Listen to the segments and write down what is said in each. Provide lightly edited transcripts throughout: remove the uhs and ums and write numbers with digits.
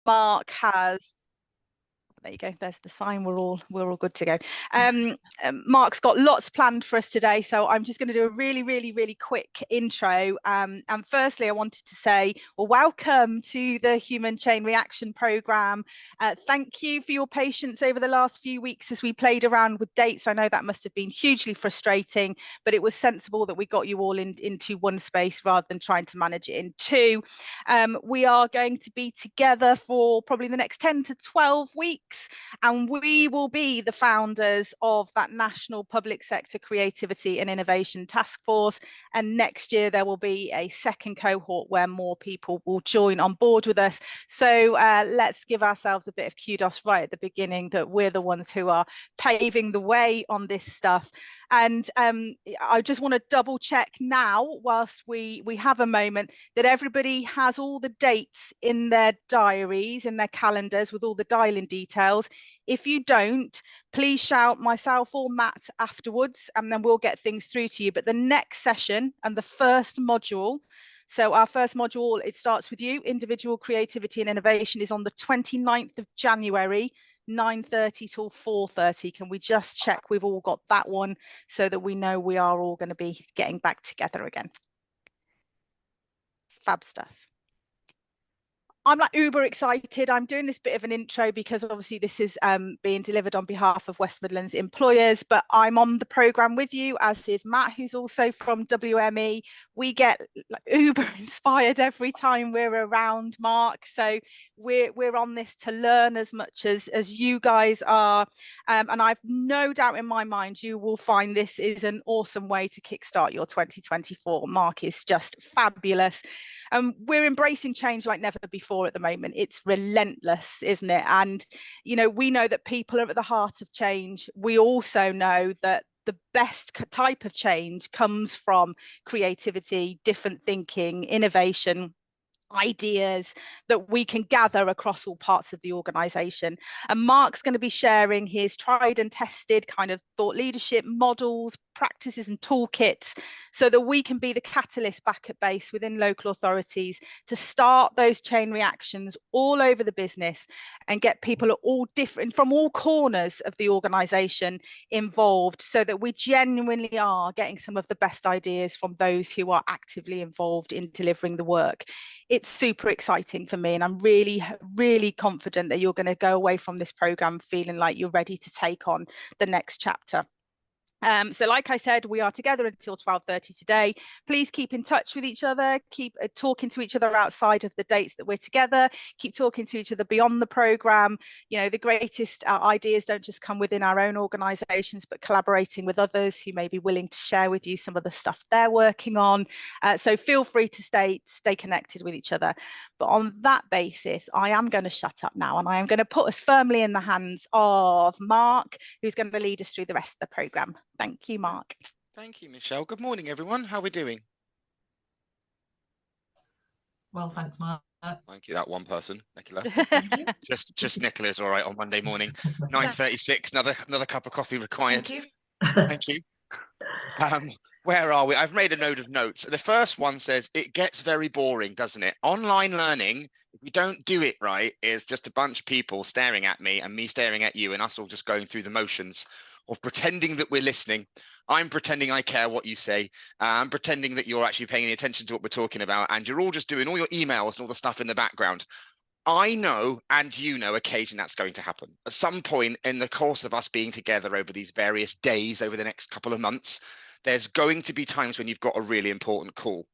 Mark has, there you go, there's the sign, we're all good to go. Mark's got lots planned for us today, so I'm just going to do a really quick intro. And firstly, I wanted to say, well, welcome to the Human Chain Reaction Programme. Thank you for your patience over the last few weeks as we played around with dates. I know that must have been hugely frustrating, but it was sensible that we got you all into one space rather than trying to manage it in two. We are going to be together for probably the next 10 to 12 weeks, and we will be the founders of that National Public Sector Creativity and Innovation Task Force. And next year there will be a second cohort where more people will join on board with us. So let's give ourselves a bit of kudos right at the beginning that we're the ones who are paving the way on this stuff. And I just want to double check now, whilst we have a moment, that everybody has all the dates in their diaries, in their calendars, with all the dial-in details. If you don't, please shout myself or Matt afterwards, and then we'll get things through to you. But the next session and the first module, so our first module, it starts with you, Individual Creativity and Innovation, is on the 29th of January, 9:30 till 4:30. Can we just check we've all got that one so that we know we are all going to be getting back together again? Fab stuff. I'm like uber excited. I'm doing this bit of an intro because obviously this is being delivered on behalf of West Midlands employers, but I'm on the programme with you, as is Matt, who's also from WME. We get like uber inspired every time we're around Mark. So we're on this to learn as much as you guys are. And I've no doubt in my mind you will find this is an awesome way to kickstart your 2024. Mark is just fabulous. We're embracing change like never before at the moment. It's relentless, isn't it? And, you know, we know that people are at the heart of change. We also know that the best type of change comes from creativity, different thinking, innovation, ideas that we can gather across all parts of the organization. And Mark's going to be sharing his tried and tested kind of thought leadership models, practices and toolkits so that we can be the catalyst back at base within local authorities to start those chain reactions all over the business and get people at all different, from all corners of the organization involved, so that we genuinely are getting some of the best ideas from those who are actively involved in delivering the work. It's super exciting for me, and I'm really confident that you're going to go away from this program feeling like you're ready to take on the next chapter. So like I said, we are together until 12:30 today. Please keep in touch with each other, keep talking to each other outside of the dates that we're together, keep talking to each other beyond the programme. You know, the greatest ideas don't just come within our own organisations, but collaborating with others who may be willing to share with you some of the stuff they're working on. So feel free to stay connected with each other. But on that basis, I am going to shut up now, and I am going to put us firmly in the hands of Mark, who's going to lead us through the rest of the programme. Thank you, Mark. Thank you, Michelle. Good morning, everyone. How are we doing? Well, thanks, Mark. Thank you, that one person, Nicola. just Nicola's all right on Monday morning. 9:36, another cup of coffee required. Thank you. Thank you. Where are we? I've made a note of notes. The first one says, it gets very boring, doesn't it? Online learning, if you don't do it right, is just a bunch of people staring at me and me staring at you and us all just going through the motions of pretending that we're listening. I'm pretending I care what you say. I'm pretending that you're actually paying any attention to what we're talking about, and you're all just doing all your emails and all the stuff in the background. I know, and you know, occasionally that's going to happen. At some point in the course of us being together over these various days, over the next couple of months, there's going to be times when you've got a really important call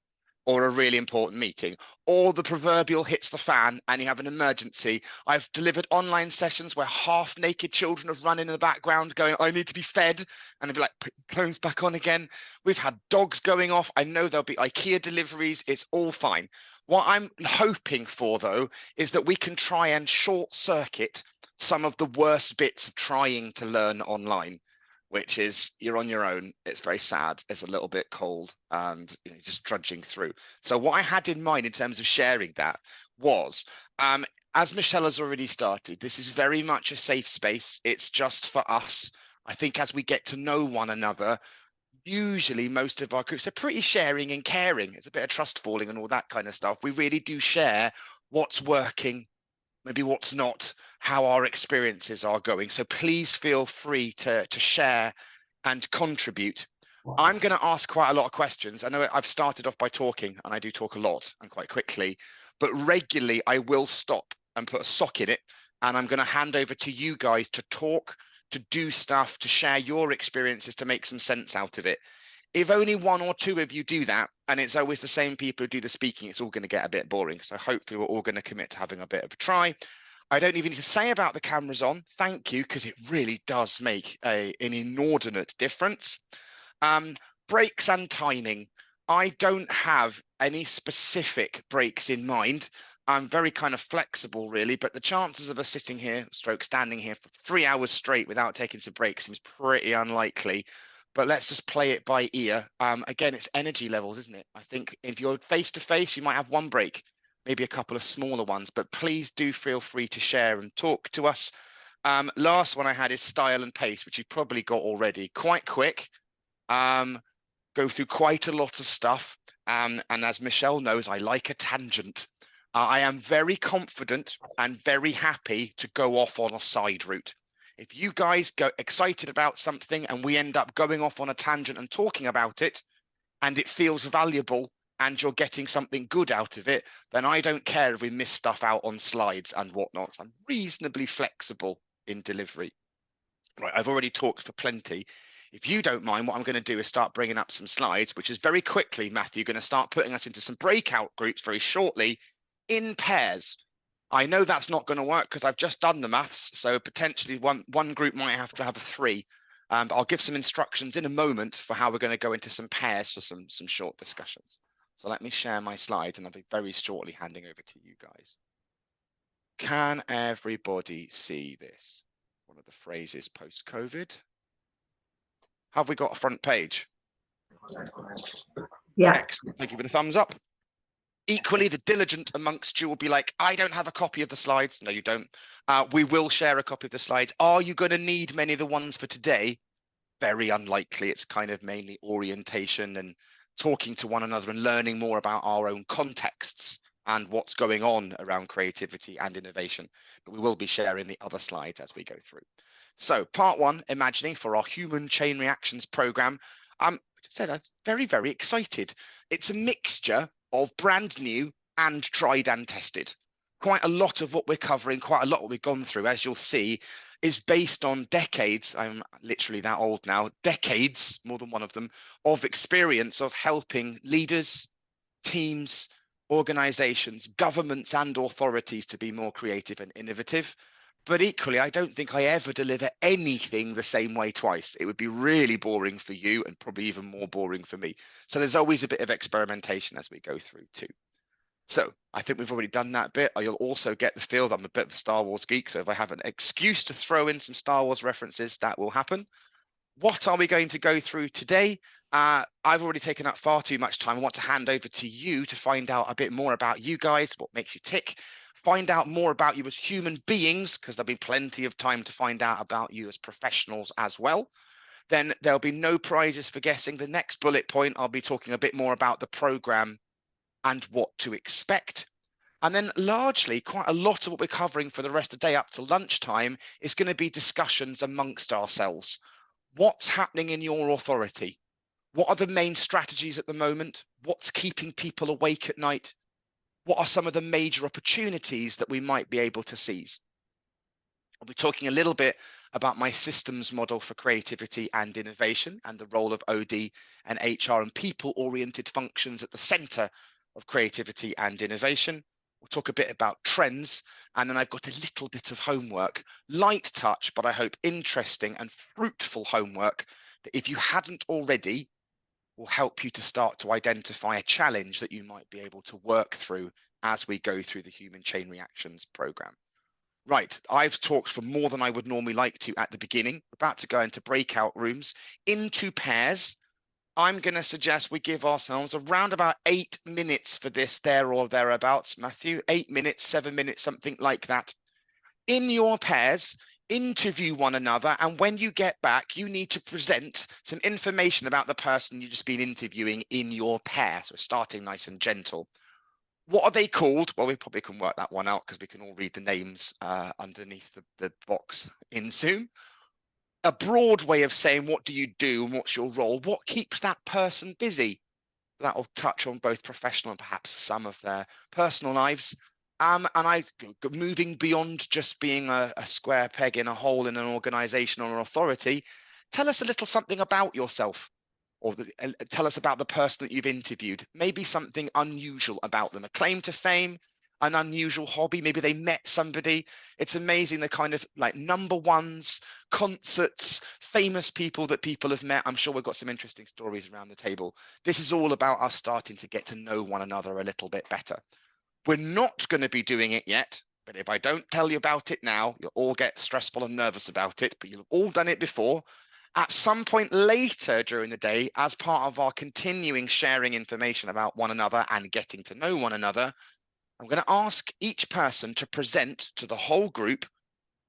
or a really important meeting, or the proverbial hits the fan and you have an emergency. I've delivered online sessions where half-naked children have run in the background going, I need to be fed, and I'd be like, put your clothes back on again. We've had dogs going off. I know there'll be IKEA deliveries. It's all fine. What I'm hoping for, though, is that we can try and short-circuit some of the worst bits of trying to learn online, which is you're on your own. It's very sad. It's a little bit cold, and you know, just trudging through. So what I had in mind in terms of sharing that was, as Michelle has already started, this is very much a safe space. It's just for us. I think as we get to know one another, usually most of our groups are pretty sharing and caring. It's a bit of trust falling and all that kind of stuff. We really do share what's working, maybe what's not, how our experiences are going. So please feel free to share and contribute. I'm going to ask quite a lot of questions. I know I've started off by talking, and I do talk a lot and quite quickly, but regularly I will stop and put a sock in it, and I'm going to hand over to you guys to talk, to do stuff, to share your experiences, to make some sense out of it. If only one or two of you do that, and it's always the same people who do the speaking, it's all going to get a bit boring. So hopefully we're all going to commit to having a bit of a try. I don't even need to say about the cameras on. Thank you, because it really does make an inordinate difference. Breaks and timing. I don't have any specific breaks in mind. I'm very kind of flexible, really, but the chances of us sitting here, stroke standing here for 3 hours straight without taking some breaks seems pretty unlikely. But let's just play it by ear. Again, it's energy levels, isn't it? I think if you're face to face, you might have one break, maybe a couple of smaller ones, but please do feel free to share and talk to us. Last one I had is style and pace, which you've probably got already. Quite quick, go through quite a lot of stuff. And as Michelle knows, I like a tangent. I am very confident and very happy to go off on a side route. If you guys go excited about something and we end up going off on a tangent and talking about it, and it feels valuable and you're getting something good out of it, then I don't care if we miss stuff out on slides and whatnot. I'm reasonably flexible in delivery. Right, I've already talked for plenty. If you don't mind, what I'm going to do is start bringing up some slides, which is very quickly, Matthew, going to start putting us into some breakout groups very shortly in pairs. I know that's not going to work because I've just done the maths, so potentially one group might have to have a 3. But I'll give some instructions in a moment for how we're going to go into some pairs for some short discussions. So let me share my slides, and I'll be very shortly handing over to you guys. Can everybody see this? One of the phrases post-COVID. Have we got a front page? Yeah. Excellent. Thank you for the thumbs up. Equally, the diligent amongst you will be like, I don't have a copy of the slides. No, you don't. We will share a copy of the slides. Are you going to need many of the ones for today? Very unlikely. It's kind of mainly orientation and talking to one another and learning more about our own contexts and what's going on around creativity and innovation. But we will be sharing the other slides as we go through. So part 1, imagining for our human chain reactions program. I said I'm very, very excited. It's a mixture of brand new and tried and tested. Quite a lot of what we're covering, quite a lot what we've gone through, as you'll see, is based on decades, I'm literally that old now, decades, more than one of them, of experience of helping leaders, teams, organizations, governments and authorities to be more creative and innovative. But equally, I don't think I ever deliver anything the same way twice. It would be really boring for you and probably even more boring for me. So there's always a bit of experimentation as we go through too. So I think we've already done that bit. You'll also get the feel that I'm a bit of a Star Wars geek. So if I have an excuse to throw in some Star Wars references, that will happen. What are we going to go through today? I've already taken up far too much time. I want to hand over to you to find out a bit more about you guys, what makes you tick. Find out more about you as human beings, because there'll be plenty of time to find out about you as professionals as well. Then there'll be no prizes for guessing. The next bullet point, I'll be talking a bit more about the program and what to expect. And then largely, quite a lot of what we're covering for the rest of the day up to lunchtime is going to be discussions amongst ourselves. What's happening in your authority? What are the main strategies at the moment? What's keeping people awake at night? What are some of the major opportunities that we might be able to seize? I'll be talking a little bit about my systems model for creativity and innovation and the role of OD and HR and people-oriented functions at the center of creativity and innovation. We'll talk a bit about trends, and then I've got a little bit of homework, light touch, but I hope interesting and fruitful homework that if you hadn't already, will help you to start to identify a challenge that you might be able to work through as we go through the Human Chain Reactions program. Right, I've talked for more than I would normally like to at the beginning. We're about to go into breakout rooms, into pairs. I'm going to suggest we give ourselves around about 8 minutes for this, there or thereabouts, Matthew, 8 minutes, 7 minutes, something like that. In your pairs, interview one another, and when you get back, you need to present some information about the person you've just been interviewing in your pair. So starting nice and gentle. What are they called? Well, we probably can work that one out because we can all read the names underneath the box in Zoom. A broad way of saying what do you do and what's your role? What keeps that person busy? That will touch on both professional and perhaps some of their personal lives. And moving beyond just being a square peg in a hole in an organization or an authority, tell us a little something about yourself, or tell us about the person that you've interviewed. Maybe something unusual about them, a claim to fame, an unusual hobby. Maybe they met somebody. It's amazing the kind of like number ones, concerts, famous people that people have met. I'm sure we've got some interesting stories around the table. This is all about us starting to get to know one another a little bit better. We're not going to be doing it yet, but if I don't tell you about it now, you'll all get stressful and nervous about it, but you've all done it before. At some point later during the day, as part of our continuing sharing information about one another and getting to know one another, I'm going to ask each person to present to the whole group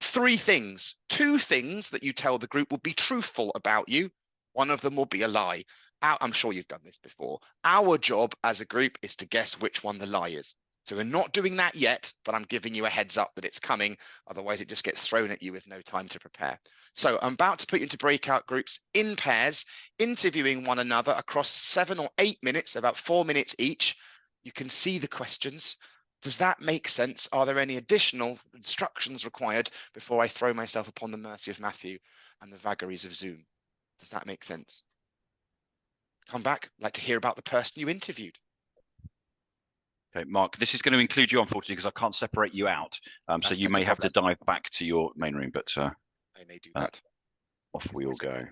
3 things. 2 things that you tell the group will be truthful about you. One of them will be a lie. I'm sure you've done this before. Our job as a group is to guess which one the lie is. So we're not doing that yet, but I'm giving you a heads up that it's coming. Otherwise, it just gets thrown at you with no time to prepare. So I'm about to put you into breakout groups in pairs, interviewing one another across 7 or 8 minutes, about 4 minutes each. You can see the questions. Does that make sense? Are there any additional instructions required before I throw myself upon the mercy of Matthew and the vagaries of Zoom? Does that make sense? Come back. I'd like to hear about the person you interviewed. Okay, Mark, this is going to include you, unfortunately, because I can't separate you out. So you may have to dive back to your main room, but I may do that. Off we all go.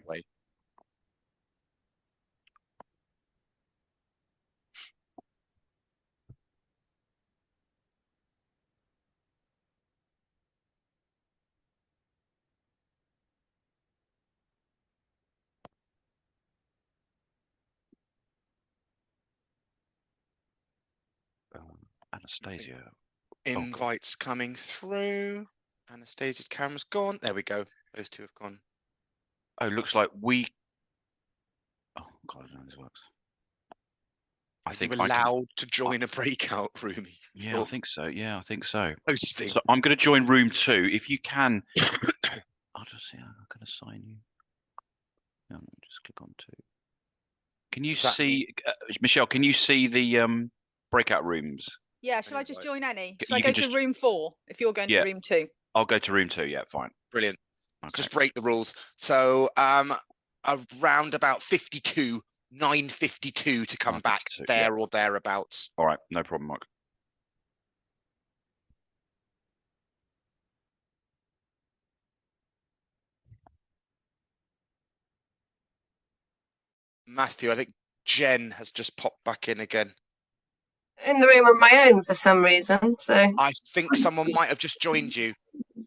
Anastasia. Invites coming through. Anastasia's camera's gone. There we go. Those 2 have gone. Oh, looks like we. Oh God, I don't know how this works. I think you're allowed to join a breakout room. Yeah, I think so. Yeah, I think so. Hosting. So I'm going to join room 2. If you can, I'll just see. I'm going to sign you. No, just click on 2. Can you see, Michelle? Can you see the breakout rooms? Yeah, shall I just join any? Shall I go to room 4 if you're going to room 2? I'll go to room 2. Yeah, fine. Brilliant. Okay. Just break the rules. So around about 52, 9:52 to come back there or thereabouts. All right, no problem, Mark. Matthew, I think Jen has just popped back in again. In the room on my own for some reason, so I think someone might have just joined you.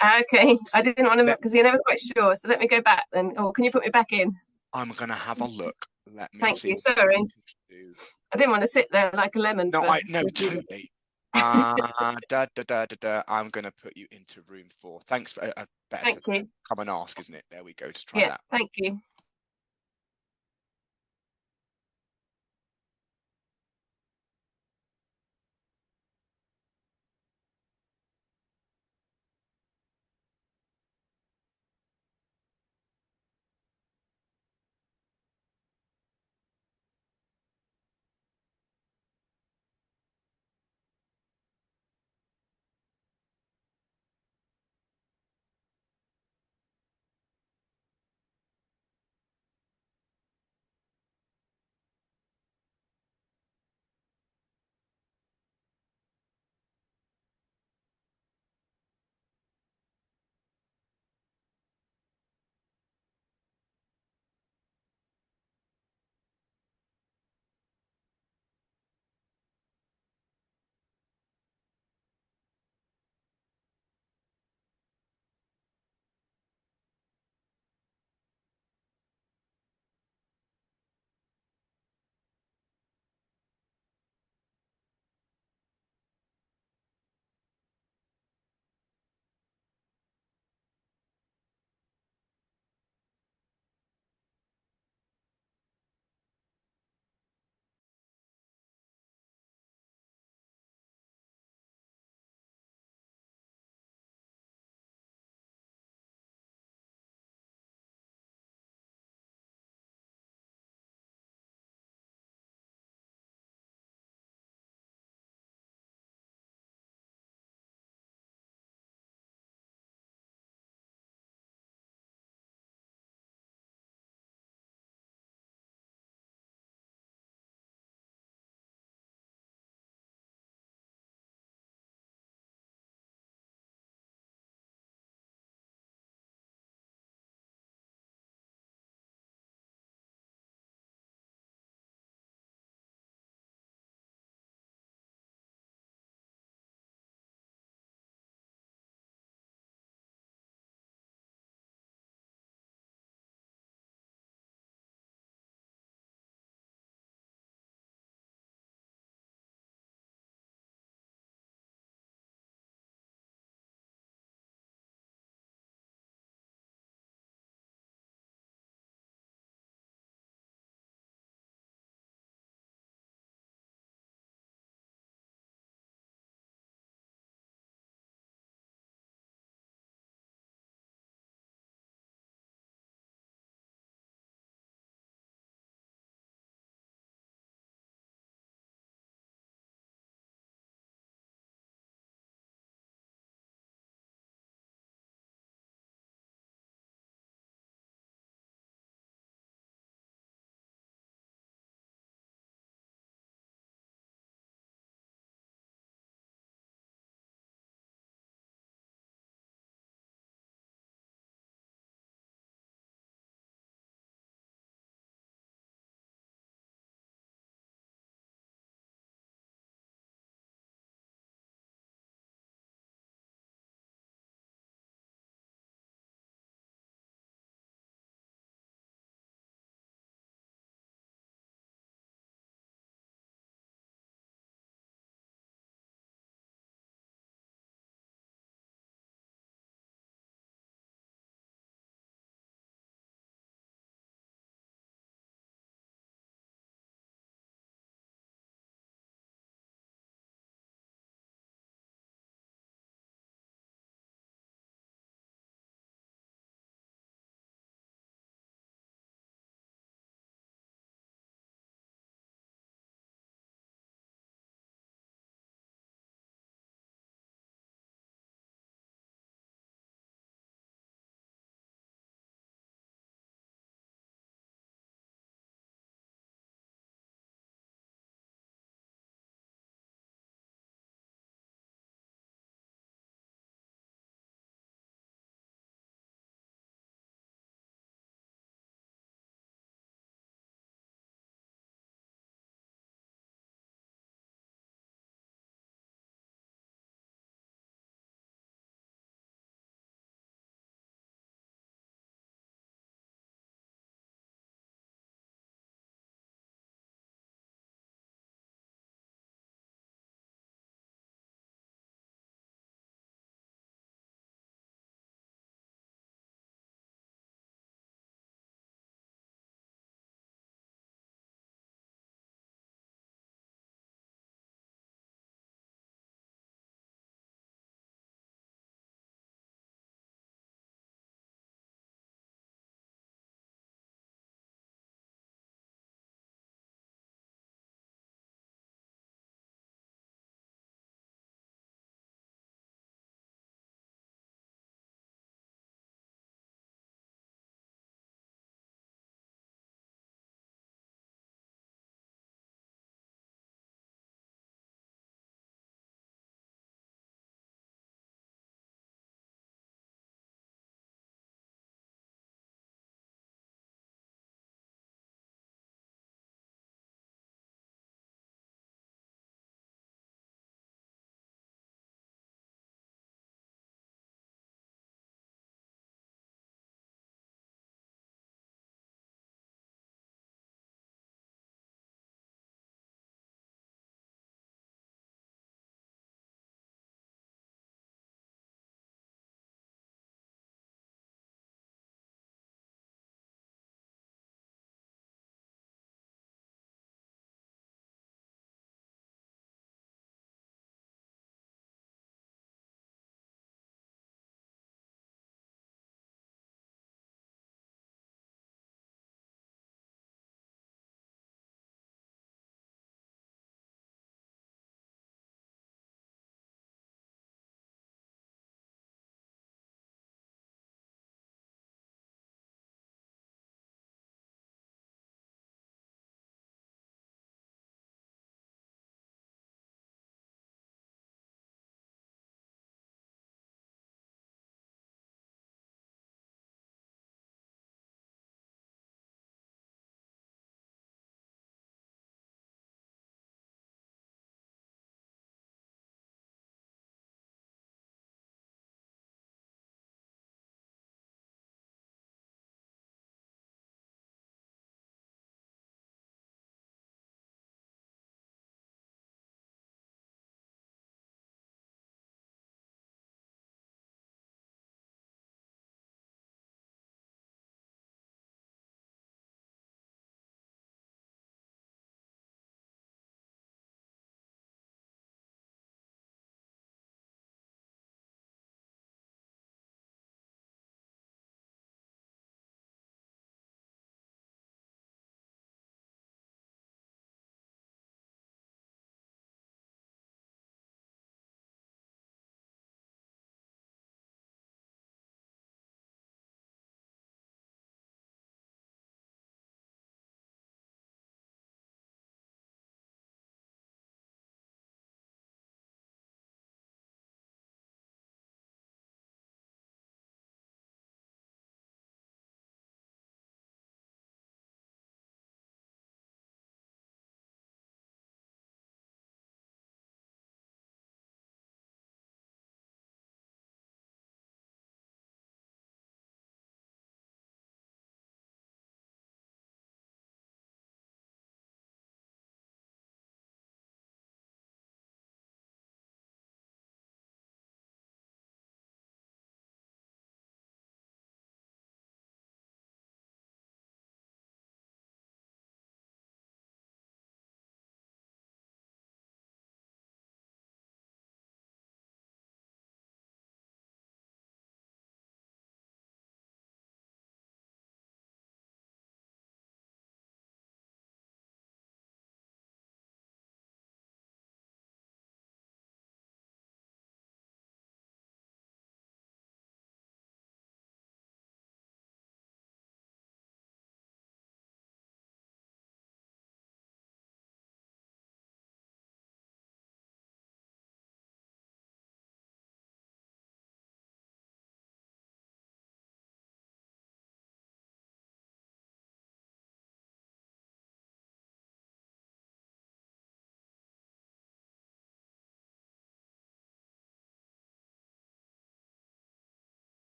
Okay, I didn't want to because you're never quite sure, so let me go back then. Or can you put me back in? I'm gonna have a look. Let me Thank see. you. Sorry, I didn't want to sit there like a lemon. No, totally. I'm gonna put you into room 4. Thanks for Thank you. Come and ask, isn't it? There we go. To try that. Thank you.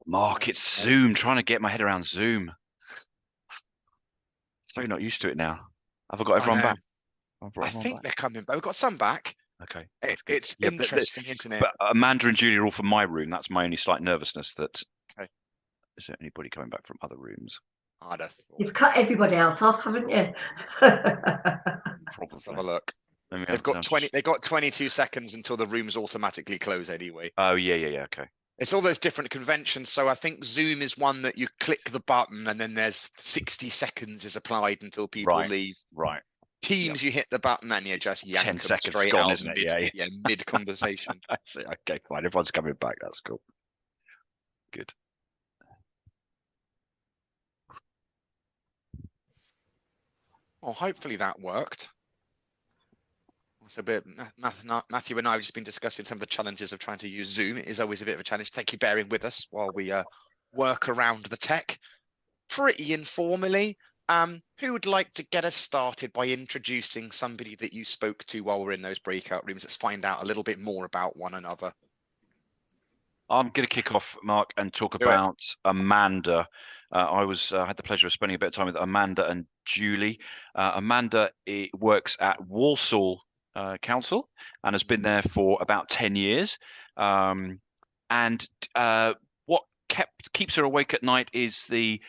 Mark, it's Zoom. Trying to get my head around Zoom. So not used to it now. Have I got everyone back? I think they're coming back. We've got some back. Okay. It's interesting, isn't it? But Amanda and Julie are all from my room. That's my only slight nervousness. That is there anybody coming back from other rooms? You've cut everybody else off, haven't you? Probably. Let's have a look. They've got 20. They've got 22 seconds until the rooms automatically close anyway. Oh yeah. Okay. It's all those different conventions. So I think Zoom is one that you click the button and then there's 60 seconds is applied until people leave. Right. Teams, you hit the button and you just yank 10 them seconds straight gone, out isn't it? mid conversation. I see. Okay, fine. Everyone's coming back. That's cool. Good. Well, hopefully that worked. So, Matthew and I have just been discussing some of the challenges of trying to use Zoom. It is always a bit of a challenge. Thank you for bearing with us while we work around the tech. Pretty informally, who would like to get us started by introducing somebody that you spoke to while we're in those breakout rooms? Let's find out a little bit more about one another. I'm going to kick off, Mark, and talk about Amanda. I had the pleasure of spending a bit of time with Amanda and Julie. Amanda works at Walsall Council and has been there for about 10 years. And what keeps her awake at night is the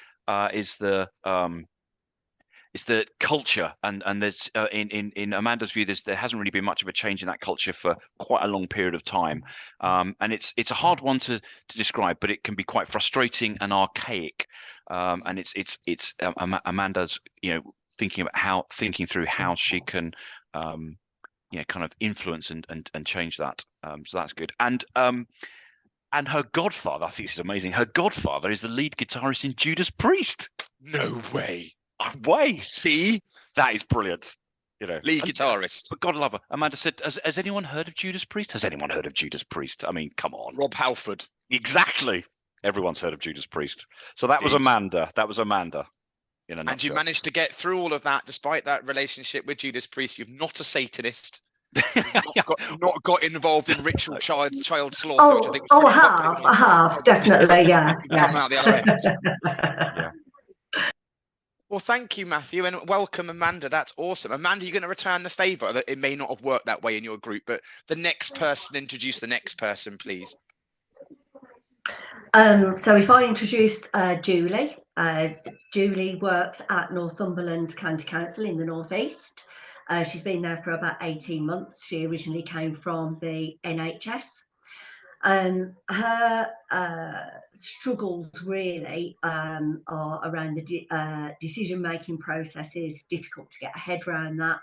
culture, and there's in Amanda's view, there hasn't really been much of a change in that culture for quite a long period of time, and it's a hard one to describe, but it can be quite frustrating and archaic, and it's Amanda's thinking through how she can kind of influence and change that, so that's good. And her godfather, I think this is amazing. Her godfather is the lead guitarist in Judas Priest. No way. See, that is brilliant. Lead guitarist. But God love her. Amanda said, has anyone heard of Judas Priest? Has anyone heard of Judas Priest? I mean, come on. Rob Halford. Exactly. Everyone's heard of Judas Priest. So that was Amanda. And you managed to get through all of that despite that relationship with Judas Priest. You're not a Satanist. not got involved in ritual child slaughter. Which I think was I have, definitely, yeah. Come out the other end. Well, thank you, Matthew, and welcome, Amanda. That's awesome. Amanda, you're going to return the favour. It may not have worked that way in your group, but the next person, introduce the next person, please. So if I introduce Julie, Julie works at Northumberland County Council in the North East. She's been there for about 18 months. She originally came from the NHS. Her struggles really are around the decision-making processes, difficult to get a head around that.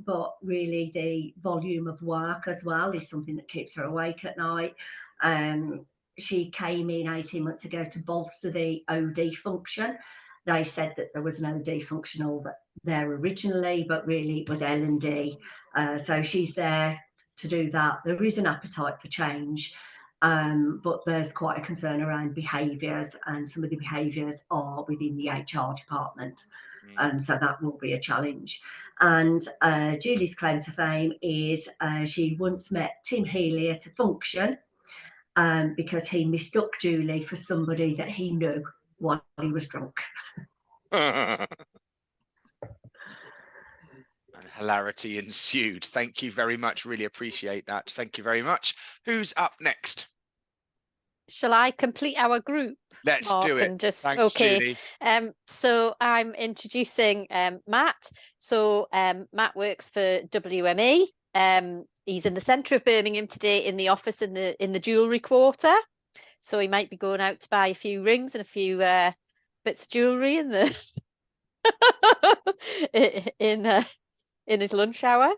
But really the volume of work as well is something that keeps her awake at night. She came in 18 months ago to bolster the OD function. They said that there was an OD functional there originally, but really it was L&D. So she's there to do that. There is an appetite for change, but there's quite a concern around behaviours, and some of the behaviours are within the HR department. So that will be a challenge. And Julie's claim to fame is she once met Tim Healy at a function because he mistook Julie for somebody that he knew while he was drunk. And hilarity ensued. Thank you very much. Really appreciate that. Thank you very much. Who's up next? Shall I complete our group? Let's do it. Thanks, Julie. So I'm introducing Matt. So Matt works for WME. He's in the centre of Birmingham today in the office in the jewellery quarter. So he might be going out to buy a few rings and a few bits of jewellery in the in his lunch hour.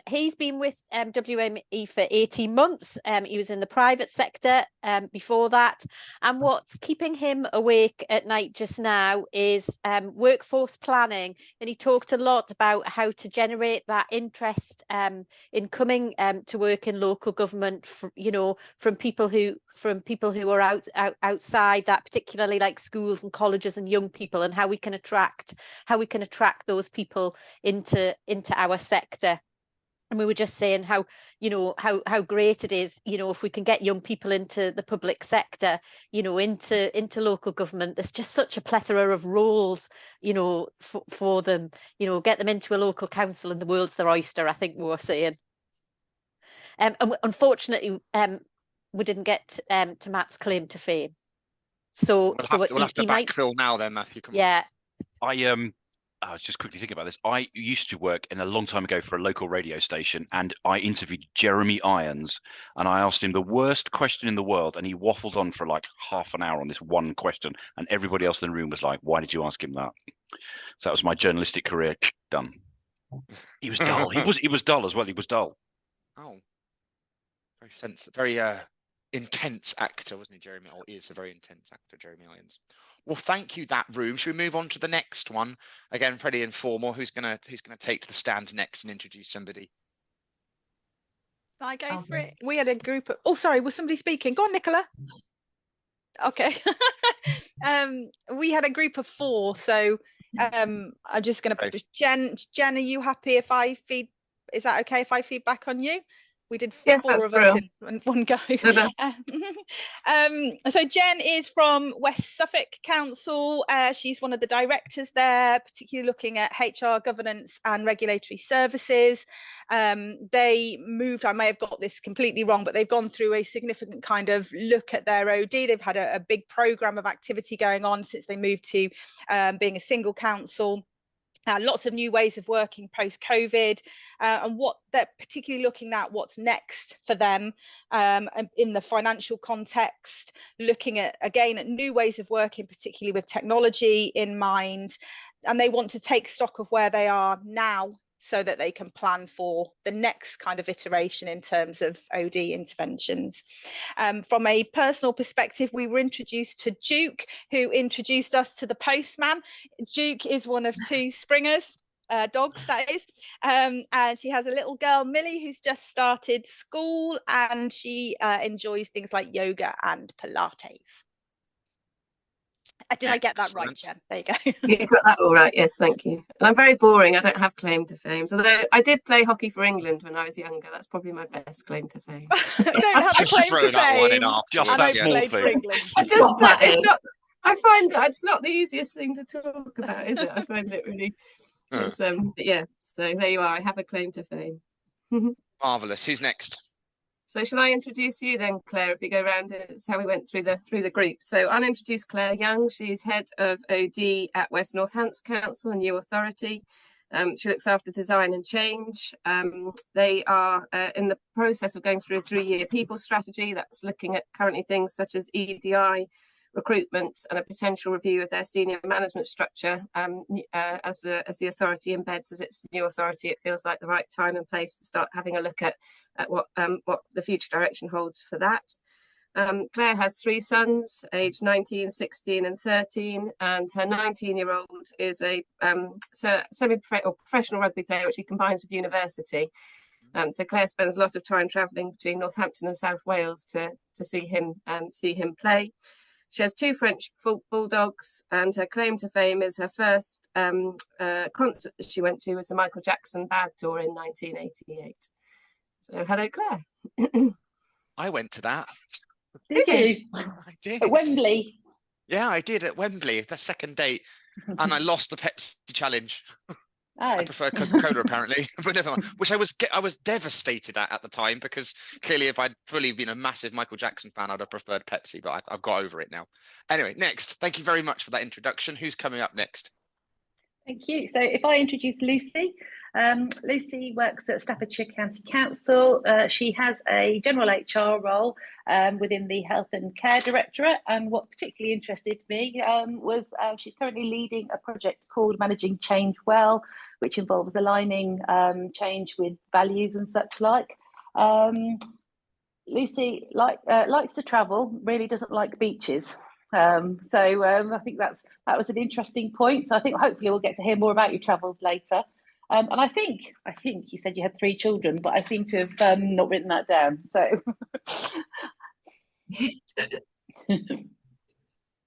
He's been with WME for 18 months. He was in the private sector before that. And what's keeping him awake at night just now is workforce planning. And he talked a lot about how to generate that interest in coming to work in local government, from people who are outside that, particularly like schools and colleges and young people, and how we can attract those people into our sector. And we were just saying how, you know, how great it is, you know, if we can get young people into the public sector, you know, into local government. There's just such a plethora of roles, you know, for them, you know, get them into a local council and the world's their oyster, I think we were saying. And unfortunately, we didn't get to Matt's claim to fame. So we'll have to backfill now then, Matthew. Come on. I was just quickly thinking about this. I used to work a long time ago for a local radio station, and I interviewed Jeremy Irons, and I asked him the worst question in the world, and he waffled on for like half an hour on this one question, and everybody else in the room was like, "Why did you ask him that?" So that was my journalistic career done. He was dull. He was dull as well. He was dull. Oh, very intense actor, wasn't he, Jeremy? Or is a very intense actor, Jeremy Irons. Well, thank you, that room. Should we move on to the next one? Again, pretty informal. Who's gonna take to the stand next and introduce somebody? I go for it. We had a group of. Oh, sorry, was somebody speaking? Go on, Nicola. Okay. We had a group of 4, so I'm just going to. Jen, are you happy if I feed? Is that okay if I feed back on you? We did 4 of us in one go. So Jen is from West Suffolk Council. She's one of the directors there, particularly looking at HR governance and regulatory services. They moved, I may have got this completely wrong, but they've gone through a significant kind of look at their OD. They've had a big programme of activity going on since they moved to being a single council. Lots of new ways of working post-COVID, and what they're particularly looking at, what's next for them in the financial context, looking at, again, at new ways of working, particularly with technology in mind, and they want to take stock of where they are now so that they can plan for the next kind of iteration in terms of OD interventions. From a personal perspective, we were introduced to Duke, who introduced us to the postman. Duke is one of 2 Springers, dogs that is, and she has a little girl, Millie, who's just started school, and she enjoys things like yoga and Pilates. Did I get that right, Jen? There you go. You got that all right. Yes, thank you. And I'm very boring. I don't have claim to fame. Although I did play hockey for England when I was younger. That's probably my best claim to fame. Don't have a claim to fame. Just that small thing. It's not. I find it's not the easiest thing to talk about, is it? I find it really. But yeah. So there you are. I have a claim to fame. Marvellous. Who's next? So shall I introduce you then, Claire, if we go around? It's how we went through the group. So I'll introduce Claire Young. She's head of OD at West Northants Council, a new authority. She looks after design and change. They are in the process of going through a 3-year people strategy that's looking at currently things such as EDI, recruitment, and a potential review of their senior management structure. As the authority embeds as its new authority, it feels like the right time and place to start having a look at what the future direction holds for that. Claire has 3 sons, aged 19, 16 and 13, and her 19-year-old is a professional rugby player, which she combines with university. So Claire spends a lot of time travelling between Northampton and South Wales to see him play. She has 2 French bulldogs, and her claim to fame is her first concert she went to was the Michael Jackson Bad Tour in 1988. So hello, Claire. I went to that. Did you? I did. At Wembley? Yeah, I did at Wembley, the second date, and I lost the Pepsi challenge. I prefer Coca-Cola apparently, but never mind. Which I was devastated at the time, because clearly if I'd fully been a massive Michael Jackson fan, I'd have preferred Pepsi, but I've got over it now. Anyway, next. Thank you very much for that introduction. Who's coming up next? Thank you. So if I introduce Lucy. Lucy works at Staffordshire County Council. She has a general HR role within the Health and Care Directorate, and what particularly interested me was she's currently leading a project called Managing Change Well, which involves aligning change with values and such like. Lucy likes to travel, really doesn't like beaches. So I think that was an interesting point. So I think hopefully we'll get to hear more about your travels later. And I think you said you had 3 children, but I seem to have not written that down. So,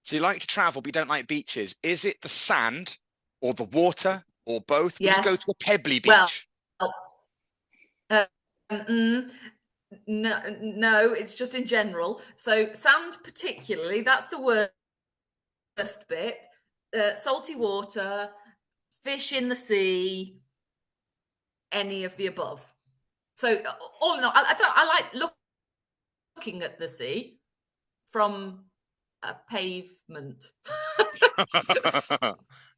so you like to travel, but you don't like beaches. Is it the sand, or the water, or both? Yes. Would you go to a pebbly beach? Well, No, it's just in general. So sand particularly, that's the worst bit. Salty water, fish in the sea, any of the above. So all in all, I like looking at the sea from a pavement.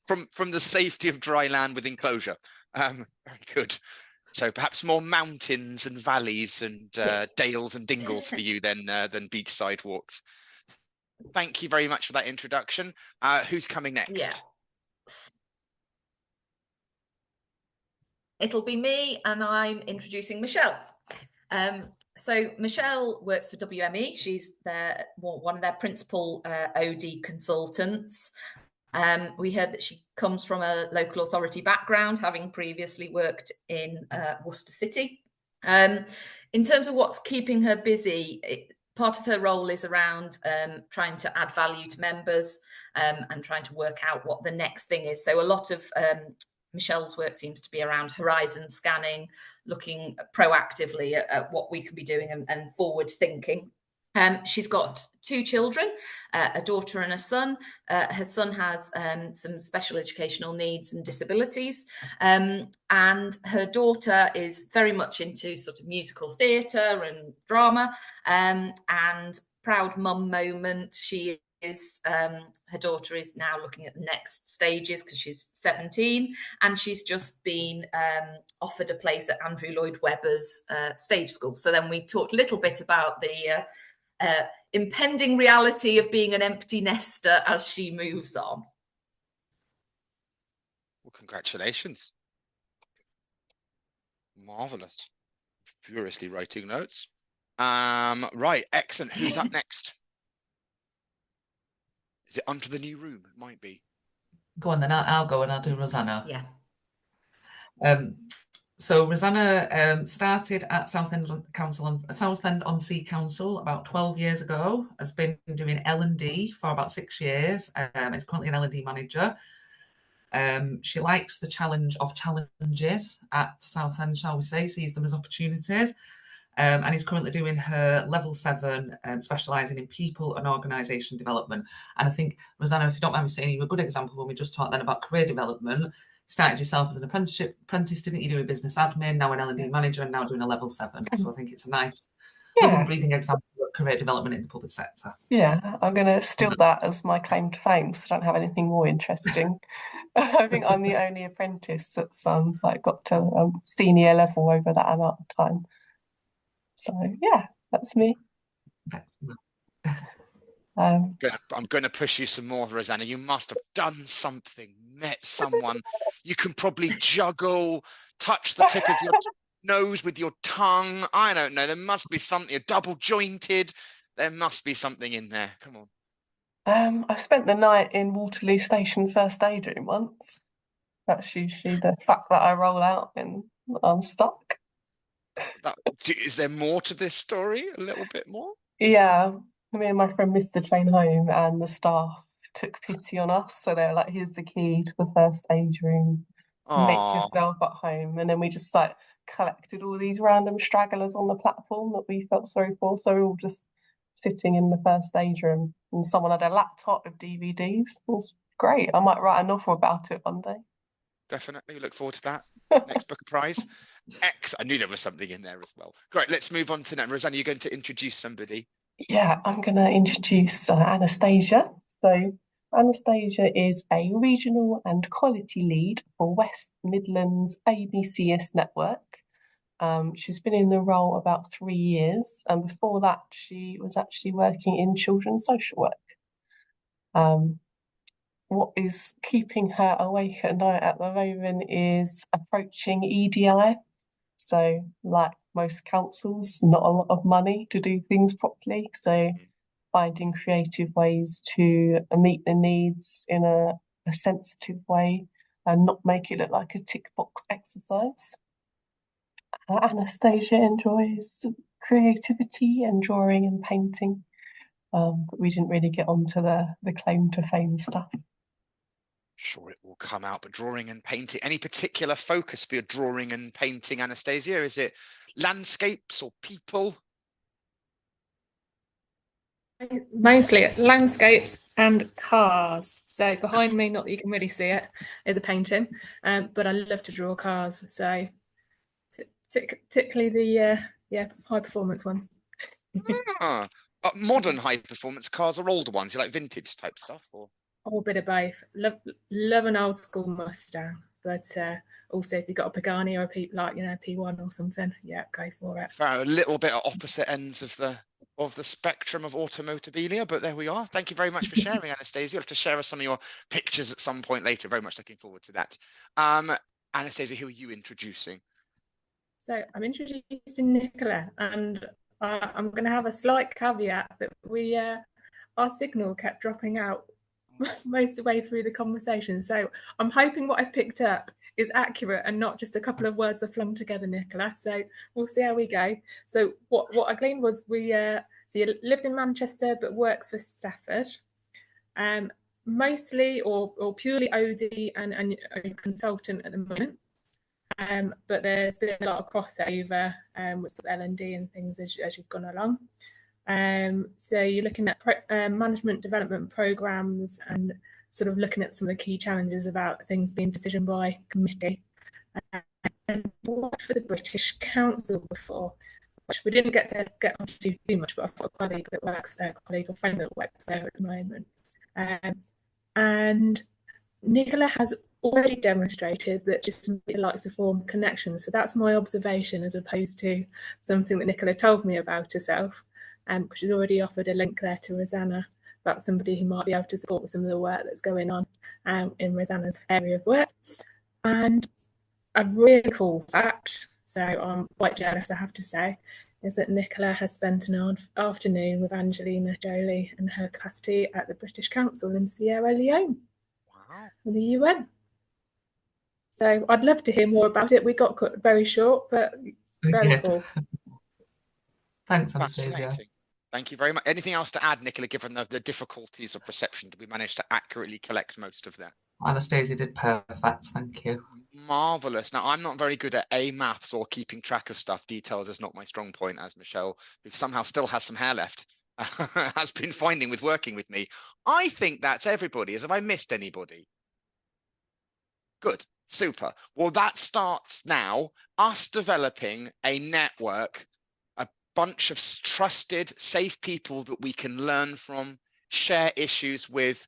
From the safety of dry land with enclosure. Very good. So perhaps more mountains and valleys and Yes. dales and dingles for you than beachside walks. Thank you very much for that introduction. Who's coming next? Yeah. It'll be me, and I'm introducing Michelle. So Michelle works for WME. She's one of their principal OD consultants. We heard that she comes from a local authority background, having previously worked in Worcester City. In terms of what's keeping her busy, part of her role is around trying to add value to members and trying to work out what the next thing is. So a lot of Michelle's work seems to be around horizon scanning, looking proactively at what we can be doing and forward thinking. She's got 2 children, a daughter and a son. Her son has some special educational needs and disabilities. And her daughter is very much into sort of musical theatre and drama. And proud mum moment, she is, her daughter is now looking at the next stages because she's 17, and she's just been offered a place at Andrew Lloyd Webber's stage school. So then we talked a little bit about the impending reality of being an empty nester as she moves on. Well, congratulations. Marvellous. Furiously writing notes. Right, excellent. Who's up next? Is it Onto the New Room? It might be. Go on then, I'll go and I'll do Rosanna. Yeah. So Rosanna started at Southend on Sea Council about 12 years ago, has been doing L&D for about 6 years, is currently an L&D manager. She likes the challenge of challenges at Southend, shall we say, sees them as opportunities, and is currently doing her level 7, specialising in people and organisation development. And I think, Rosanna, if you don't mind me saying, you're a good example when we just talked then about career development. Started yourself as an apprentice, didn't you, doing business admin, now an L&D manager, and now doing a level 7. So I think it's a nice living, breathing example of career development in the public sector. Yeah, I'm going to steal that as my claim to fame because I don't have anything more interesting. I think I'm the only apprentice that's got to senior level over that amount of time. So yeah, that's me. Excellent. I'm going to push you some more, Rosanna. You must have done something, met someone. You can probably juggle, touch the tip of your nose with your tongue. I don't know. There must be something. You're double jointed. There must be something in there. Come on. I spent the night in Waterloo Station first aid room once. That's usually the fact that I roll out and I'm stuck. Is there more to this story? A little bit more? Yeah. Me and my friend missed the train home and the staff took pity on us. So they were like, here's the key to the first aid room. Make yourself at home. And then we just collected all these random stragglers on the platform that we felt sorry for. So we were all just sitting in the first aid room and someone had a laptop of DVDs. It was great. I might write a novel about it one day. Definitely look forward to that. Next Booker Prize. I knew there was something in there as well. Great, let's move on to now. Rosanna, you're going to introduce somebody. Yeah, I'm going to introduce Anastasia. So Anastasia is a regional and quality lead for West Midlands ABCS network. She's been in the role about 3 years, and before that she was actually working in children's social work. What is keeping her awake at night at the moment is approaching EDI. So like most councils, not a lot of money to do things properly. So finding creative ways to meet the needs in a sensitive way and not make it look like a tick box exercise. Anastasia enjoys creativity and drawing and painting, but we didn't really get onto the claim to fame stuff. Sure it will come out, but drawing and painting, any particular focus for your drawing and painting, Anastasia? Is it landscapes or people? Mostly landscapes and cars. So behind me, not that you can really see it, is a painting, but I love to draw cars. So particularly the high performance ones. Modern high performance cars or older ones? You like vintage type stuff, or? A whole bit of both. Love an old school Mustang, but also if you've got a Pagani or a P1 or something, yeah, go for it. A little bit at opposite ends of the spectrum of automobilia, but there we are. Thank you very much for sharing, Anastasia. You'll have to share us some of your pictures at some point later. Very much looking forward to that. Anastasia, who are you introducing? So I'm introducing Nicola, and I'm going to have a slight caveat that our signal kept dropping out most of the way through the conversation. So I'm hoping what I've picked up is accurate and not just a couple of words are flung together, Nicola. So we'll see how we go. So what I gleaned was so you lived in Manchester but works for Stafford, mostly or purely OD and a consultant at the moment. But there's been a lot of crossover with L&D and things as you've gone along. So you're looking at management development programs and sort of looking at some of the key challenges about things being decision by committee. And worked for the British Council before, which we didn't get onto too much, but I've got a colleague that works there, or friend that works there at the moment. And Nicola has already demonstrated that just likes to form connections. So that's my observation as opposed to something that Nicola told me about herself. Because she's already offered a link there to Rosanna about somebody who might be able to support with some of the work that's going on in Rosanna's area of work. And a really cool fact, so I'm quite jealous, I have to say, is that Nicola has spent an afternoon with Angelina Jolie in her capacity at the British Council in Sierra Leone. Wow. In the UN. So I'd love to hear more about it. We got cut very short, but very cool. Thanks, Anastasia. Fascinating. Thank you very much. Anything else to add, Nicola, given the difficulties of reception? Did we manage to accurately collect most of that? Anastasia did perfect, thank you. Marvellous. Now, I'm not very good at maths or keeping track of stuff. Details is not my strong point, as Michelle, who somehow still has some hair left, has been finding with working with me. I think that's everybody. Have I missed anybody? Good. Super. Well, that starts now, us developing a network, bunch of trusted, safe people that we can learn from, share issues with,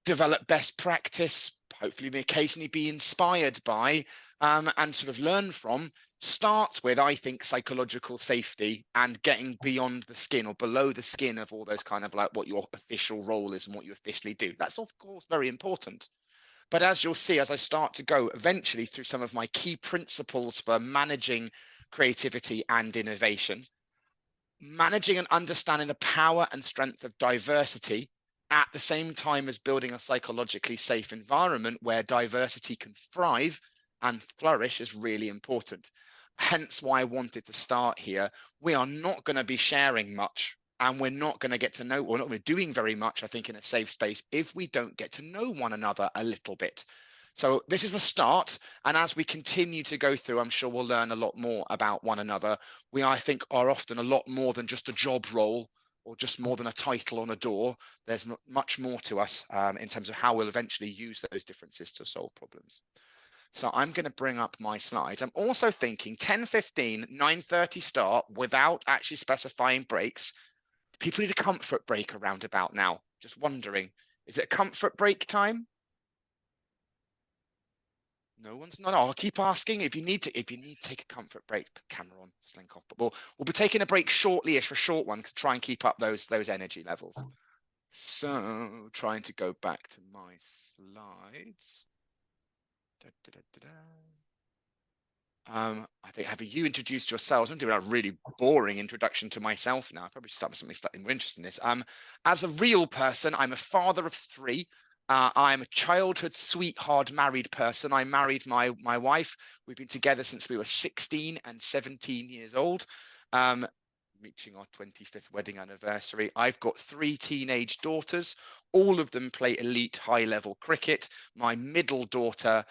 develop best practice, hopefully occasionally be inspired by, and sort of learn from, starts with, I think, psychological safety and getting beyond the skin or below the skin of all those kind of like what your official role is and what you officially do. That's, of course, very important. But as you'll see, as I start to go eventually through some of my key principles for managing creativity and innovation, managing and understanding the power and strength of diversity at the same time as building a psychologically safe environment where diversity can thrive and flourish is really important. Hence why I wanted to start here. We are not going to be sharing much, and we're not going to get to know, or not doing very much, I think, in a safe space if we don't get to know one another a little bit. So this is the start, and as we continue to go through, I'm sure we'll learn a lot more about one another. We, I think, are often a lot more than just a job role or just more than a title on a door. There's much more to us in terms of how we'll eventually use those differences to solve problems. So I'm going to bring up my slides. I'm also thinking 10:15, 9:30 start without actually specifying breaks. People need a comfort break around about now. Just wondering, is it a comfort break time? No one's not. I'll keep asking if you need to take a comfort break. Put the camera on, slink off. But we'll be taking a break shortly-ish for a short one to try and keep up those energy levels. So trying to go back to my slides. I think, have you introduced yourselves? I'm doing a really boring introduction to myself now. I probably should start with something slightly more interesting in this. As a real person, I'm a father of 3. I'm a childhood sweetheart married person. I married my wife. We've been together since we were 16 and 17 years old. reaching our 25th wedding anniversary. I've got 3 teenage daughters. All of them play elite high-level cricket. My middle daughter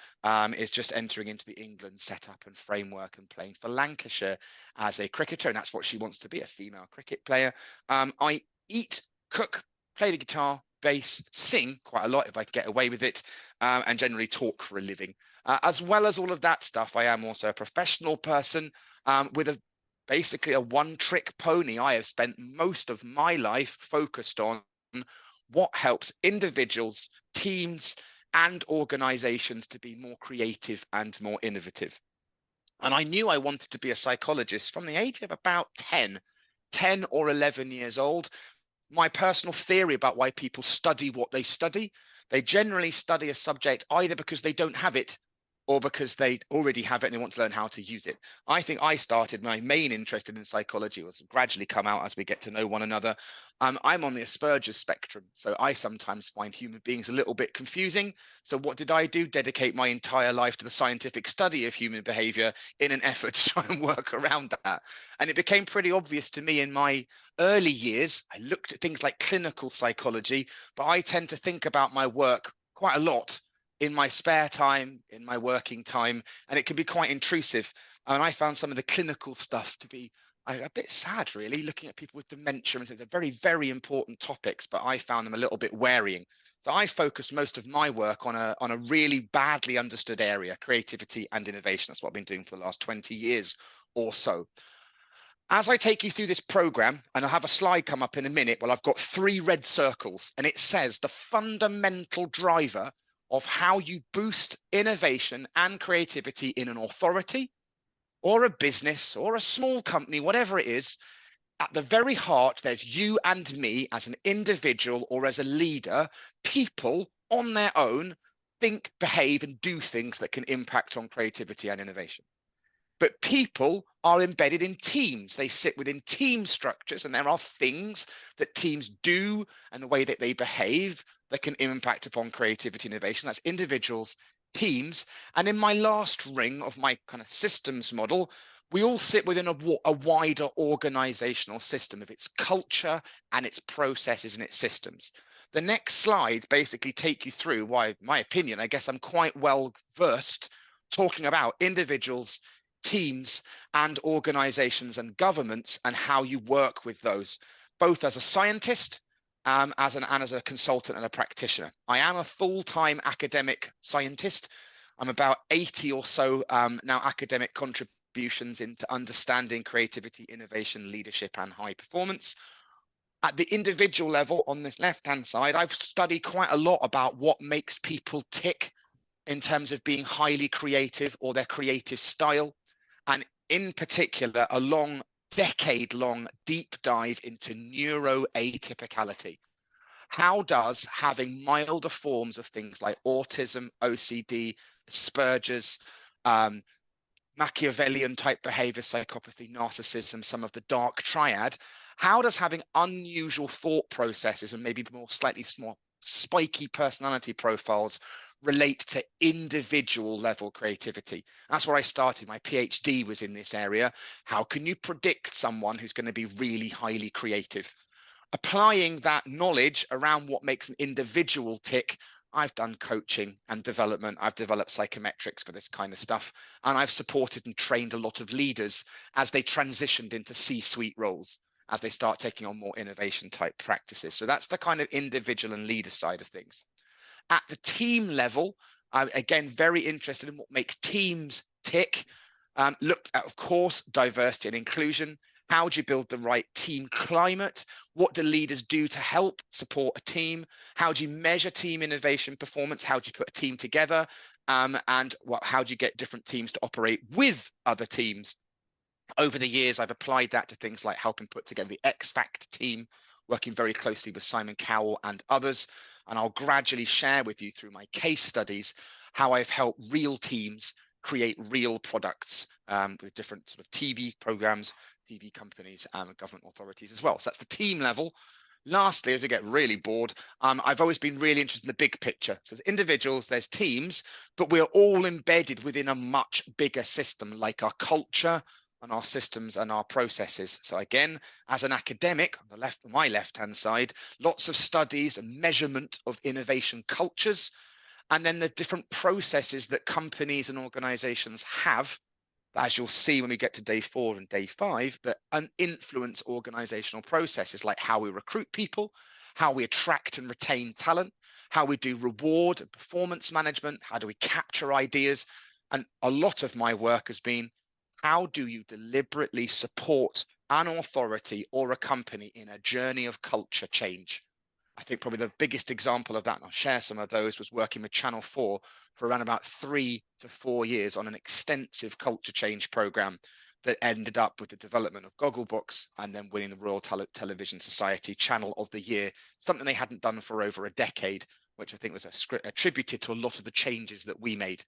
is just entering into the England setup and framework and playing for Lancashire as a cricketer, and that's what she wants to be, a female cricket player. I eat, cook, play the guitar, bass, sing quite a lot if I get away with it, and generally talk for a living. As well as all of that stuff, I am also a professional person with basically a one-trick pony. I have spent most of my life focused on what helps individuals, teams, and organizations to be more creative and more innovative. And I knew I wanted to be a psychologist from the age of about 10 or 11 years old. My personal theory about why people study what they study: they generally study a subject either because they don't have it or because they already have it and they want to learn how to use it. I think I started, my main interest in psychology was gradually come out as we get to know one another. I'm on the Asperger's spectrum, so I sometimes find human beings a little bit confusing. So what did I do? Dedicate my entire life to the scientific study of human behavior in an effort to try and work around that. And it became pretty obvious to me in my early years. I looked at things like clinical psychology, but I tend to think about my work quite a lot in my spare time, in my working time, and it can be quite intrusive. And I found some of the clinical stuff to be a bit sad, really, looking at people with dementia, and they're very, very important topics, but I found them a little bit wearying. So I focused most of my work on a really badly understood area: creativity and innovation. That's what I've been doing for the last 20 years or so. As I take you through this program, and I'll have a slide come up in a minute, well, I've got 3 red circles, and it says the fundamental driver of how you boost innovation and creativity in an authority or a business or a small company, whatever it is. At the very heart, there's you and me as an individual or as a leader. People on their own think, behave, and do things that can impact on creativity and innovation. But people are embedded in teams. They sit within team structures, and there are things that teams do and the way that they behave that can impact upon creativity and innovation. That's individuals, teams. And in my last ring of my kind of systems model, we all sit within a wider organizational system of its culture and its processes and its systems. The next slides basically take you through why, in my opinion, I guess I'm quite well versed talking about individuals, teams, and organizations and governments, and how you work with those, both as a scientist, as a consultant and a practitioner. I am a full-time academic scientist. I'm about 80 or so now academic contributions into understanding creativity, innovation, leadership, and high performance. At the individual level, on this left-hand side, I've studied quite a lot about what makes people tick in terms of being highly creative or their creative style, and in particular, a decade-long deep dive into neuroatypicality. How does having milder forms of things like autism, OCD, Asperger's, Machiavellian type behavior, psychopathy, narcissism, some of the dark triad, how does having unusual thought processes and maybe slightly more spiky personality profiles relate to individual level creativity? That's where I started. My PhD was in this area. How can you predict someone who's going to be really highly creative? Applying that knowledge around what makes an individual tick, I've done coaching and development. I've developed psychometrics for this kind of stuff, and I've supported and trained a lot of leaders as they transitioned into C-suite roles, as they start taking on more innovation type practices. So that's the kind of individual and leader side of things. At the team level, again, very interested in what makes teams tick. Looked at, of course, diversity and inclusion. How do you build the right team climate? What do leaders do to help support a team? How do you measure team innovation performance? How do you put a team together? And how do you get different teams to operate with other teams? Over the years, I've applied that to things like helping put together the X-Fact team, working very closely with Simon Cowell and others. And I'll gradually share with you through my case studies how I've helped real teams create real products with different sort of TV programs, TV companies, and government authorities as well. So that's the team level. Lastly, if you get really bored, I've always been really interested in the big picture. So there's individuals, there's teams, but we're all embedded within a much bigger system, like our culture, on our systems and our processes. So again, as an academic, on the left, my left-hand side, lots of studies and measurement of innovation cultures, and then the different processes that companies and organizations have, as you'll see when we get to day 4 and day 5, that influence organizational processes, like how we recruit people, how we attract and retain talent, how we do reward and performance management, how do we capture ideas. And a lot of my work has been, how do you deliberately support an authority or a company in a journey of culture change? I think probably the biggest example of that, and I'll share some of those, was working with Channel 4 for around about 3 to 4 years on an extensive culture change program that ended up with the development of Gogglebooks and then winning the Royal Television Society Channel of the Year, something they hadn't done for over a decade, which I think was attributed to a lot of the changes that we made.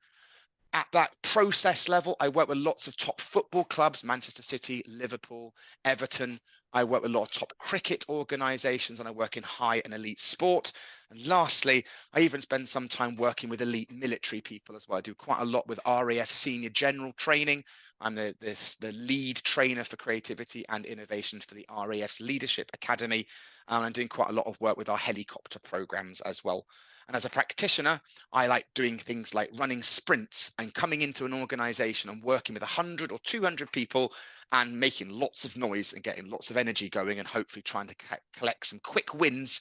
At that process level, I work with lots of top football clubs, Manchester City, Liverpool, Everton. I work with a lot of top cricket organisations, and I work in high and elite sport. And lastly, I even spend some time working with elite military people as well. I do quite a lot with RAF Senior General Training. I'm the lead trainer for creativity and innovation for the RAF's Leadership Academy. And I'm doing quite a lot of work with our helicopter programs as well. And as a practitioner, I like doing things like running sprints and coming into an organization and working with 100 or 200 people and making lots of noise and getting lots of energy going and hopefully trying to collect some quick wins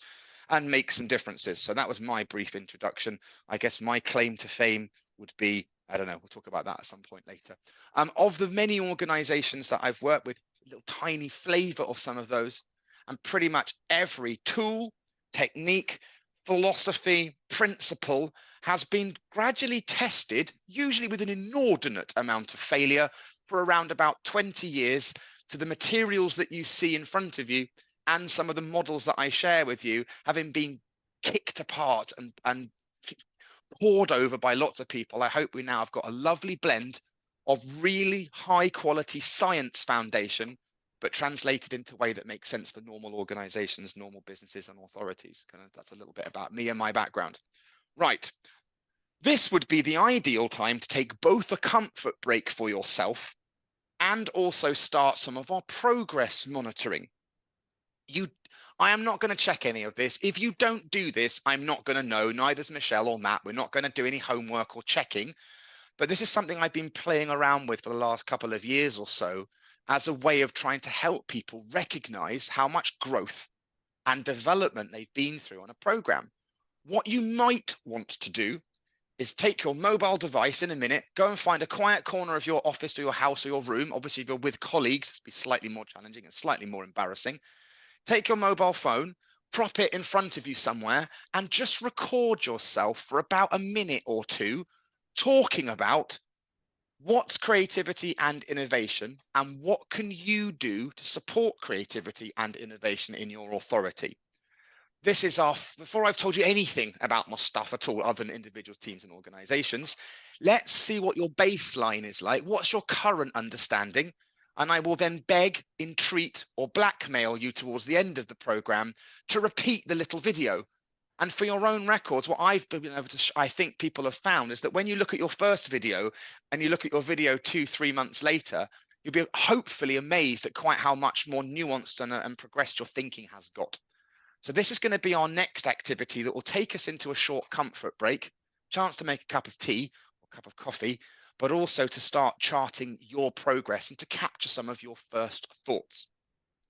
and make some differences. So that was my brief introduction. I guess my claim to fame would be, I don't know, we'll talk about that at some point later. Of the many organizations that I've worked with, a little tiny flavor of some of those, and pretty much every tool, technique, philosophy, principle has been gradually tested, usually with an inordinate amount of failure, for around about 20 years, to the materials that you see in front of you and some of the models that I share with you having been kicked apart and poured over by lots of people. I hope we now have got a lovely blend of really high quality science foundation, but translated into a way that makes sense for normal organizations, normal businesses and authorities. That's a little bit about me and my background. Right. This would be the ideal time to take both a comfort break for yourself and also start some of our progress monitoring. I am not going to check any of this. If you don't do this, I'm not going to know, neither's Michelle or Matt. We're not going to do any homework or checking. But this is something I've been playing around with for the last couple of years or so as a way of trying to help people recognize how much growth and development they've been through on a program. What you might want to do is take your mobile device in a minute, go and find a quiet corner of your office or your house or your room. Obviously, if you're with colleagues, it'll be slightly more challenging and slightly more embarrassing. Take your mobile phone, prop it in front of you somewhere, and just record yourself for about a minute or two talking about what's creativity and innovation and what can you do to support creativity and innovation in your authority. This is before I've told you anything about my stuff at all other than individuals, teams and organizations, let's see what your baseline is like. What's your current understanding? And I will then beg, entreat or blackmail you towards the end of the program to repeat the little video. And for your own records, what I've been able to, I think people have found, is that when you look at your first video and you look at your video 2-3 months later, you'll be hopefully amazed at quite how much more nuanced and progressed your thinking has got. So this is going to be our next activity that will take us into a short comfort break, chance to make a cup of tea or a cup of coffee, but also to start charting your progress and to capture some of your first thoughts.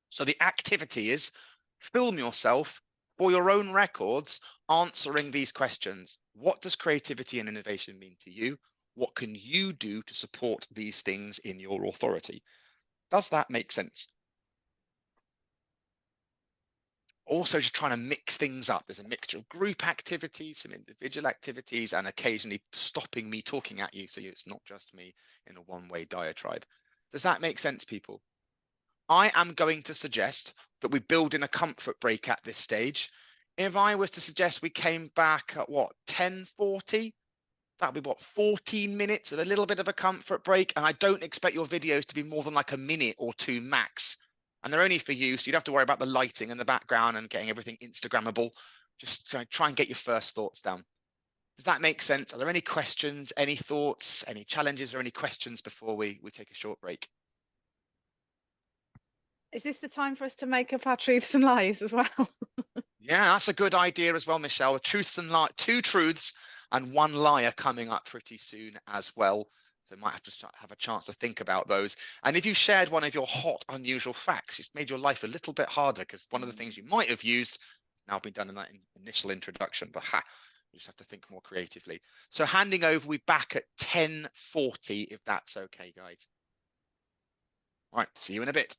So the activity is film yourself for your own records answering these questions. What does creativity and innovation mean to you? What can you do to support these things in your authority? Does that make sense? Also just trying to mix things up. There's a mixture of group activities, some individual activities, and occasionally stopping me talking at you so it's not just me in a one-way diatribe. Does that make sense, people? I am going to suggest that we build in a comfort break at this stage. If I was to suggest we came back at what, 10:40? That'd be what, 14 minutes of a little bit of a comfort break. And I don't expect your videos to be more than like a minute or two max. And they're only for you, so you don't have to worry about the lighting and the background and getting everything Instagrammable. Just try and get your first thoughts down. Does that make sense? Are there any questions, any thoughts, any challenges or any questions before we take a short break? Is this the time for us to make up our truths and lies as well? Yeah, that's a good idea as well, Michelle. The truths and lie, 2 truths and 1 lie are coming up pretty soon as well. So might have to have a chance to think about those. And if you shared one of your hot, unusual facts, it's made your life a little bit harder, because one of the things you might have used has now been done in that initial introduction. But you just have to think more creatively. So handing over, we'll be back at 10:40, if that's okay, guys. Right, see you in a bit.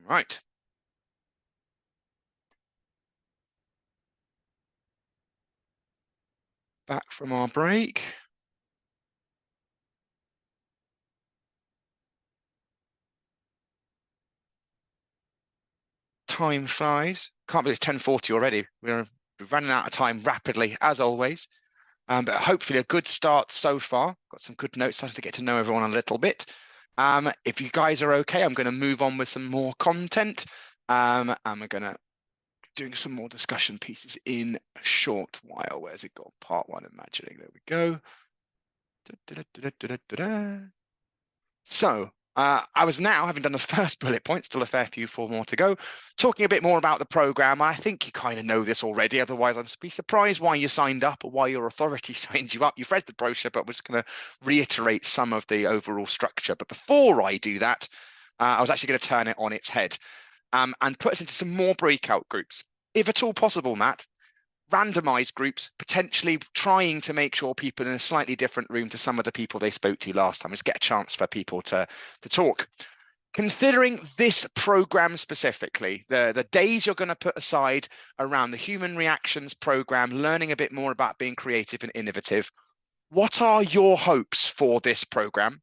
Right. Back from our break. Time flies. Can't believe it's 10:40 already. We're running out of time rapidly, as always. But hopefully a good start so far. Got some good notes, starting to get to know everyone a little bit. If you guys are okay, I'm going to move on with some more content. And we're going to doing some more discussion pieces in a short while. Where's it got? Part 1, imagining. There we go. So I was now, having done the first bullet point, still a fair few, 4 more to go, talking a bit more about the program. I think you kind of know this already, otherwise I'd be surprised why you signed up or why your authority signed you up. You've read the brochure, but we're just going to reiterate some of the overall structure. But before I do that, I was actually going to turn it on its head and put us into some more breakout groups. If at all possible, Matt, randomized groups, potentially trying to make sure people in a slightly different room to some of the people they spoke to last time, just get a chance for people to talk. Considering this program specifically, the days you're going to put aside around the human reactions program, learning a bit more about being creative and innovative, what are your hopes for this program?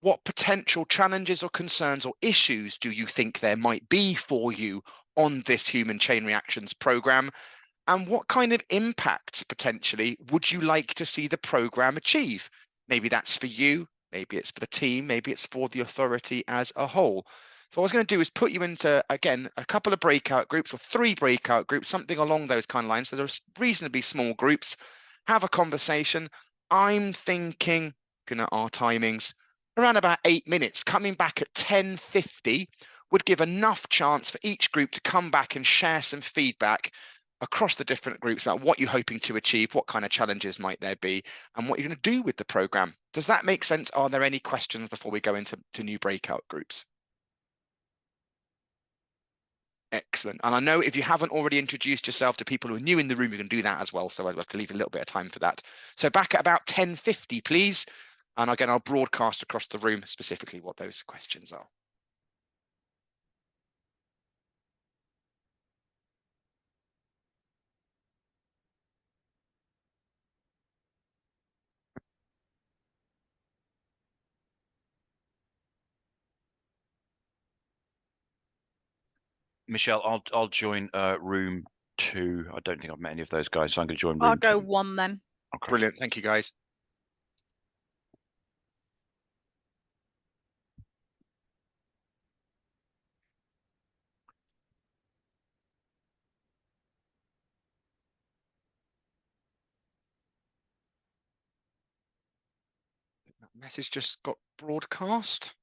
What potential challenges or concerns or issues do you think there might be for you on this human chain reactions program? And what kind of impacts potentially would you like to see the program achieve? Maybe that's for you, maybe it's for the team, maybe it's for the authority as a whole. So what I was going to do is put you into, again, a couple of breakout groups or 3 breakout groups, something along those kind of lines. So they're reasonably small groups. Have a conversation. I'm thinking, looking at our timings, around about 8 minutes. Coming back at 10:50 would give enough chance for each group to come back and share some feedback across the different groups about what you're hoping to achieve, what kind of challenges might there be, and what you're going to do with the program. Does that make sense? Are there any questions before we go into new breakout groups? Excellent. And I know if you haven't already introduced yourself to people who are new in the room, you can do that as well. So I'd have to leave a little bit of time for that. So back at about 10:50, please. And again, I'll broadcast across the room specifically what those questions are. Michelle, I'll join room 2. I don't think I've met any of those guys, so I'm going to join room I'll go 2. 1 then. Okay. Brilliant. Thank you, guys. That message just got broadcast.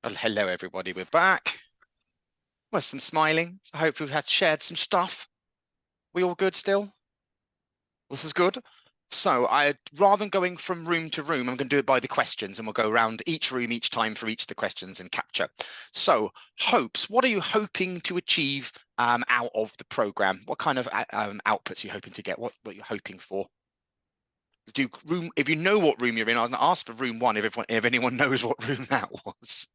Well, hello everybody, we're back. Well, some smiling. I hope we've shared some stuff. We all good still? This is good. So rather than going from room to room, I'm going to do it by the questions, and we'll go around each room each time for each of the questions and capture. So hopes, what are you hoping to achieve out of the program? What kind of outputs are you hoping to get? What you're hoping for? If you know what room you're in, I'll ask for room 1 if anyone knows what room that was.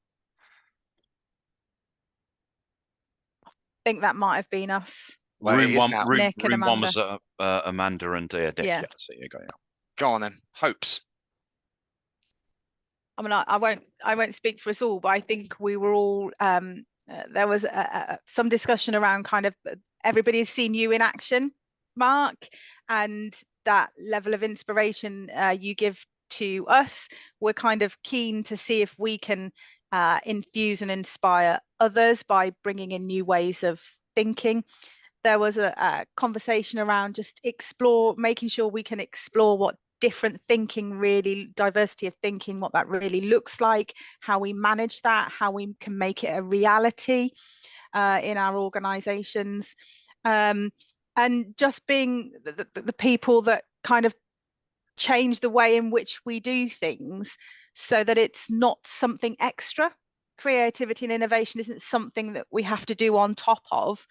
I think that might have been us. Well, room one, Nick and room one Amanda. was Amanda and Dick. Yeah. So you go. Yeah. Go on then. Hopes. I mean, I won't speak for us all, but I think we were all there was some discussion around kind of everybody's seen you in action, Mark, and that level of inspiration you give to us. We're kind of keen to see if we can infuse and inspire others by bringing in new ways of thinking. There was a conversation around just making sure we can explore what different thinking, really diversity of thinking, what that really looks like, how we manage that, how we can make it a reality in our organizations, and just being the people that kind of change the way in which we do things so that it's not something extra. Creativity and innovation isn't something that we have to do on top of,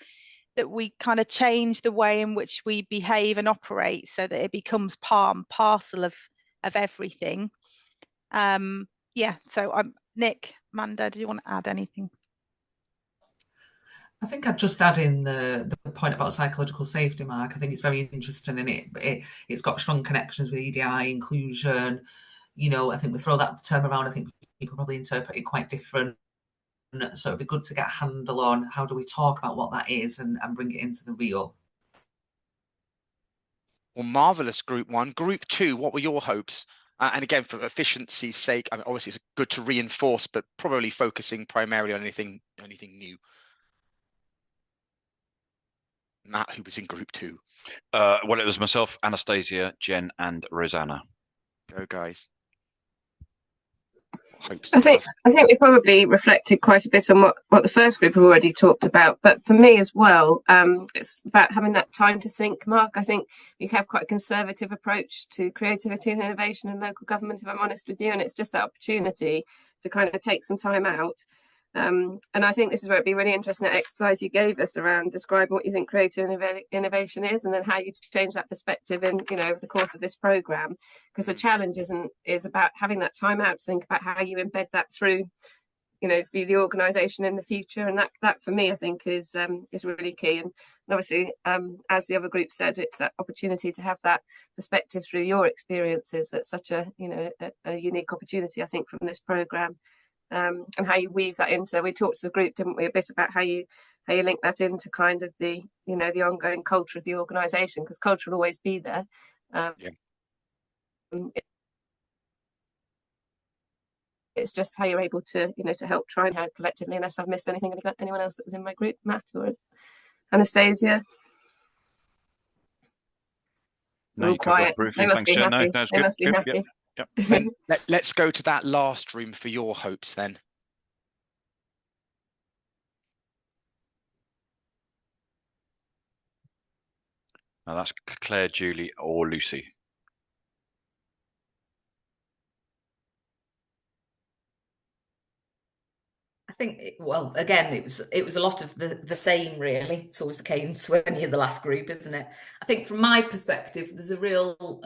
that we kind of change the way in which we behave and operate so that it becomes part and parcel of everything. Yeah, so Nick, Amanda, do you want to add anything? I think I'd just add in the point about psychological safety, Mark. I think it's very interesting, and it's got strong connections with EDI, inclusion. You know, I think we throw that term around, I think people probably interpret it quite different. So it'd be good to get a handle on how do we talk about what that is and bring it into the real. Well, marvelous, Group 1. Group 2, what were your hopes? And again, for efficiency's sake, I mean, obviously it's good to reinforce, but probably focusing primarily on anything new. Matt, who was in Group 2? Well, it was myself, Anastasia, Jen, and Rosanna. Go, guys. I think we probably reflected quite a bit on what the first group have already talked about, but for me as well, it's about having that time to think, Mark. I think we have quite a conservative approach to creativity and innovation in local government, if I'm honest with you, and it's just that opportunity to kind of take some time out. And I think this is where it'd be really interesting, that exercise you gave us around describing what you think creative innovation is, and then how you change that perspective in, over the course of this programme. Because the challenge is about having that time out to think about how you embed that through, through the organisation in the future. And that for me, I think is really key. And obviously, as the other group said, it's that opportunity to have that perspective through your experiences. That's such a unique opportunity, I think, from this programme. And how you weave that into, we talked to the group, didn't we, a bit about how you link that into kind of the the ongoing culture of the organisation, because culture will always be there. It's just how you're able to to help try and help collectively. Unless I've missed anything, anyone else that was in my group, Matt or Anastasia? No, all quiet. They must be happy. They must be happy. Yep. Then let's go to that last room for your hopes then. Now that's Claire, Julie, or Lucy. I think, well, again, it was a lot of the same, really. It's always the case when you're the last group, isn't it? I think from my perspective, there's a real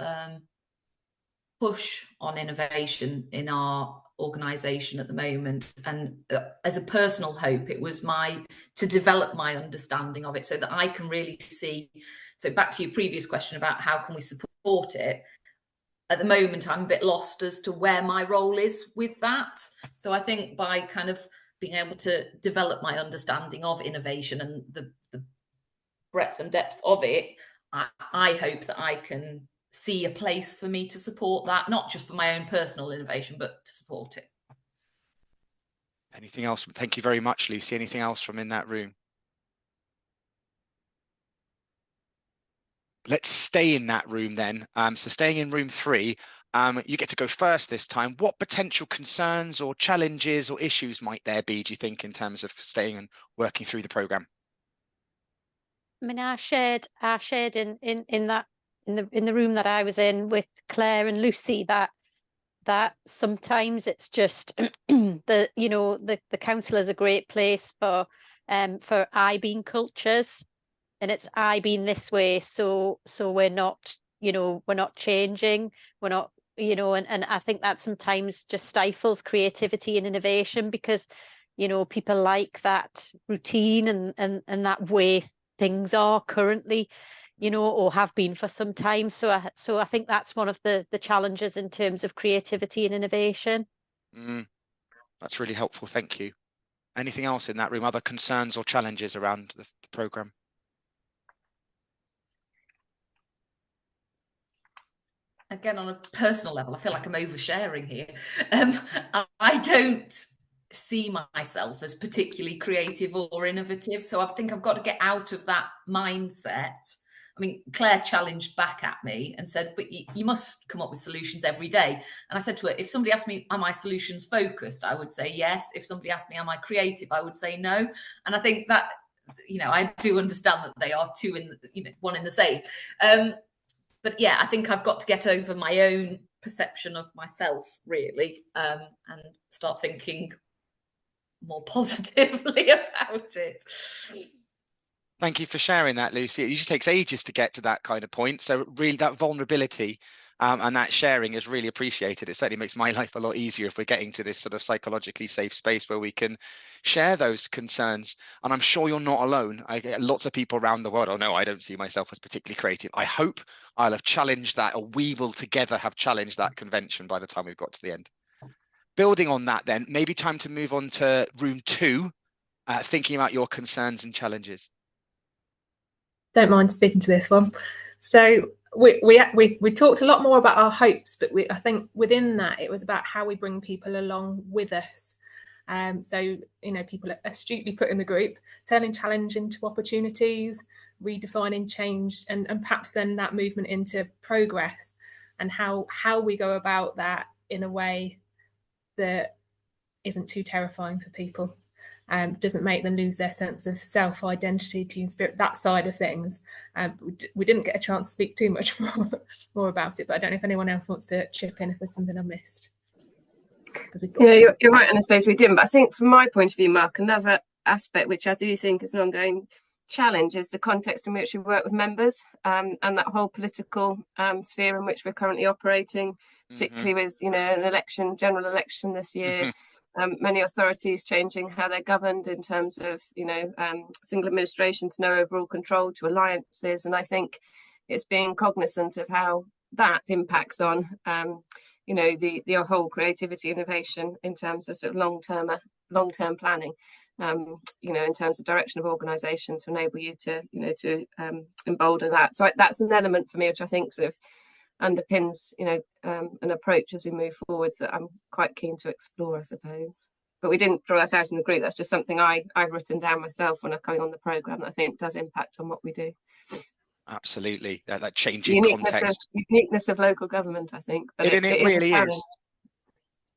push on innovation in our organisation at the moment, and as a personal hope, it was to develop my understanding of it so that I can really see. So back to your previous question about how can we support it, at the moment I'm a bit lost as to where my role is with that. So I think by kind of being able to develop my understanding of innovation and the breadth and depth of it, I hope that I can see a place for me to support that, not just for my own personal innovation, but to support it. Anything else? Thank you very much, Lucy. Anything else from in that room? Let's stay in that room then. So staying in room 3, You get to go first this time. What potential concerns or challenges or issues might there be, do you think, in terms of staying and working through the programme? I mean, I shared in the room that I was in with Claire and Lucy that sometimes it's just the council is a great place for I being cultures, and it's I being this way, so we're not changing, we're not, and I think that sometimes just stifles creativity and innovation, because people like that routine and that way things are currently, or have been for some time. So I think that's one of the challenges in terms of creativity and innovation. That's really helpful, thank you. Anything else in that room, other concerns or challenges around the programme? Again, on a personal level, I feel like I'm oversharing here. I don't see myself as particularly creative or innovative, so I think I've got to get out of that mindset. I mean, Claire challenged back at me and said, but you must come up with solutions every day. And I said to her, if somebody asked me, am I solutions focused? I would say yes. If somebody asked me, am I creative? I would say no. And I think that, I do understand that they are two one in the same. But yeah, I think I've got to get over my own perception of myself, really, and start thinking more positively about it. Thank you for sharing that, Lucy. It usually takes ages to get to that kind of point. So really that vulnerability and that sharing is really appreciated. It certainly makes my life a lot easier if we're getting to this sort of psychologically safe space where we can share those concerns. And I'm sure you're not alone. I get lots of people around the world, oh no, I don't see myself as particularly creative. I hope I'll have challenged that, or we will together have challenged that convention by the time we've got to the end. Building on that then, maybe time to move on to room 2, thinking about your concerns and challenges. Don't mind speaking to this one. So we talked a lot more about our hopes, but I think within that it was about how we bring people along with us. So people are astutely put in the group, turning challenge into opportunities, redefining change, and perhaps then that movement into progress, and how we go about that in a way that isn't too terrifying for people. Doesn't make them lose their sense of self-identity, team spirit, that side of things. We didn't get a chance to speak too much more about it, but I don't know if anyone else wants to chip in if there's something I missed. Yeah, you're right, Anastasia, we didn't. But I think from my point of view, Mark, another aspect which I do think is an ongoing challenge is the context in which we work with members, and that whole political sphere in which we're currently operating, particularly with an general election this year. Many authorities changing how they're governed in terms of, single administration to no overall control to alliances. And I think it's being cognizant of how that impacts on, the whole creativity innovation in terms of sort of long-term planning, in terms of direction of organisation to enable you to embolden that. So that's an element for me, which I think sort of underpins an approach as we move forwards that I'm quite keen to explore, I suppose. But we didn't draw that out in the group. That's just something I've written down myself when I'm coming on the programme that I think does impact on what we do. Absolutely, that changing context. Uniqueness of local government, I think. But it really is.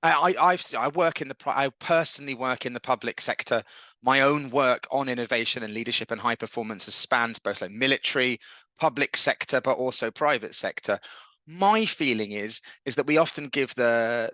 I personally work in the public sector. My own work on innovation and leadership and high performance has spanned both like military, public sector, but also private sector. My feeling is that we often give the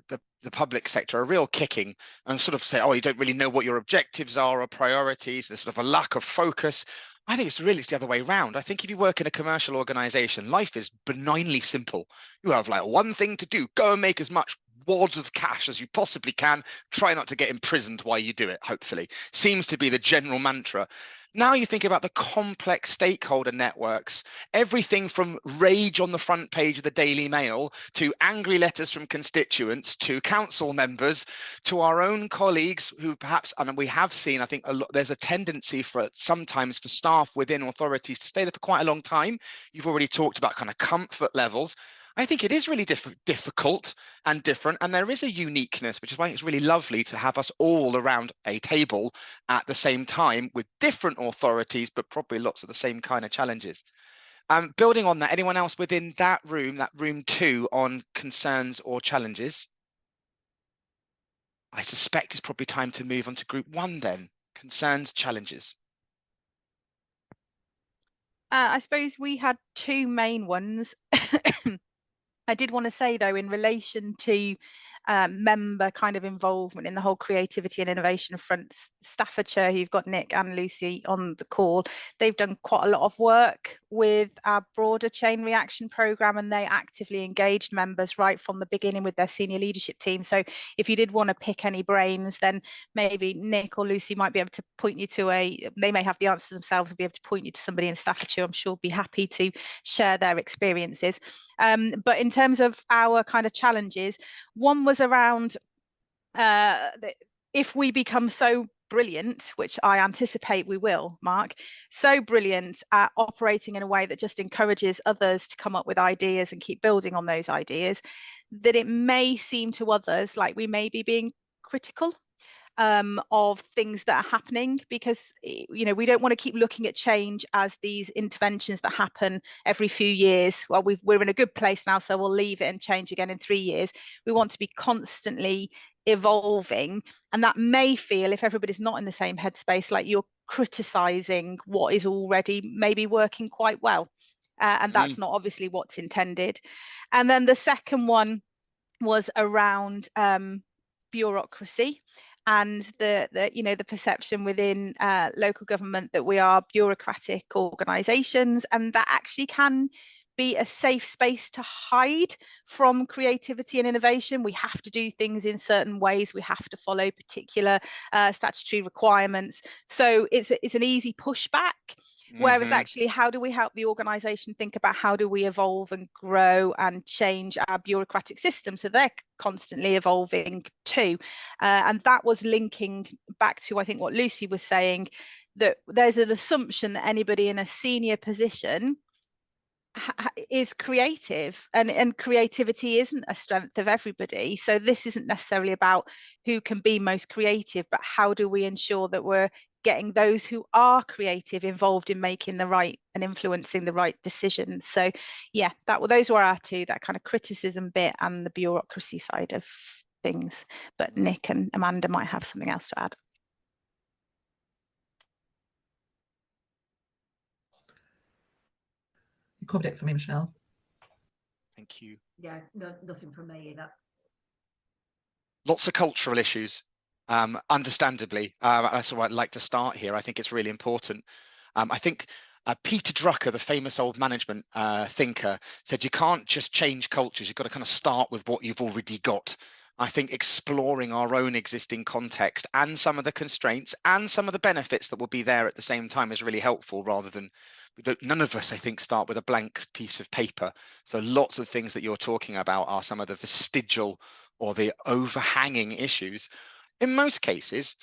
public sector a real kicking and sort of say, oh, you don't really know what your objectives are or priorities. There's sort of a lack of focus. I think it's the other way around. I think if you work in a commercial organization, life is benignly simple. You have like one thing to do, go and make as much wads of cash as you possibly can. Try not to get imprisoned while you do it, hopefully. Seems to be the general mantra. Now you think about the complex stakeholder networks, everything from rage on the front page of the Daily Mail to angry letters from constituents to council members to our own colleagues who perhaps, and we have seen, I think there's a tendency sometimes for staff within authorities to stay there for quite a long time. You've already talked about kind of comfort levels. I think it is really difficult and different, and there is a uniqueness, which is why it's really lovely to have us all around a table at the same time with different authorities, but probably lots of the same kind of challenges. Building on that, anyone else within that room 2, on concerns or challenges? I suspect it's probably time to move on to group 1 then. Concerns, challenges. I suppose we had 2 main ones. I did want to say, though, in relation to member kind of involvement in the whole creativity and innovation front, Staffordshire, who've got Nick and Lucy on the call, they've done quite a lot of work with our broader chain reaction programme, and they actively engaged members right from the beginning with their senior leadership team. So if you did want to pick any brains, then maybe Nick or Lucy might be able to point you to they may have the answers themselves and be able to point you to somebody in Staffordshire. I'm sure be happy to share their experiences. But in terms of our kind of challenges, one was around if we become so brilliant, which I anticipate we will, Mark, so brilliant at operating in a way that just encourages others to come up with ideas and keep building on those ideas, that it may seem to others like we may be being critical of things that are happening, because we don't want to keep looking at change as these interventions that happen every few years. Well, we're in a good place now, so we'll leave it and change again in 3 years. We want to be constantly evolving, and that may feel, if everybody's not in the same headspace, like you're criticizing what is already maybe working quite well, and that's not obviously what's intended. And then the second one was around bureaucracy and the perception within local government that we are bureaucratic organisations, and that actually can be a safe space to hide from creativity and innovation. We have to do things in certain ways. We have to follow particular statutory requirements. So it's an easy pushback. Whereas actually, how do we help the organisation think about how do we evolve and grow and change our bureaucratic system so they're constantly evolving too? And that was linking back to, I think, what Lucy was saying, that there's an assumption that anybody in a senior position is creative, and creativity isn't a strength of everybody. So this isn't necessarily about who can be most creative, but how do we ensure that we're getting those who are creative involved in making the right and influencing the right decisions. So yeah, those were our 2, that kind of criticism bit and the bureaucracy side of things. But Nick and Amanda might have something else to add. You covered it for me, Michelle. Thank you. Yeah, nothing from me either. Lots of cultural issues. Understandably, that's why I'd like to start here. I think it's really important. I think Peter Drucker, the famous old management thinker, said you can't just change cultures, you've got to kind of start with what you've already got. I think exploring our own existing context and some of the constraints and some of the benefits that will be there at the same time is really helpful, rather than none of us, I think, start with a blank piece of paper. So lots of things that you're talking about are some of the vestigial or the overhanging issues. In most cases,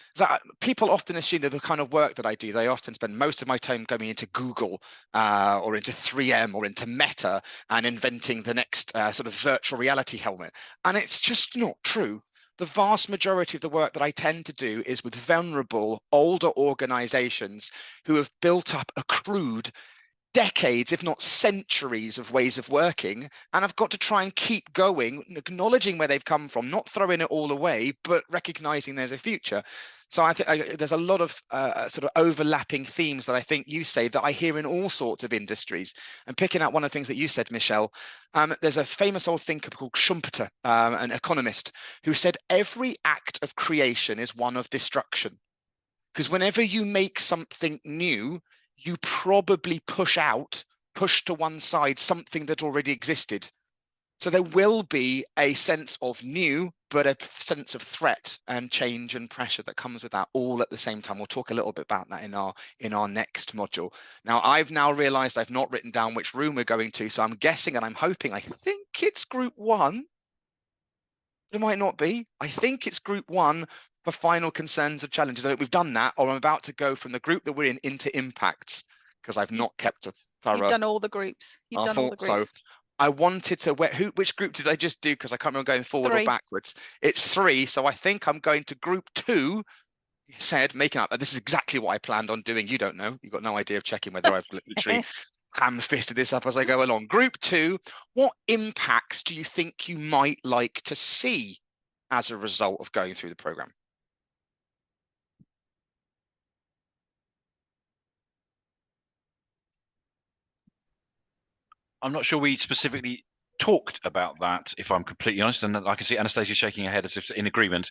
people often assume that the kind of work that I do, they often spend most of my time going into Google or into 3M or into Meta and inventing the next sort of virtual reality helmet. And it's just not true. The vast majority of the work that I tend to do is with vulnerable, older organizations who have built up, accrued decades, if not centuries, of ways of working, and I've got to try and keep going, acknowledging where they've come from, not throwing it all away, but recognizing there's a future. So I think there's a lot of sort of overlapping themes that I think you say that I hear in all sorts of industries. And picking out one of the things that you said, Michelle, there's a famous old thinker called Schumpeter, an economist, who said every act of creation is one of destruction. Because whenever you make something new, you probably push to one side something that already existed. So there will be a sense of new, but a sense of threat and change and pressure that comes with that all at the same time. We'll talk a little bit about that in our next module. Now, I've now realized I've not written down which room we're going to, so I'm guessing and I'm hoping, I think it's group 1. It might not be. I think it's group 1 for final concerns or challenges. I think we've done that, or I'm about to go from the group that we're in into impacts, because I've not kept a thorough. You've done all the groups. You've done all the groups. So. I wanted to, which group did I just do? Because I can't remember going forward 3. or backwards. It's 3. So I think I'm going to group 2. You said, making up. This is exactly what I planned on doing. You don't know. You've got no idea of checking whether I've literally. ham-fisted this up as I go along. Group 2, what impacts do you think you might like to see as a result of going through the programme? I'm not sure we specifically talked about that, if I'm completely honest, and I can see Anastasia shaking her head as if in agreement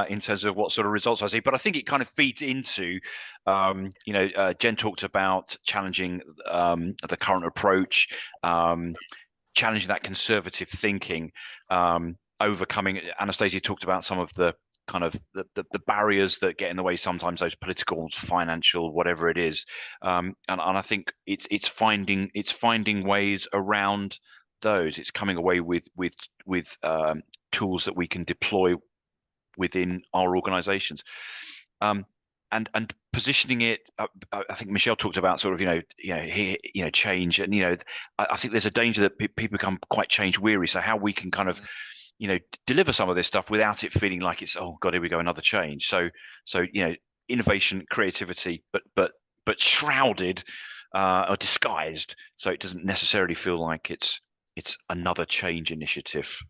in terms of what sort of results I see. But I think it kind of feeds into, Jen talked about challenging the current approach, challenging that conservative thinking, overcoming. Anastasia talked about some of the kind of the barriers that get in the way sometimes, those political, financial, whatever it is, and I think it's finding ways around those. It's coming away with tools that we can deploy within our organizations, and positioning it. I think Michelle talked about sort of change, and I think there's a danger that people become quite change weary. So how we can kind of deliver some of this stuff without it feeling like it's, oh God, here we go, another change. So innovation, creativity, but shrouded or disguised, so it doesn't necessarily feel like it's another change initiative.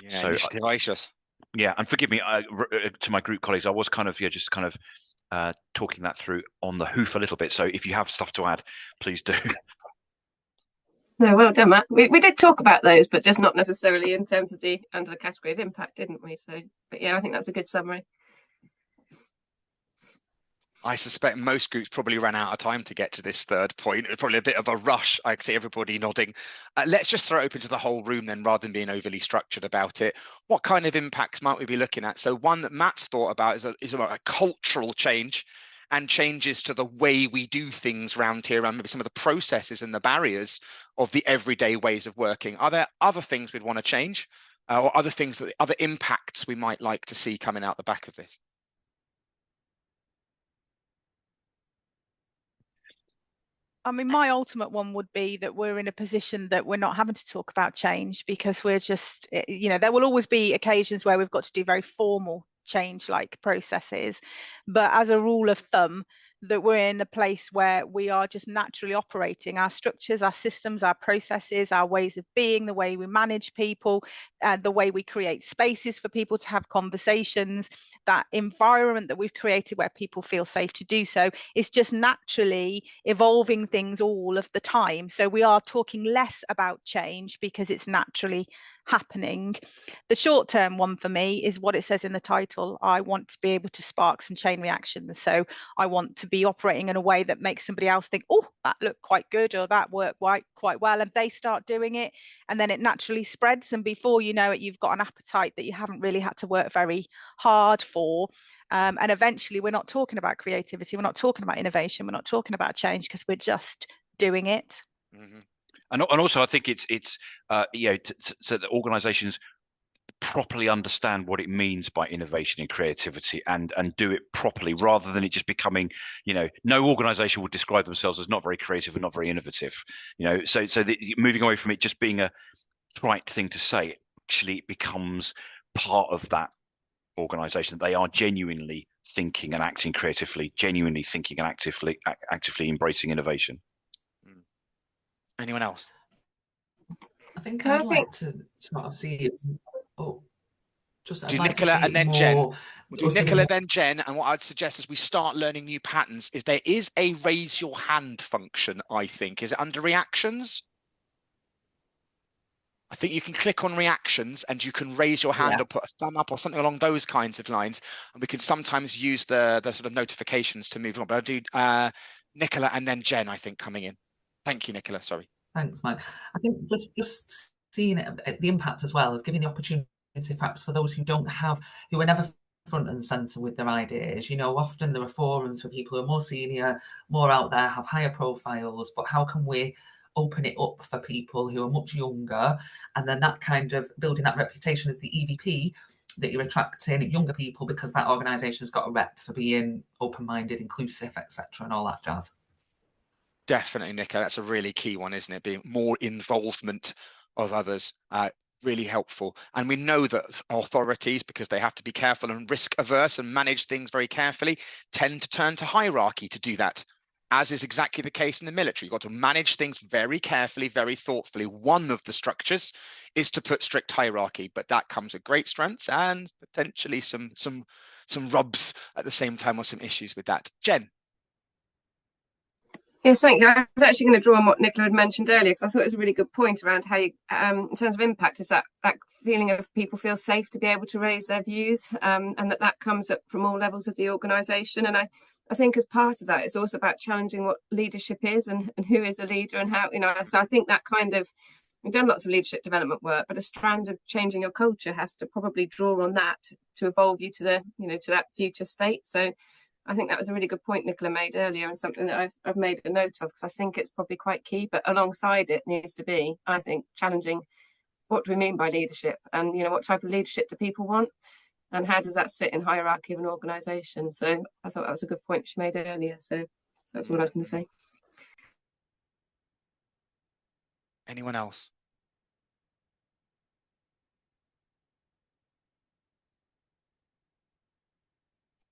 Initiative-icious. Yeah, and forgive me to my group colleagues, I was kind of just kind of talking that through on the hoof a little bit. So if you have stuff to add, please do. No, well done, Matt. We did talk about those, but just not necessarily in terms of under the category of impact, didn't we? So, but yeah, I think that's a good summary. I suspect most groups probably ran out of time to get to this third point. It was probably a bit of a rush. I can see everybody nodding. Let's just throw it open to the whole room then, rather than being overly structured about it. What kind of impacts might we be looking at? So one that Matt's thought about is about a cultural change and changes to the way we do things around here, and maybe some of the processes and the barriers of the everyday ways of working. Are there other things we'd want to change, or other impacts we might like to see coming out the back of this? I mean, my ultimate one would be that we're in a position that we're not having to talk about change, because we're just, there will always be occasions where we've got to do very formal change like processes, but as a rule of thumb, that we're in a place where we are just naturally operating our structures, our systems, our processes, our ways of being, the way we manage people, the way we create spaces for people to have conversations, that environment that we've created where people feel safe to do so, is just naturally evolving things all of the time. So we are talking less about change because it's naturally happening. The short-term one for me is what it says in the title. I want to be able to spark some chain reactions. So I want to be operating in a way that makes somebody else think, oh, that looked quite good, or that worked quite well, and they start doing it, and then it naturally spreads, and before you know it, you've got an appetite that you haven't really had to work very hard for, and eventually we're not talking about creativity, we're not talking about innovation, we're not talking about change, because we're just doing it. Mm-hmm. And also, I think it's so that organisations properly understand what it means by innovation and creativity, and do it properly, rather than it just becoming, no organisation would describe themselves as not very creative and not very innovative. So moving away from it just being a trite thing to say, actually it becomes part of that organisation, that they are genuinely thinking and acting creatively, genuinely thinking and actively embracing innovation. Anyone else? I think I'd like to sort of see it. Do Nicola and then Jen. We'll do Nicola, then Jen. And what I'd suggest as we start learning new patterns is there is a raise your hand function, I think. Is it under reactions? I think you can click on reactions and you can raise your hand or put a thumb up or something along those kinds of lines. And we can sometimes use the sort of notifications to move on. But I'll do Nicola and then Jen, I think, coming in. Thank you, Nicola. Sorry. Thanks, Mike. I think just seeing it, the impact as well of giving the opportunity perhaps for those who are never front and centre with their ideas. Often there are forums for people who are more senior, more out there, have higher profiles, but how can we open it up for people who are much younger, and then that kind of building that reputation as the EVP, that you're attracting younger people because that organisation has got a rep for being open-minded, inclusive, etc., and all that jazz. Definitely, Nicola. That's a really key one, isn't it? Being more involvement of others, really helpful. And we know that authorities, because they have to be careful and risk averse and manage things very carefully, tend to turn to hierarchy to do that. as is exactly the case in the military. You've got to manage things very carefully, very thoughtfully. One of the structures is to put strict hierarchy, but that comes with great strengths and potentially some rubs at the same time, or some issues with that. Jen. Yes, thank you. I was actually going to draw on what Nicola had mentioned earlier, because I thought it was a really good point around how you, in terms of impact, is that feeling of people feel safe to be able to raise their views, and that comes up from all levels of the organisation. And I think as part of that, it's also about challenging what leadership is and who is a leader and how, so I think that kind of, we've done lots of leadership development work, but a strand of changing your culture has to probably draw on that to evolve you to the, to that future state. So I think that was a really good point Nicola made earlier, and something that I've made a note of, because I think it's probably quite key. But alongside it needs to be, I think, challenging what do we mean by leadership, and what type of leadership do people want, and how does that sit in hierarchy of an organisation. So I thought that was a good point she made earlier. So that's what I was going to say. Anyone else?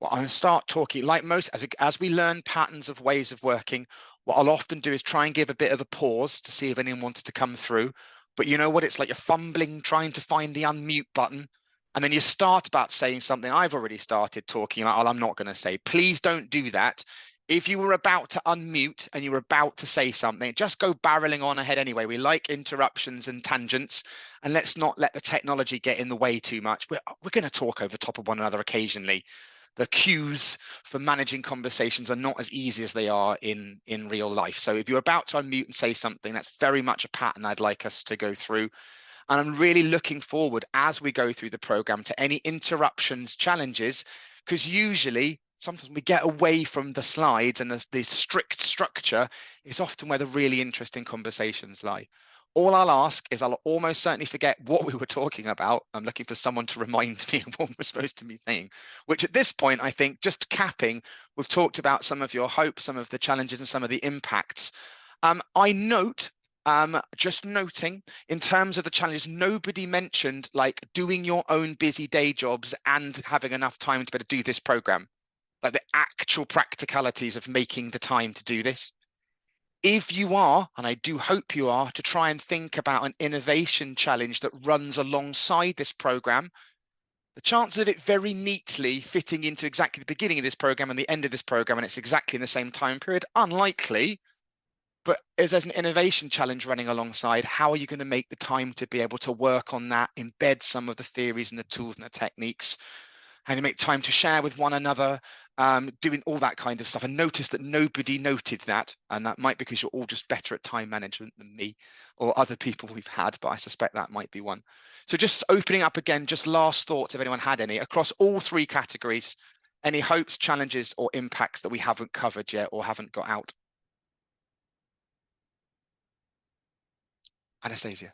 Well, I'm going to start talking, like most, as we learn patterns of ways of working, what I'll often do is try and give a bit of a pause to see if anyone wanted to come through. But you know what it's like, you're fumbling, trying to find the unmute button, and then you start about saying something. I've already started talking about, oh, I'm not going to say. Please don't do that. If you were about to unmute and you were about to say something, just go barreling on ahead anyway. We like interruptions and tangents, and let's not let the technology get in the way too much. We're going to talk over top of one another occasionally. The cues for managing conversations are not as easy as they are in real life. So if you're about to unmute and say something, that's very much a pattern I'd like us to go through. And I'm really looking forward, as we go through the program, to any interruptions, challenges, because usually sometimes we get away from the slides, and the strict structure is often where the really interesting conversations lie. All I'll ask is, I'll almost certainly forget what we were talking about. I'm looking for someone to remind me of what we're supposed to be saying, which at this point, I think, just capping, we've talked about some of your hopes, some of the challenges, and some of the impacts. I note, just noting, in terms of the challenges, nobody mentioned like doing your own busy day jobs and having enough time to be able to do this program, like the actual practicalities of making the time to do this. If you are, and I do hope you are, to try and think about an innovation challenge that runs alongside this program, the chances of it very neatly fitting into exactly the beginning of this program and the end of this program, and it's exactly in the same time period, unlikely. But as there's an innovation challenge running alongside, how are you going to make the time to be able to work on that, embed some of the theories and the tools and the techniques, and make time to share with one another, doing all that kind of stuff. And notice that nobody noted that, and that might be because you're all just better at time management than me or other people we've had, but I suspect that might be one. So just opening up again, just last thoughts, if anyone had any, across all three categories, any hopes, challenges, or impacts that we haven't covered yet or haven't got out. Anastasia.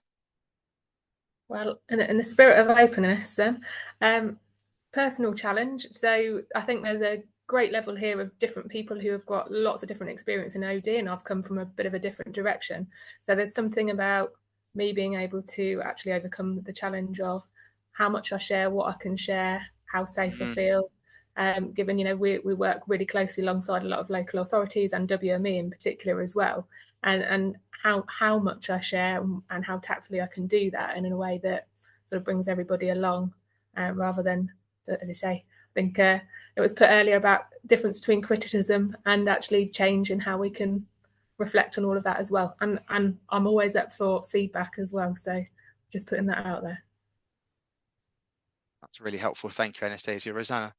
Well, in the spirit of openness then, personal challenge. So I think there's a great level here of different people who have got lots of different experience in OD, and I've come from a bit of a different direction. So there's something about me being able to actually overcome the challenge of how much I share, what I can share, how safe I feel. Given, we work really closely alongside a lot of local authorities and WME in particular as well, and how much I share and how tactfully I can do that, and in a way that sort of brings everybody along, rather than, as I say, I think it was put earlier about difference between criticism and actually change in how we can reflect on all of that as well. And I'm always up for feedback as well. So just putting that out there. That's really helpful. Thank you, Anastasia. Rosanna.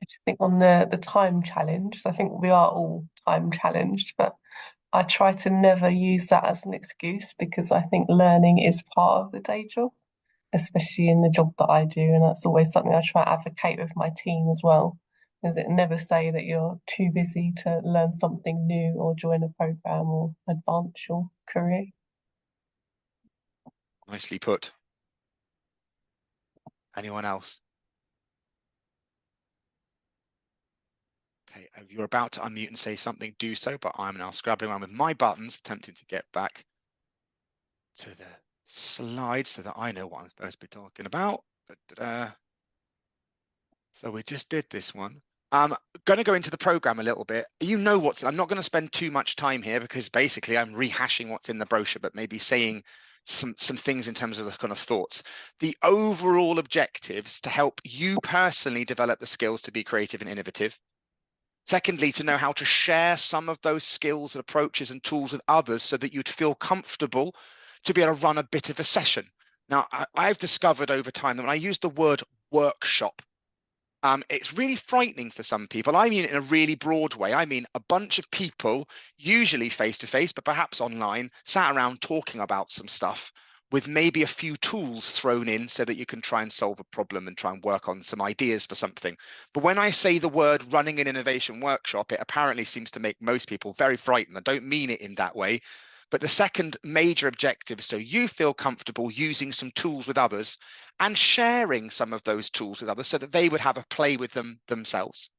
I just think on the time challenge, I think we are all time challenged, but I try to never use that as an excuse, because I think learning is part of the day job, especially in the job that I do. And that's always something I try to advocate with my team as well. Is it never say that you're too busy to learn something new or join a program or advance your career. Nicely put. Anyone else? Okay, if you're about to unmute and say something, do so, but I'm now scrabbling around with my buttons, attempting to get back to the slides so that I know what I'm supposed to be talking about. So we just did this one. Going to go into the program a little bit. You know what's, I'm not going to spend too much time here because basically I'm rehashing what's in the brochure, but maybe saying some things in terms of the kind of thoughts. The overall objectives to help you personally develop the skills to be creative and innovative. Secondly, to know how to share some of those skills and approaches and tools with others so that you'd feel comfortable to be able to run a bit of a session. Now, I've discovered over time that when I use the word workshop, it's really frightening for some people. I mean it in a really broad way. I mean a bunch of people, usually face-to-face, but perhaps online, sat around talking about some stuff with maybe a few tools thrown in so that you can try and solve a problem and try and work on some ideas for something. But when I say the word running an innovation workshop, it apparently seems to make most people very frightened. I don't mean it in that way. But the second major objective is so you feel comfortable using some tools with others and sharing some of those tools with others so that they would have a play with them themselves.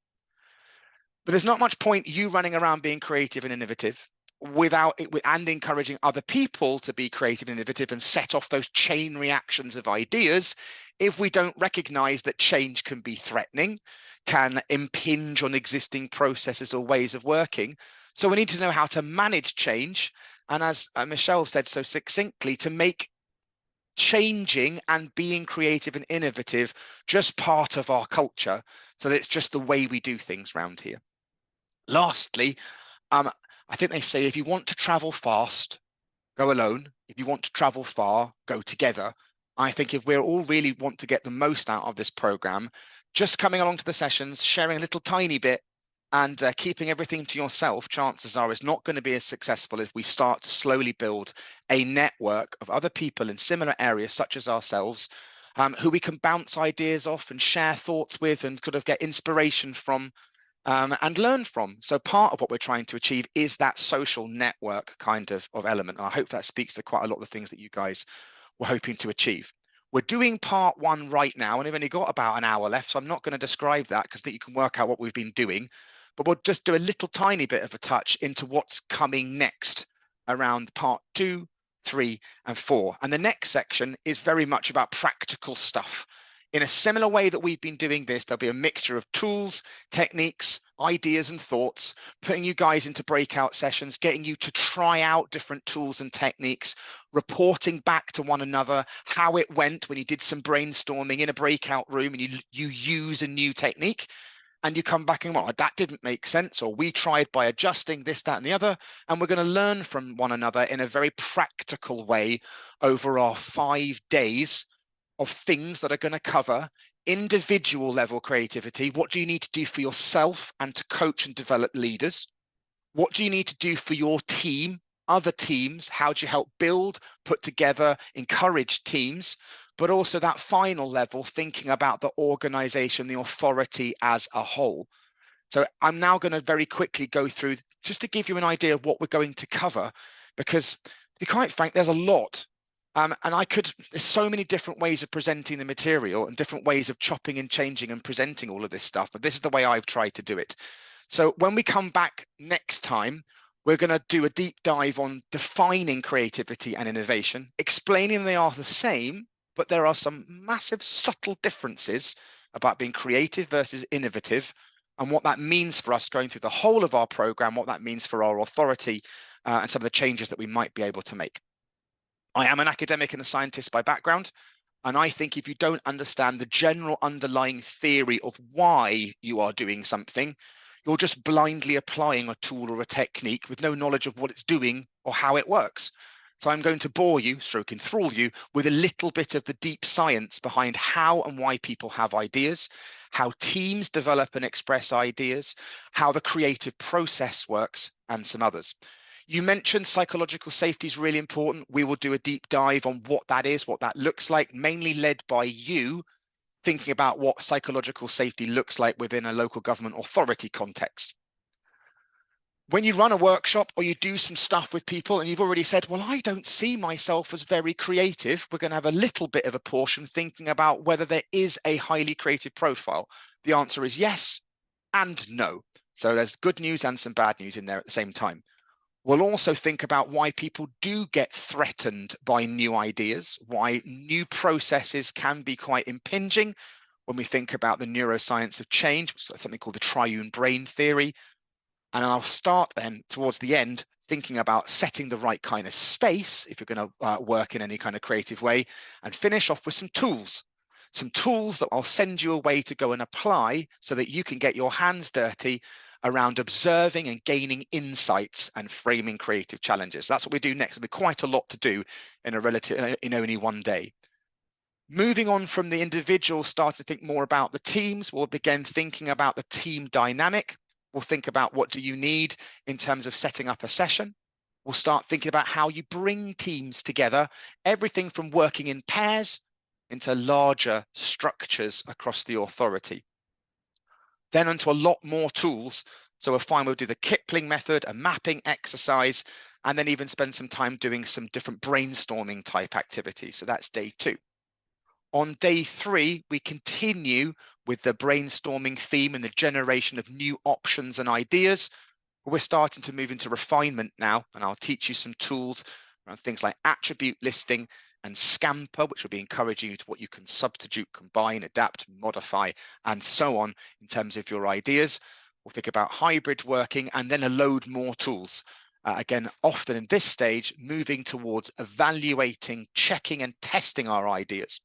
But there's not much point you running around being creative and innovative and encouraging other people to be creative and innovative and set off those chain reactions of ideas if we don't recognize that change can be threatening, can impinge on existing processes or ways of working. So we need to know how to manage change. And as Michelle said so succinctly, to make changing and being creative and innovative just part of our culture, so that it's just the way we do things around here. Lastly, I think they say if you want to travel fast, go alone. If you want to travel far, go together. I think if we all really want to get the most out of this program, just coming along to the sessions, sharing a little tiny bit, and keeping everything to yourself, chances are is not going to be as successful as we start to slowly build a network of other people in similar areas such as ourselves, who we can bounce ideas off and share thoughts with and sort of get inspiration from and learn from. So part of what we're trying to achieve is that social network kind of element. And I hope that speaks to quite a lot of the things that you guys were hoping to achieve. We're doing part one right now, and we've only got about an hour left, so I'm not going to describe that because I think you can work out what we've been doing. But we'll just do a little tiny bit of a touch into what's coming next around part 2, 3, and 4. And the next section is very much about practical stuff. In a similar way that we've been doing this, there'll be a mixture of tools, techniques, ideas, and thoughts, putting you guys into breakout sessions, getting you to try out different tools and techniques, reporting back to one another how it went when you did some brainstorming in a breakout room and you use a new technique. And you come back and, well, that didn't make sense, or we tried by adjusting this, that, and the other. And we're going to learn from one another in a very practical way over our 5 days of things that are going to cover individual level creativity. What do you need to do for yourself and to coach and develop leaders? What do you need to do for your team, other teams? How do you help build, put together, encourage teams? But also that final level, thinking about the organization, the authority as a whole. So I'm now going to very quickly go through just to give you an idea of what we're going to cover, because to be quite frank, there's a lot. And there's so many different ways of presenting the material and different ways of chopping and changing and presenting all of this stuff. But this is the way I've tried to do it. So when we come back next time, we're going to do a deep dive on defining creativity and innovation, explaining they are the same, but there are some massive subtle differences about being creative versus innovative and what that means for us going through the whole of our program, what that means for our authority and some of the changes that we might be able to make. I am an academic and a scientist by background, and I think if you don't understand the general underlying theory of why you are doing something, you're just blindly applying a tool or a technique with no knowledge of what it's doing or how it works. So I'm going to bore you, stroke enthrall you, with a little bit of the deep science behind how and why people have ideas, how teams develop and express ideas, how the creative process works, and some others. You mentioned psychological safety is really important. We will do a deep dive on what that is, what that looks like, mainly led by you thinking about what psychological safety looks like within a local government authority context. When you run a workshop or you do some stuff with people and you've already said, well, I don't see myself as very creative, we're going to have a little bit of a portion thinking about whether there is a highly creative profile. The answer is yes and no. So there's good news and some bad news in there at the same time. We'll also think about why people do get threatened by new ideas, why new processes can be quite impinging, when we think about the neuroscience of change, something called the triune brain theory. And I'll start then towards the end thinking about setting the right kind of space if you're going to work in any kind of creative way, and finish off with some tools that I'll send you away to go and apply so that you can get your hands dirty around observing and gaining insights and framing creative challenges. That's what we do next. There'll be quite a lot to do in only one day. Moving on from the individual, start to think more about the teams. We'll begin thinking about the team dynamic. We'll think about what do you need in terms of setting up a session. We'll start thinking about how you bring teams together, everything from working in pairs into larger structures across the authority. Then onto a lot more tools. So we'll do the Kipling method, a mapping exercise, and then even spend some time doing some different brainstorming type activities. So that's day 2. On day 3, we continue with the brainstorming theme and the generation of new options and ideas. We're starting to move into refinement now, and I'll teach you some tools around things like attribute listing and Scamper, which will be encouraging you to what you can substitute, combine, adapt, modify, and so on in terms of your ideas. We'll think about hybrid working and then a load more tools. Again, often in this stage, moving towards evaluating, checking and testing our ideas.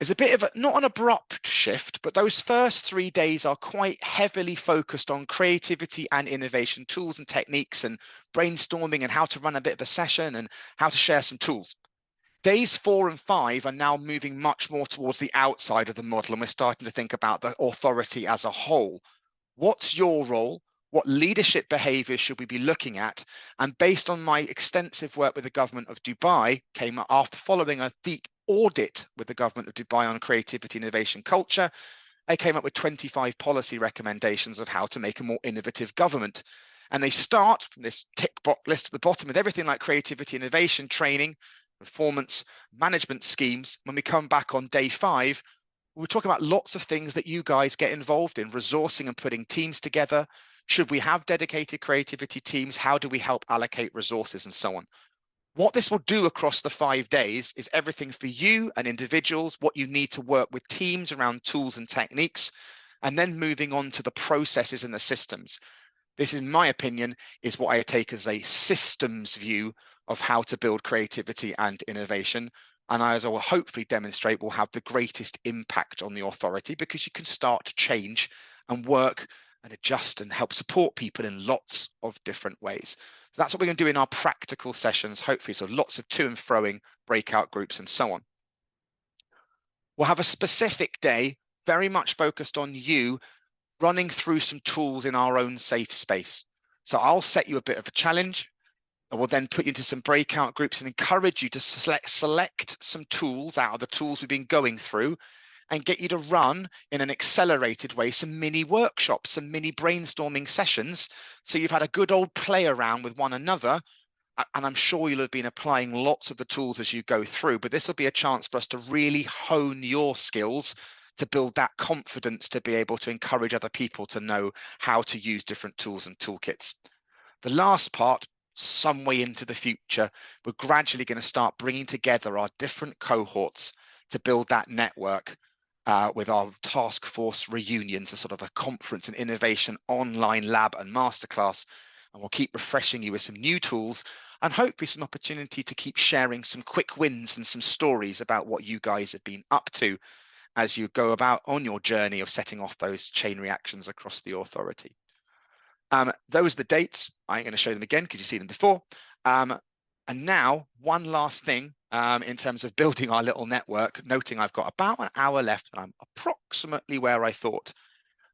It's a bit of not an abrupt shift, but those first 3 days are quite heavily focused on creativity and innovation tools and techniques and brainstorming and how to run a bit of a session and how to share some tools. Days 4 and 5 are now moving much more towards the outside of the model, and we're starting to think about the authority as a whole. What's your role? What leadership behaviours should we be looking at? And based on my extensive work with the government of Dubai, came after following a deep audit with the government of Dubai on creativity, innovation, culture, I came up with 25 policy recommendations of how to make a more innovative government. And they start from this tick box list at the bottom with everything like creativity, innovation, training, performance, management schemes. When we come back on day 5, we're talking about lots of things that you guys get involved in, resourcing and putting teams together. Should we have dedicated creativity teams? How do we help allocate resources and so on? What this will do across the 5 days is everything for you and individuals, what you need to work with teams around tools and techniques, and then moving on to the processes and the systems. This, in my opinion, is what I take as a systems view of how to build creativity and innovation. And as I will hopefully demonstrate, will have the greatest impact on the authority, because you can start to change and work and adjust and help support people in lots of different ways. So that's what we're going to do in our practical sessions, hopefully. So lots of to and froing, breakout groups and so on. We'll have a specific day very much focused on you running through some tools in our own safe space. So I'll set you a bit of a challenge. I will then put you into some breakout groups and encourage you to select some tools out of the tools we've been going through and get you to run in an accelerated way some mini workshops, some mini brainstorming sessions. So you've had a good old play around with one another. And I'm sure you'll have been applying lots of the tools as you go through, but this will be a chance for us to really hone your skills to build that confidence to be able to encourage other people to know how to use different tools and toolkits. The last part, some way into the future, we're gradually going to start bringing together our different cohorts to build that network with our task force reunions, a sort of a conference and innovation online lab and masterclass. And we'll keep refreshing you with some new tools and hopefully some opportunity to keep sharing some quick wins and some stories about what you guys have been up to as you go about on your journey of setting off those chain reactions across the authority. Those are the dates. I ain't going to show them again because you've seen them before. And now one last thing in terms of building our little network, noting I've got about an hour left and I'm approximately where I thought.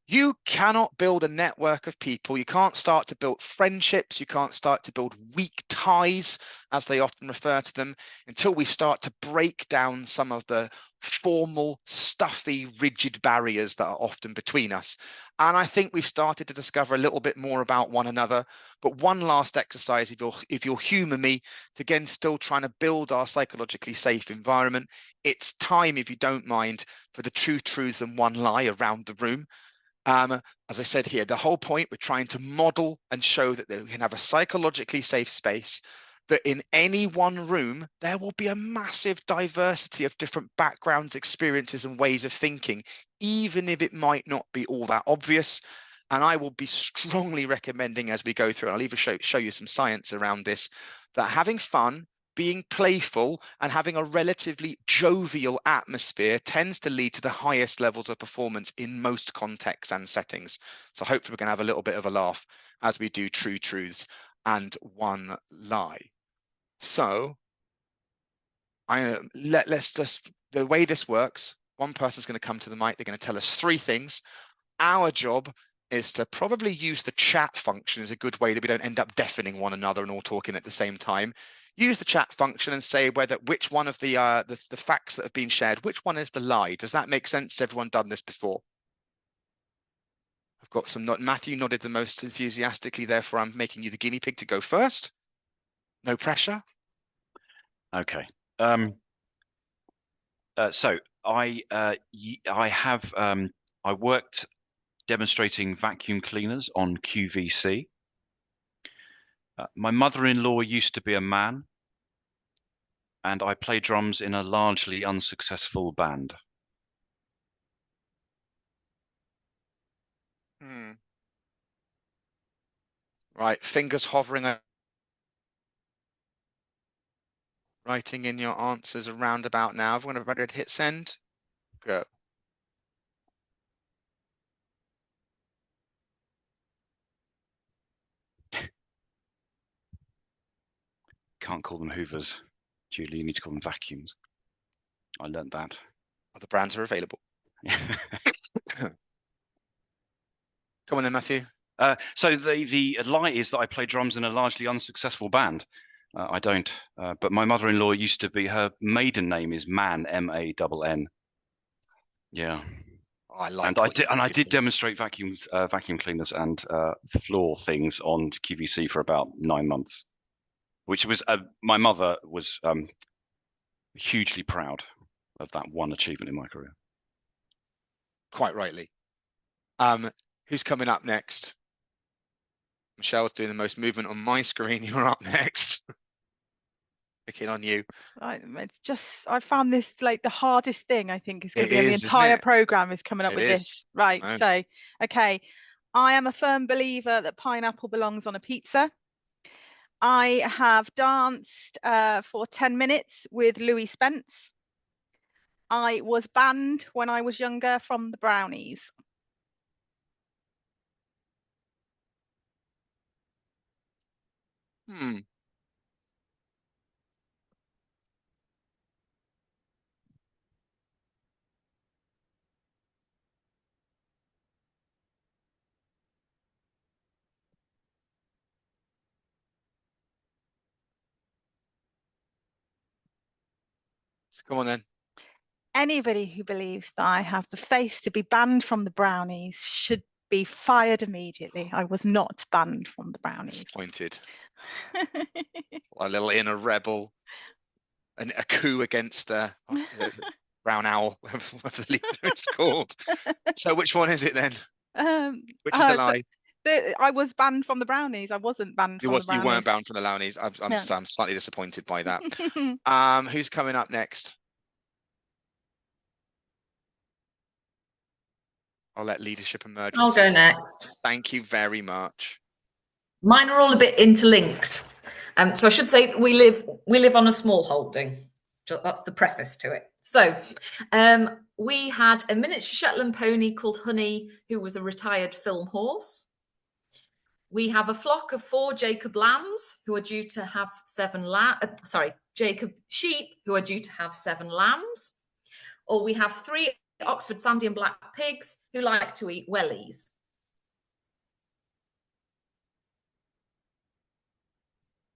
You cannot build a network of people. You can't start to build friendships. You can't start to build weak ties, as they often refer to them, until we start to break down some of the formal, stuffy, rigid barriers that are often between us. And I think we've started to discover a little bit more about one another. But one last exercise, if you'll humour me, to again still trying to build our psychologically safe environment. It's time, if you don't mind, for the two truths and one lie around the room. As I said here, the whole point, we're trying to model and show that we can have a psychologically safe space, that in any one room, there will be a massive diversity of different backgrounds, experiences, and ways of thinking, even if it might not be all that obvious. And I will be strongly recommending as we go through, and I'll even show you some science around this, that having fun, being playful, and having a relatively jovial atmosphere tends to lead to the highest levels of performance in most contexts and settings. So hopefully we're going to have a little bit of a laugh as we do True Truths and One Lie. So let's just, the way this works, one person's going to come to the mic, they're going to tell us 3 things. Our job is to probably use the chat function as a good way that we don't end up deafening one another and all talking at the same time. Use the chat function and say which one of the facts that have been shared, which one is the lie. Does that make sense? Has everyone done this before? I've got some Matthew nodded the most enthusiastically, therefore I'm making you the guinea pig to go first. No pressure. Okay. So I worked demonstrating vacuum cleaners on QVC. My mother-in-law used to be a man, and I play drums in a largely unsuccessful band. Right, fingers hovering, writing in your answers around about now. Everyone ready to hit send? Go. Can't call them Hoovers, Julie. You need to call them vacuums. I learned that. Other brands are available. Come on then, Matthew. So the lie is that I play drums in a largely unsuccessful band. I don't. But my mother-in-law used to be, her maiden name is Mann, M-A-N-N. Yeah. Oh, I like. And I did demonstrate vacuum cleaners and floor things on QVC for about 9 months. Which was, my mother was hugely proud of that one achievement in my career. Quite rightly. Who's coming up next? Michelle's doing the most movement on my screen. You're up next. Picking on you. It's just, I found this like the hardest thing I think is going to be in the entire program is coming up with this. Right. No. So, okay. I am a firm believer that pineapple belongs on a pizza. I have danced for 10 minutes with Louis Spence. I was banned when I was younger from the Brownies. Come on then. Anybody who believes that I have the face to be banned from the Brownies should be fired immediately. I was not banned from the Brownies. Disappointed. A little inner rebel. And a coup against the brown owl, whatever the leader it's called. So which one is it then? Which is the lie? I was banned from the Brownies. I wasn't banned from the Brownies. You weren't banned from the Brownies. I'm slightly disappointed by that. Who's coming up next? I'll let leadership emerge. I'll go next. Thank you very much. Mine are all a bit interlinked. So I should say that we live on a small holding. That's the preface to it. So we had a miniature Shetland pony called Honey, who was a retired film horse. We have a flock of 4 Jacob lambs who are due to have 7 Jacob sheep who are due to have 7 lambs. Or we have 3 Oxford Sandy and Black pigs who like to eat wellies.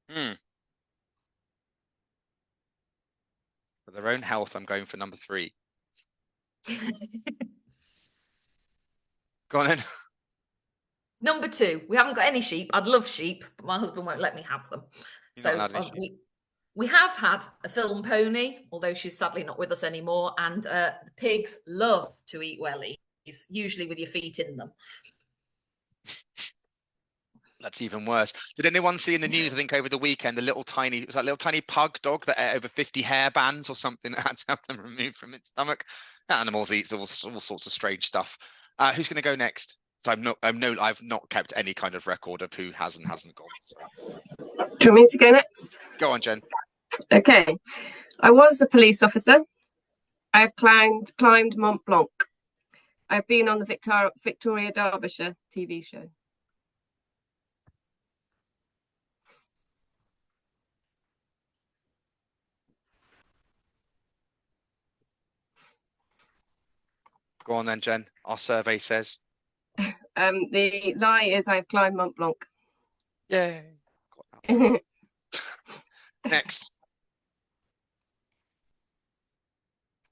For their own health, I'm going for number 3. Go on then. Number 2, we haven't got any sheep. I'd love sheep, but my husband won't let me have them. So we have had a film pony, although she's sadly not with us anymore. And the pigs love to eat wellies, usually with your feet in them. That's even worse. Did anyone see in the news, I think over the weekend, it was that little tiny pug dog that ate over 50 hair bands or something that had to have them removed from its stomach? Animals eat all sorts of strange stuff. Who's going to go next? So I've not kept any kind of record of who has and hasn't gone. So. Do you want me to go next? Go on, Jen. Okay. I was a police officer. I've climbed Mont Blanc. I've been on the Victoria Derbyshire TV show. Go on then, Jen. Our survey says. The lie is I've climbed Mont Blanc. Yay. Next.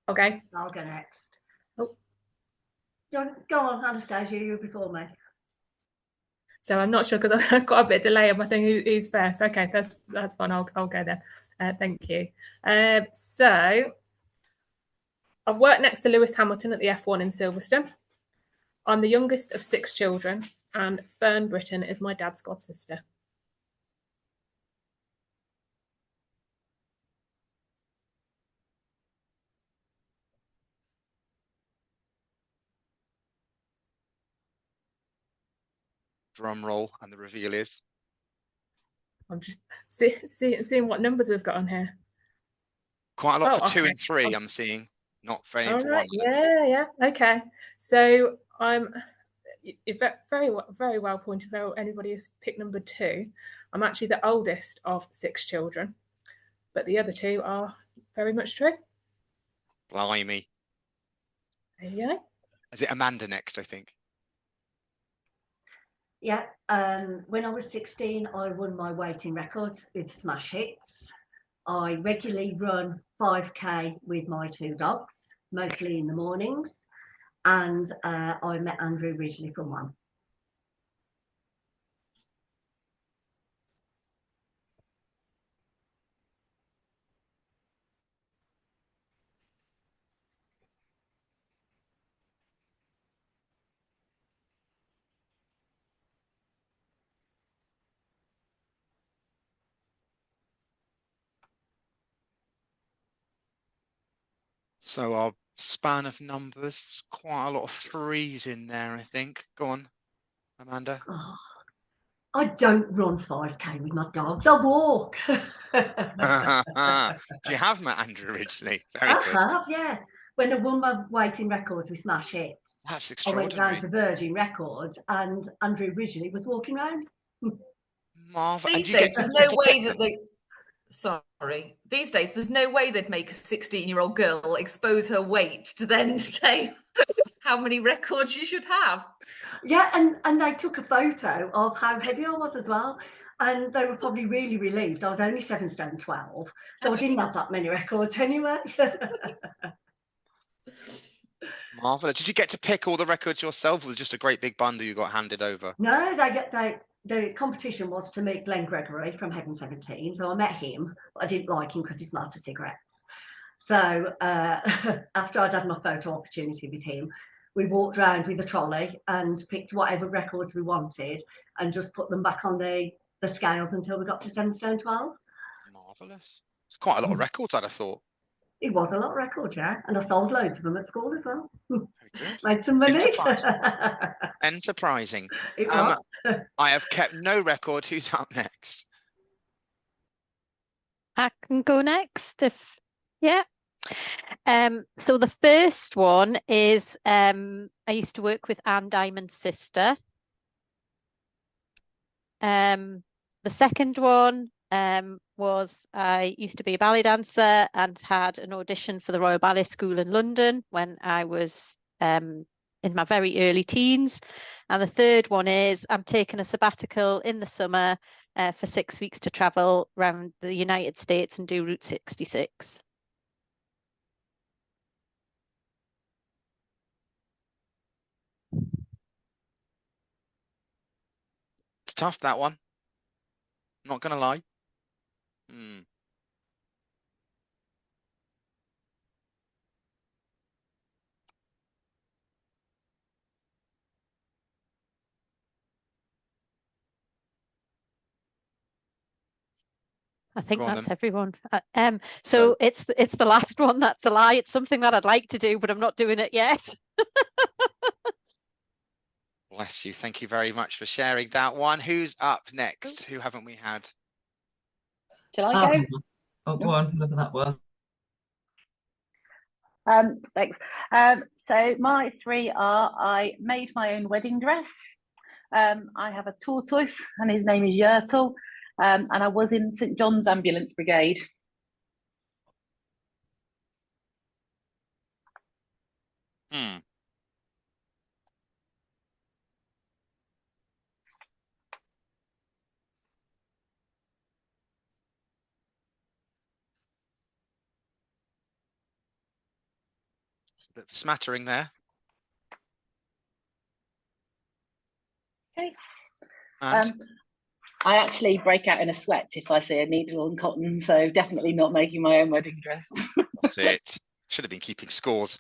Okay. I'll go next. Oh. Go on, Anastasia, you were before me. So I'm not sure because I've got a bit of delay on my thing. Who's first? Okay, that's fine. I'll go then. Thank you. So I've worked next to Lewis Hamilton at the F1 in Silverstone. I'm the youngest of 6 children, and Fern Britton is my dad's godsister. Drum roll, and the reveal is. I'm just seeing what numbers we've got on here. Quite a lot for 2 okay. and 3. I'm seeing. Not very All for right. 1. Yeah. Okay. So I'm very well pointed out. Anybody who's picked number 2. I'm actually the oldest of 6 children, but the other 2 are very much true. Blimey. There you go. Is it Amanda next, I think? Yeah. When I was 16, I won my weighting record with Smash Hits. I regularly run 5K with my 2 dogs, mostly in the mornings. And I met Andrew originally from one. So our span of numbers, quite a lot of 3s in there, I think. Go on, Amanda. Oh, I don't run 5K with my dogs. I walk. Do you have met Andrew originally? Very I good. have, yeah. When I won my weighting records with Smash Hits, That's I went extraordinary. down to Virgin Records, and Andrew originally was walking around. Marvel. These days, there's no way that they. Sorry. These days, there's no way they'd make a 16-year-old girl expose her weight to then say how many records she should have. Yeah, and they took a photo of how heavy I was as well. And they were probably really relieved. I was only 7 stone 12, so I didn't have that many records anyway. Marvelous. Did you get to pick all the records yourself, or was it just a great big bundle you got handed over? No, the competition was to meet Glenn Gregory from Heaven 17. So I met him, but I didn't like him because he smelled of cigarettes. So after I'd had my photo opportunity with him, we walked around with a trolley and picked whatever records we wanted and just put them back on the scales until we got to 7 stone 12. Marvellous. It's quite a lot of records, I'd have thought. It was a lot of records, yeah. And I sold loads of them at school as well. Very good. Made some money. Enterprising. It was. I have kept no record. Who's up next? I can go next yeah. So the first one is I used to work with Anne Diamond's sister. The second one was I used to be a ballet dancer and had an audition for the Royal Ballet School in London when I was in my very early teens. And the third one is I'm taking a sabbatical in the summer for 6 weeks to travel around the United States and do Route 66. It's tough, that one. Not going to lie. I think Go on that's then. everyone. So it's the last one. That's a lie. It's something that I'd like to do, but I'm not doing it yet. Bless you. Thank you very much for sharing that one. Who's up next? Who haven't we had? Shall I go? Oh, go on, whoever that was. Thanks. So my three are: I made my own wedding dress. I have a tortoise, and his name is Yertle. And I was in St John's Ambulance Brigade. A bit of a smattering there. Okay. And I actually break out in a sweat if I see a needle and cotton, so definitely not making my own wedding dress. that's it. Should have been keeping scores.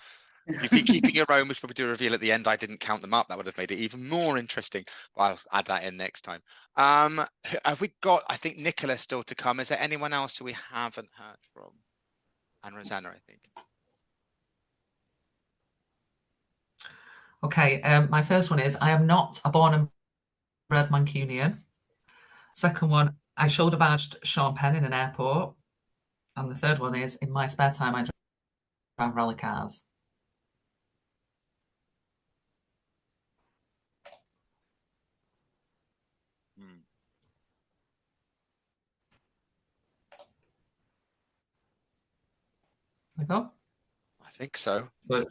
If you've been keeping your own, which probably do a reveal at the end. I didn't count them up. That would have made it even more interesting. But I'll add that in next time. Have we got, I think, Nicola still to come. Is there anyone else who we haven't heard from? And Rosanna, I think. Okay, my first one is I am not a born and bred Mancunian. Second one, I shoulder badged Sean Penn in an airport. And the third one is in my spare time, I drive rally cars. I go? I think so. So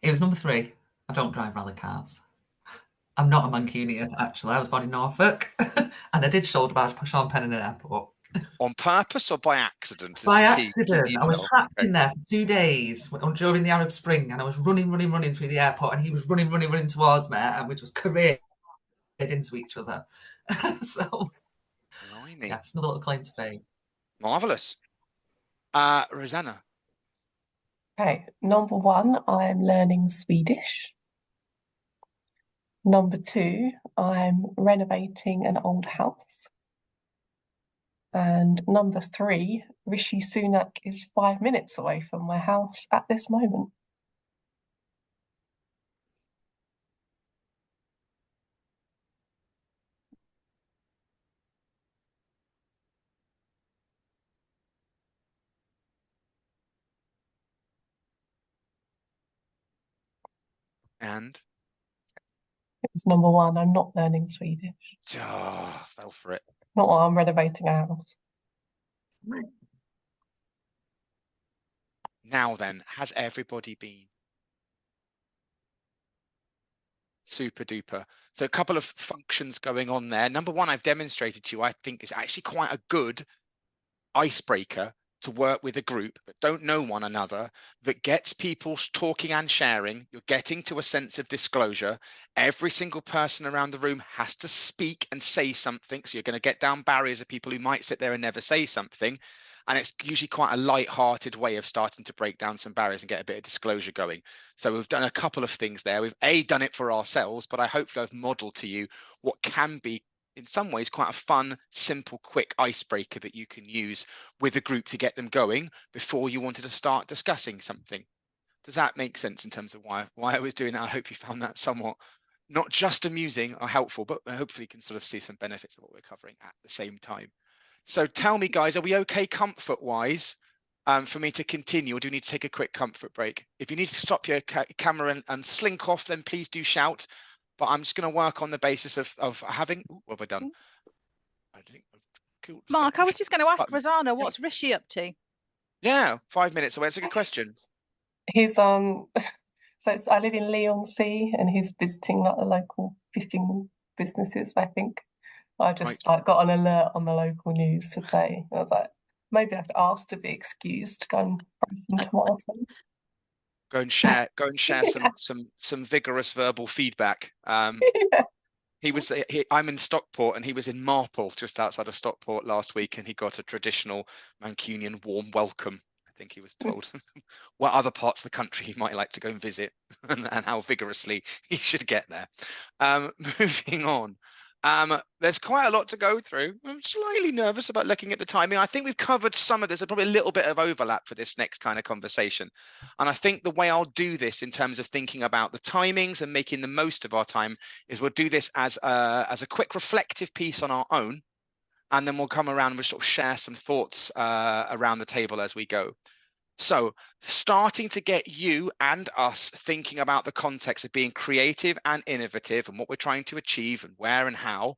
it was number 3. I don't drive rally cars. I'm not a Mancunian, actually. I was born in Norfolk, and I did shoulder badge Sean Penn in an airport. On purpose or by accident? By accident. I was trapped in there for 2 days during the Arab Spring, and I was running through the airport, and he was running towards me, and we just careered into each other. So, yeah, it's another little claim to fame. Marvellous. Rosanna. Okay, number 1, I'm learning Swedish. Number 2, I'm renovating an old house. And number 3, Rishi Sunak is 5 minutes away from my house at this moment. And? It was number 1, I'm not learning Swedish. Oh, fell for it. Not while I'm renovating a house. Now then, has everybody been? Super duper. So a couple of functions going on there. Number 1, I've demonstrated to you, I think is actually quite a good icebreaker to work with a group that don't know one another, that gets people talking and sharing. You're getting to a sense of disclosure. Every single person around the room has to speak and say something. So you're going to get down barriers of people who might sit there and never say something. And it's usually quite a light-hearted way of starting to break down some barriers and get a bit of disclosure going. So we've done a couple of things there. We've done it for ourselves, but I hopefully I've modeled to you what can be in some ways quite a fun, simple, quick icebreaker that you can use with a group to get them going before you wanted to start discussing something. Does that make sense in terms of why I was doing that? I hope you found that somewhat not just amusing or helpful, but hopefully you can sort of see some benefits of what we're covering at the same time. So tell me, guys, are we okay comfort-wise for me to continue, or do we need to take a quick comfort break? If you need to stop your camera and slink off, then please do shout. But I'm just going to work on the basis of having. Ooh, what have I done? I think. Cool. Mark, I was just going to ask Rosanna, what's Rishi up to? Yeah, 5 minutes away. It's a good question. He's so I live in Leigh-on-Sea, and he's visiting like the local fishing businesses. I think I just got an alert on the local news today. I was like, maybe I could ask to be excused to go and throw some tomatoes. Go and share some vigorous verbal feedback. I'm in Stockport, and he was in Marple, just outside of Stockport last week, and he got a traditional Mancunian warm welcome. I think he was told what other parts of the country he might like to go and visit and how vigorously he should get there. Moving on. There's quite a lot to go through. I'm slightly nervous about looking at the timing. I think we've covered some of this. There's probably a little bit of overlap for this next kind of conversation. And I think the way I'll do this in terms of thinking about the timings and making the most of our time is we'll do this as a quick reflective piece on our own. And then we'll come around and we'll sort of share some thoughts around the table as we go. So starting to get you and us thinking about the context of being creative and innovative and what we're trying to achieve and where and how,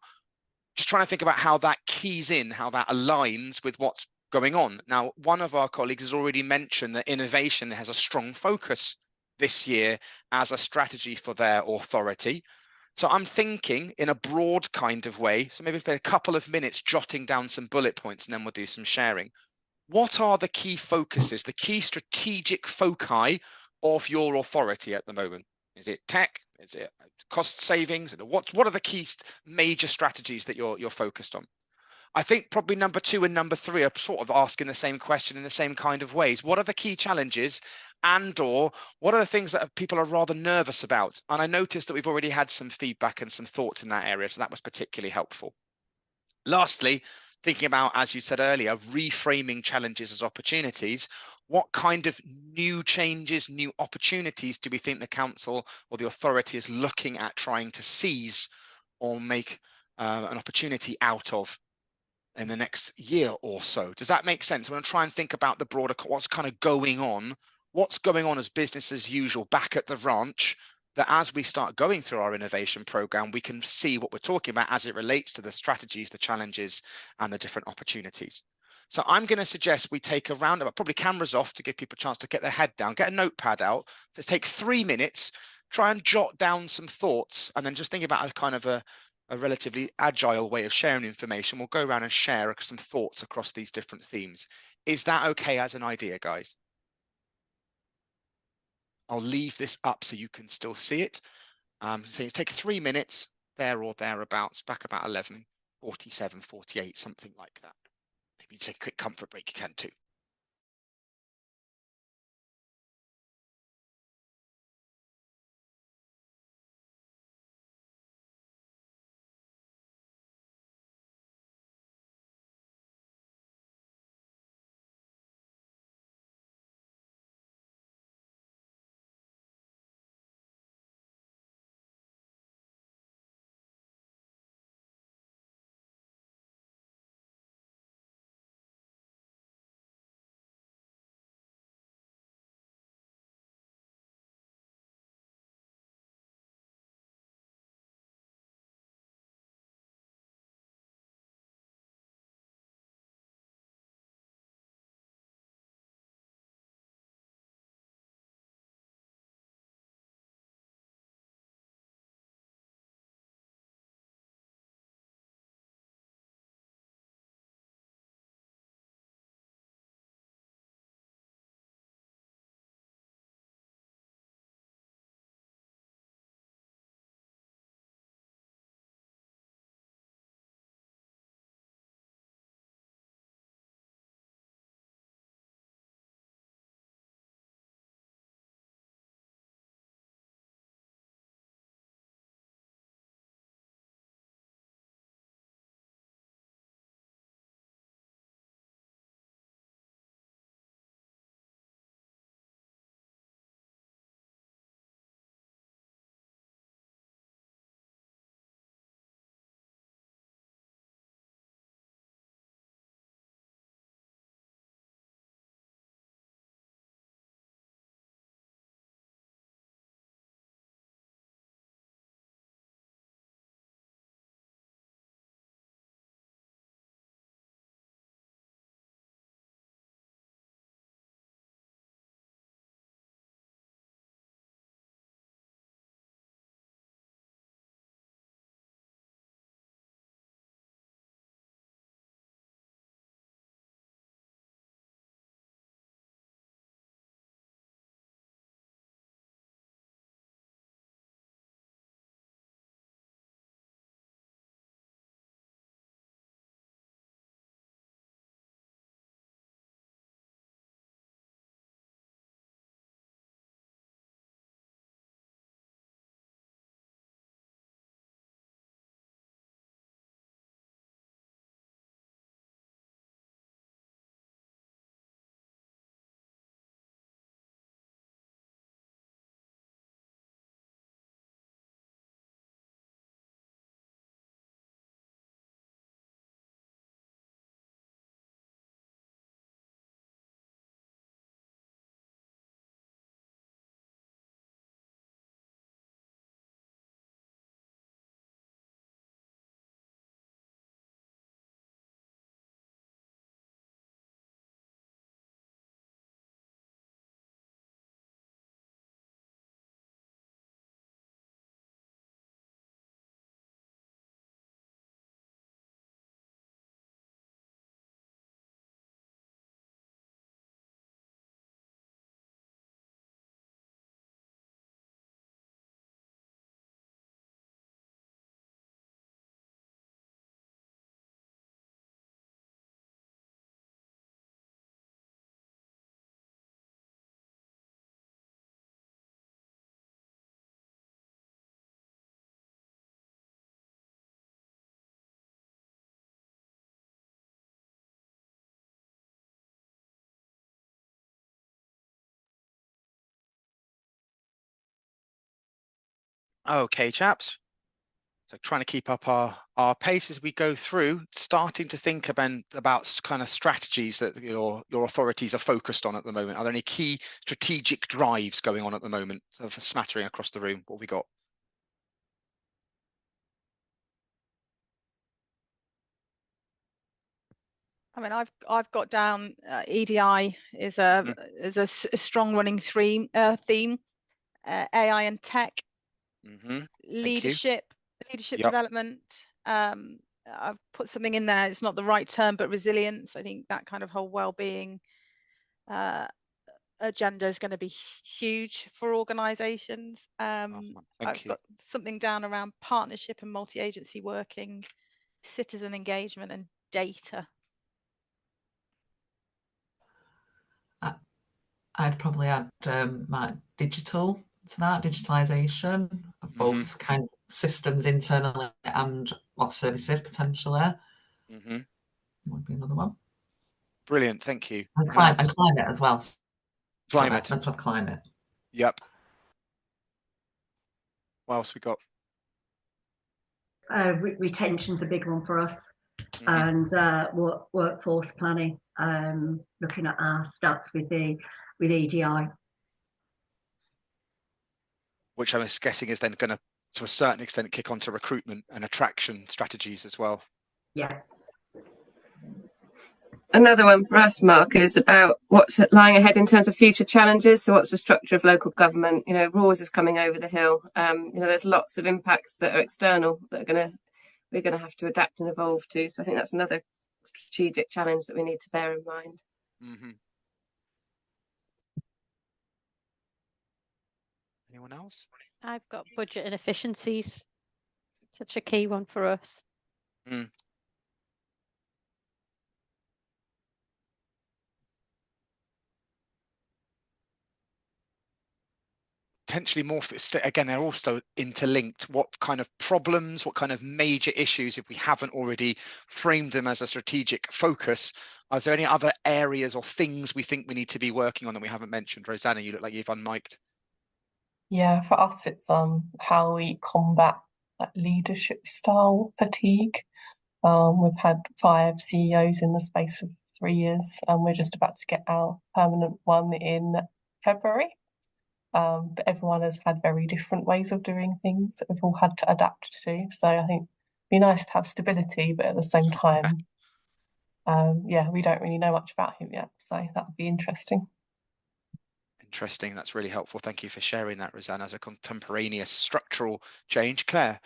just trying to think about how that keys in, how that aligns with what's going on. Now, one of our colleagues has already mentioned that innovation has a strong focus this year as a strategy for their authority. So I'm thinking in a broad kind of way, so maybe spend a couple of minutes jotting down some bullet points and then we'll do some sharing. What are the key focuses, the key strategic foci of your authority at the moment? Is it tech? Is it cost savings? And what are the key major strategies that you're focused on? I think probably number 2 and number 3 are sort of asking the same question in the same kind of ways. What are the key challenges and/or what are the things that people are rather nervous about? And I noticed that we've already had some feedback and some thoughts in that area, so that was particularly helpful. Lastly, thinking about, as you said earlier, reframing challenges as opportunities, what kind of new changes, new opportunities do we think the council or the authority is looking at trying to seize or make an opportunity out of in the next year or so? Does that make sense? I'm going to try and think about the broader, what's kind of going on, what's going on as business as usual back at the ranch, that as we start going through our innovation program, we can see what we're talking about as it relates to the strategies, the challenges, and the different opportunities. So I'm going to suggest we take a round of, probably cameras off to give people a chance to get their head down, get a notepad out. So take 3 minutes, try and jot down some thoughts, and then just think about a kind of a relatively agile way of sharing information. We'll go around and share some thoughts across these different themes. Is that okay as an idea, guys? I'll leave this up so you can still see it. So you take 3 minutes there or thereabouts, back about 11:47, 48, something like that. Maybe you take a quick comfort break, you can too. Okay, chaps. So trying to keep up our pace as we go through, starting to think about kind of strategies that your authorities are focused on at the moment. Are there any key strategic drives going on at the moment? So for smattering across the room, what have we got? I mean, I've got down EDI is a strong running theme. AI and tech, leadership development. I've put something in there. It's not the right term, but resilience. I think that kind of whole well-being agenda is going to be huge for organisations. I've got something down around partnership and multi-agency working, citizen engagement, and data. I'd probably add digital to that, digitalisation of both kind of systems internally and what services potentially. Would be another one. Brilliant, thank you. And climate as well. Climate. That's what climate. Yep. What else we got? Retention's a big one for us, and workforce planning. Looking at our stats with EDI, which I'm guessing is then going to a certain extent kick onto recruitment and attraction strategies as well. Yeah. Another one for us, Mark, is about what's lying ahead in terms of future challenges. So what's the structure of local government? You know, RoRS is coming over the hill. You know, there's lots of impacts that are external that we're going to have to adapt and evolve to. So I think that's another strategic challenge that we need to bear in mind. Anyone else? I've got budget and efficiencies. Such a key one for us. Potentially more, again, they're also interlinked. What kind of problems, what kind of major issues, if we haven't already framed them as a strategic focus, are there any other areas or things we think we need to be working on that we haven't mentioned? Rosanna, you look like you've unmiked. Yeah, for us, it's how we combat leadership style fatigue. We've had 5 CEOs in the space of 3 years, and we're just about to get our permanent one in February. But everyone has had very different ways of doing things that we've all had to adapt to. So I think it'd be nice to have stability, but at the same time, we don't really know much about him yet. So that would be interesting. Interesting. That's really helpful. Thank you for sharing that, Rosanna, as a contemporaneous structural change. Claire?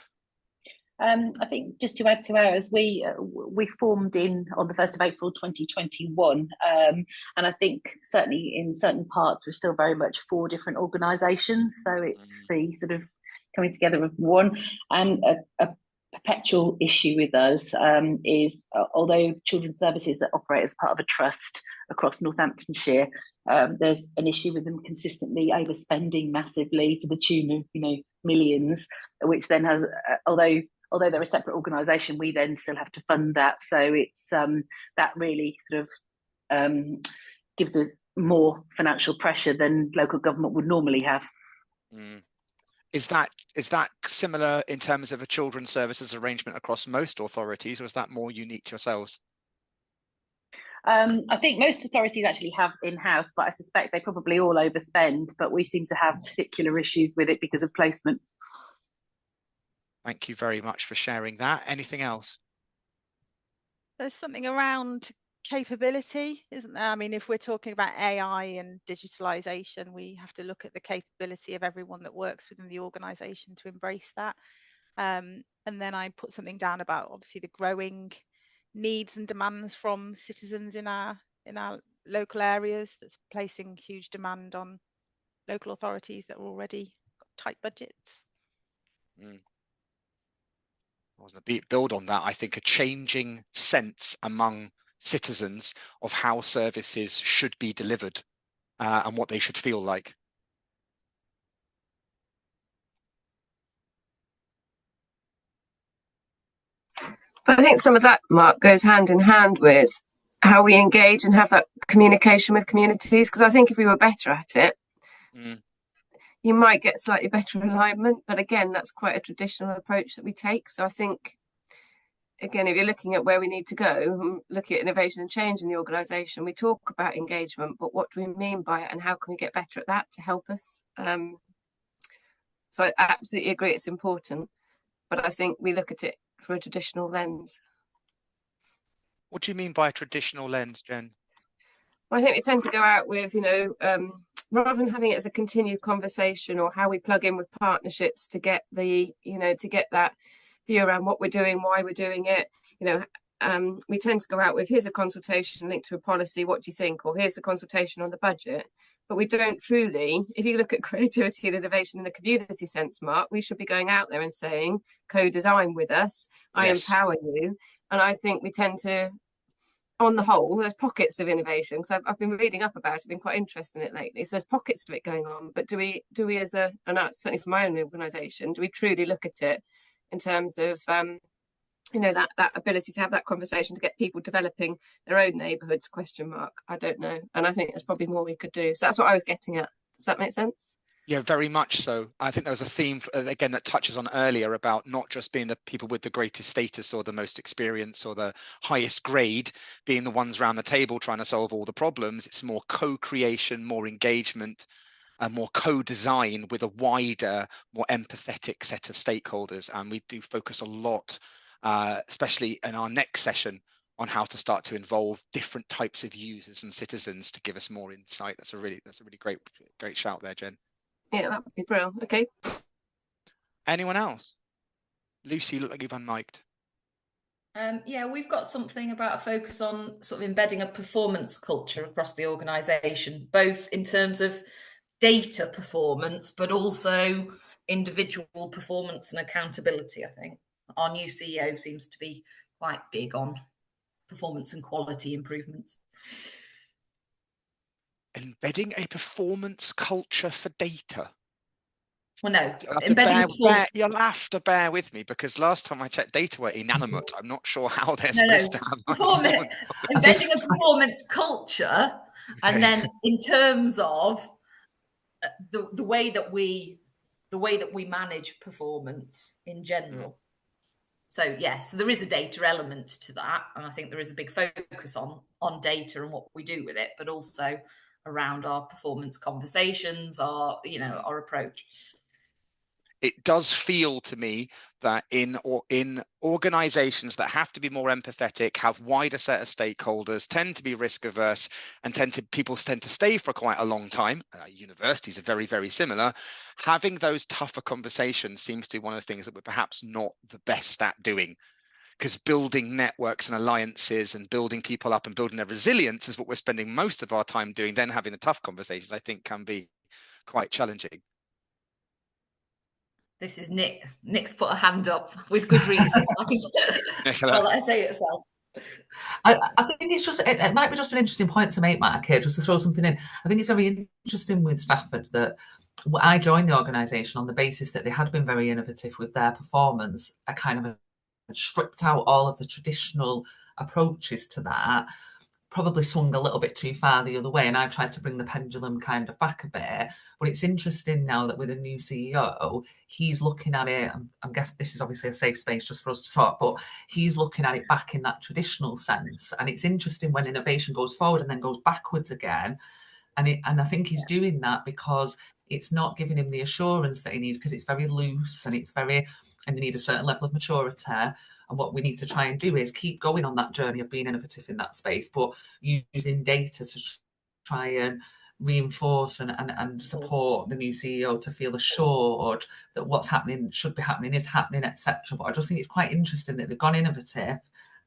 I think just to add to ours, we formed on the 1st of April 2021, and I think certainly in certain parts we're still very much 4 different organisations, so it's the sort of coming together of one. And a perpetual issue with us is, although Children's Services operate as part of a trust across Northamptonshire, there's an issue with them consistently overspending massively to the tune of millions, which then has, although they're a separate organisation, we then still have to fund that. So it's that really sort of gives us more financial pressure than local government would normally have. Is that similar in terms of a children's services arrangement across most authorities, or is that more unique to yourselves? I think most authorities actually have in-house, but I suspect they probably all overspend, but we seem to have particular issues with it because of placement. Thank you very much for sharing that. Anything else? There's something around capability, isn't there? I mean, if we're talking about AI and digitalization, we have to look at the capability of everyone that works within the organization to embrace that. And then I put something down about obviously the growing needs and demands from citizens in our local areas, that's placing huge demand on local authorities that are already got tight budgets. I was going to build on that. I think a changing sense among citizens of how services should be delivered and what they should feel like. But I think some of that, Mark, goes hand in hand with how we engage and have that communication with communities. Because I think if we were better at it, you might get slightly better alignment, but again, that's quite a traditional approach that we take. So I think, again, if you're looking at where we need to go, looking at innovation and change in the organisation, we talk about engagement, but what do we mean by it and how can we get better at that to help us? So I absolutely agree it's important, but I think we look at it through a traditional lens. What do you mean by a traditional lens, Jen? I think we tend to go out with, rather than having it as a continued conversation or how we plug in with partnerships to get the, to get that view around what we're doing, why we're doing it, we tend to go out with, here's a consultation linked to a policy, what do you think? Or here's a consultation on the budget. But we don't truly, if you look at creativity and innovation in the community sense, Mark, we should be going out there and saying, co-design with us, I empower you. And I think we tend to, on the whole, there's pockets of innovation. So I've been reading up about it, been quite interested in it lately. So there's pockets of it going on. But do we as a, and that's certainly for my own organisation, do we truly look at it in terms of, that ability to have that conversation, to get people developing their own neighbourhoods, ? I don't know. And I think there's probably more we could do. So that's what I was getting at. Does that make sense? Yeah, very much so. I think there was a theme, again, that touches on earlier about not just being the people with the greatest status or the most experience or the highest grade being the ones around the table trying to solve all the problems. It's more co-creation, more engagement, and more co-design with a wider, more empathetic set of stakeholders. And we do focus a lot, especially in our next session, on how to start to involve different types of users and citizens to give us more insight. That's a really great shout there, Jen. Yeah, that would be brilliant. Okay. Anyone else? Lucy, you look like you've unmiked. Yeah, we've got something about a focus on sort of embedding a performance culture across the organisation, both in terms of data performance, but also individual performance and accountability, I think. Our new CEO seems to be quite big on performance and quality improvements. Embedding a performance culture for data. Well, no, you'll have to bear with me, because last time I checked, data were inanimate. I'm not sure how they're supposed to have embedding a performance culture, and then in terms of the way that we manage performance in general. So so there is a data element to that, and I think there is a big focus on data and what we do with it, but also around our performance conversations, our approach. It does feel to me that in organizations that have to be more empathetic, have wider set of stakeholders, tend to be risk averse, and people tend to stay for quite a long time. Universities are very, very similar. Having those tougher conversations seems to be one of the things that we're perhaps not the best at doing, because building networks and alliances and building people up and building their resilience is what we're spending most of our time doing. Then having the tough conversations, I think, can be quite challenging. This is Nick. Nick's put a hand up with good reason. I'll let her say it herself. I think it's just, it might be just an interesting point to make, Mark, here, just to throw something in. I think it's very interesting with Stafford that I joined the organisation on the basis that they had been very innovative with their performance. I kind of stripped out all of the traditional approaches to that, probably swung a little bit too far the other way, and I've tried to bring the pendulum kind of back a bit. But it's interesting now that with a new CEO, he's looking at it, I'm guessing this is obviously a safe space just for us to talk, but he's looking at it back in that traditional sense. And it's interesting when innovation goes forward and then goes backwards again. And I think he's doing that because it's not giving him the assurance that he needs, because it's very loose and you need a certain level of maturity. And what we need to try and do is keep going on that journey of being innovative in that space, but using data to try and reinforce and support the new CEO to feel assured that what's happening should be happening, is happening, etc. But I just think it's quite interesting that they've gone innovative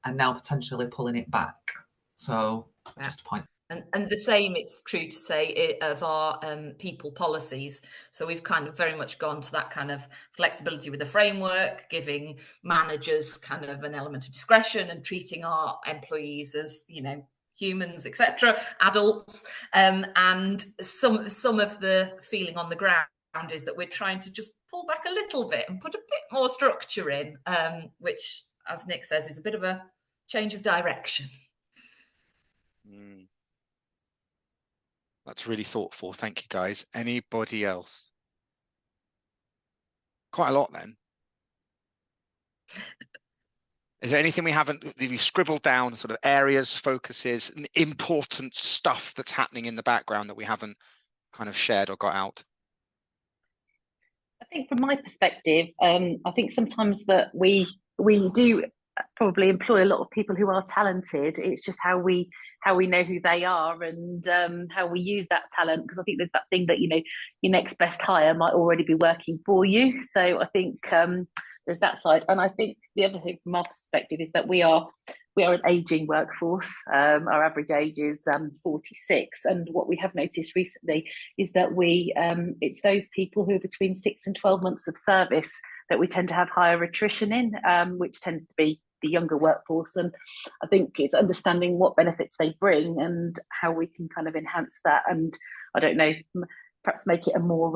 and now potentially pulling it back. So just a point. And the same, it's true to say, of our people policies. So we've kind of very much gone to that kind of flexibility with the framework, giving managers kind of an element of discretion and treating our employees as, humans, etc., adults. And some of the feeling on the ground is that we're trying to just pull back a little bit and put a bit more structure in, which, as Nick says, is a bit of a change of direction. That's really thoughtful. Thank you, guys. Anybody else? Quite a lot then. Is there anything we haven't, have you scribbled down, sort of areas, focuses, important stuff that's happening in the background that we haven't kind of shared or got out? I think from my perspective, I think sometimes that we do probably employ a lot of people who are talented. It's just how we know who they are and how we use that talent. Because I think there's that thing that, you know, your next best hire might already be working for you. So I think there's that side. And I think the other thing from our perspective is that we are an aging workforce. Our average age is 46, and what we have noticed recently is that it's those people who are between 6 and 12 months of service that we tend to have higher attrition in, which tends to be the younger workforce. And I think it's understanding what benefits they bring and how we can kind of enhance that. And I don't know, perhaps make it a more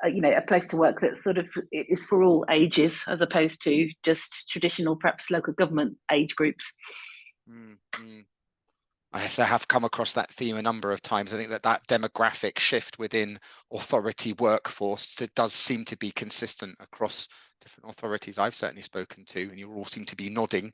you know, a place to work that sort of is for all ages, as opposed to just traditional, perhaps local government age groups. I have come across that theme a number of times. I think that demographic shift within authority workforce, it does seem to be consistent across different authorities I've certainly spoken to, and you all seem to be nodding.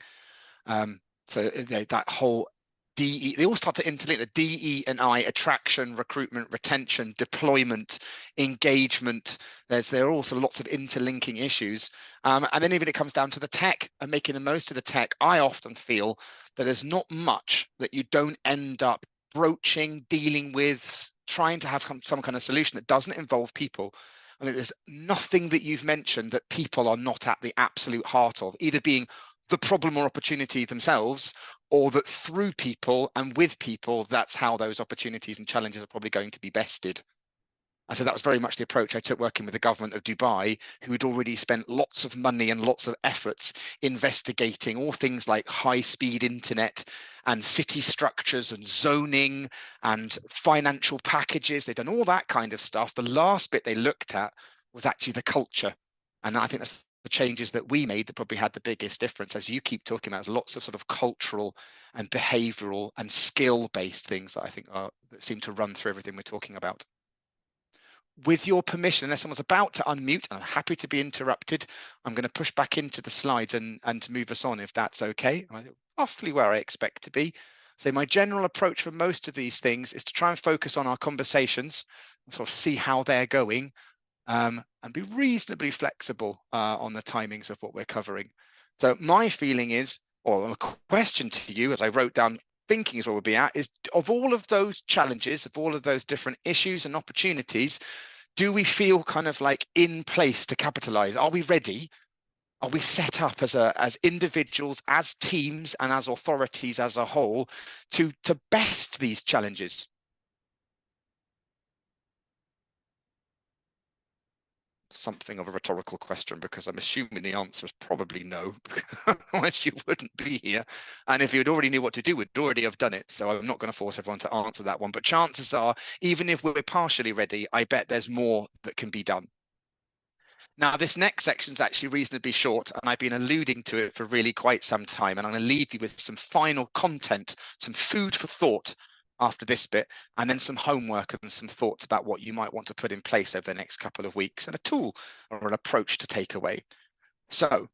So that whole DE, they all start to interlink, the DE and I, attraction, recruitment, retention, deployment, engagement. There are also lots of interlinking issues. And then even it comes down to the tech and making the most of the tech. I often feel that there's not much that you don't end up broaching, dealing with, trying to have some kind of solution that doesn't involve people. I think there's nothing that you've mentioned that people are not at the absolute heart of, either being the problem or opportunity themselves, or that through people and with people, that's how those opportunities and challenges are probably going to be bested. And so that was very much the approach I took working with the government of Dubai, who had already spent lots of money and lots of efforts investigating all things like high-speed internet and city structures and zoning and financial packages. They'd done all that kind of stuff. The last bit they looked at was actually the culture. And I think that's the changes that we made that probably had the biggest difference, as you keep talking about. There's lots of sort of cultural and behavioural and skill-based things that I think that seem to run through everything we're talking about. With your permission, unless someone's about to unmute, and I'm happy to be interrupted, I'm going to push back into the slides and move us on, if that's okay. Roughly where I expect to be. So my general approach for most of these things is to try and focus on our conversations and sort of see how they're going. And be reasonably flexible on the timings of what we're covering. So my feeling is, or a question to you, as I wrote down, thinking is where we'll be at, is of all of those challenges, of all of those different issues and opportunities, do we feel kind of like in place to capitalize? Are we ready? Are we set up as individuals, as teams, and as authorities as a whole to best these challenges? Something of a rhetorical question, because I'm assuming the answer is probably no, otherwise you wouldn't be here. And if you'd already knew what to do, we'd already have done it. So I'm not going to force everyone to answer that one. But chances are, even if we're partially ready, I bet there's more that can be done. Now, this next section is actually reasonably short, and I've been alluding to it for really quite some time. And I'm going to leave you with some final content, some food for thought after this bit, and then some homework and some thoughts about what you might want to put in place over the next couple of weeks, and a tool or an approach to take away. So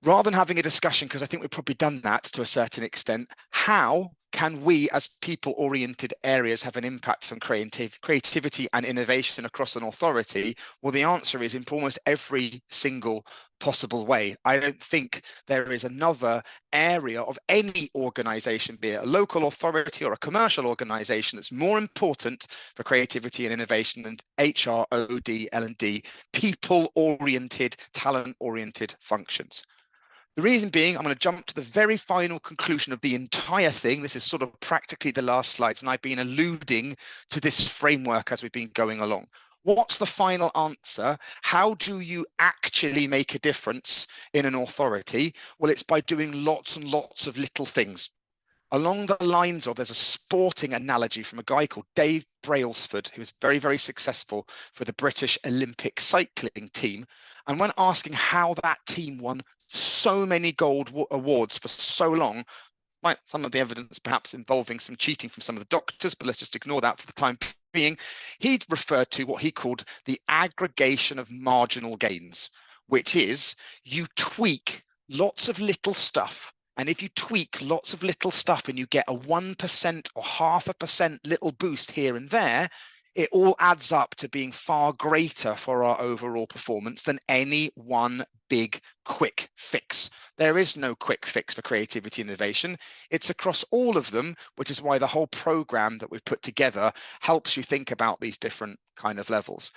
rather than having a discussion, because I think we've probably done that to a certain extent, how can we as people-oriented areas have an impact on creativity and innovation across an authority? Well, the answer is in almost every single possible way. I don't think there is another area of any organization, be it a local authority or a commercial organization, that's more important for creativity and innovation than HR, OD, L&D, people-oriented, talent-oriented functions. The reason being, I'm going to jump to the very final conclusion of the entire thing. This is sort of practically the last slides, and I've been alluding to this framework as we've been going along. What's the final answer? How do you actually make a difference in an authority? Well, it's by doing lots and lots of little things. Along the lines of, there's a sporting analogy from a guy called Dave Brailsford, who was very, very successful for the British Olympic cycling team. And when asking how that team won so many gold awards for so long, like some of the evidence perhaps involving some cheating from some of the doctors, but let's just ignore that for the time being, he'd referred to what he called the aggregation of marginal gains, which is you tweak lots of little stuff. And if you tweak lots of little stuff and you get a 1% or 0.5% little boost here and there, it all adds up to being far greater for our overall performance than any one big quick fix. There is no quick fix for creativity and innovation. It's across all of them, which is why the whole program that we've put together helps you think about these different kind of levels.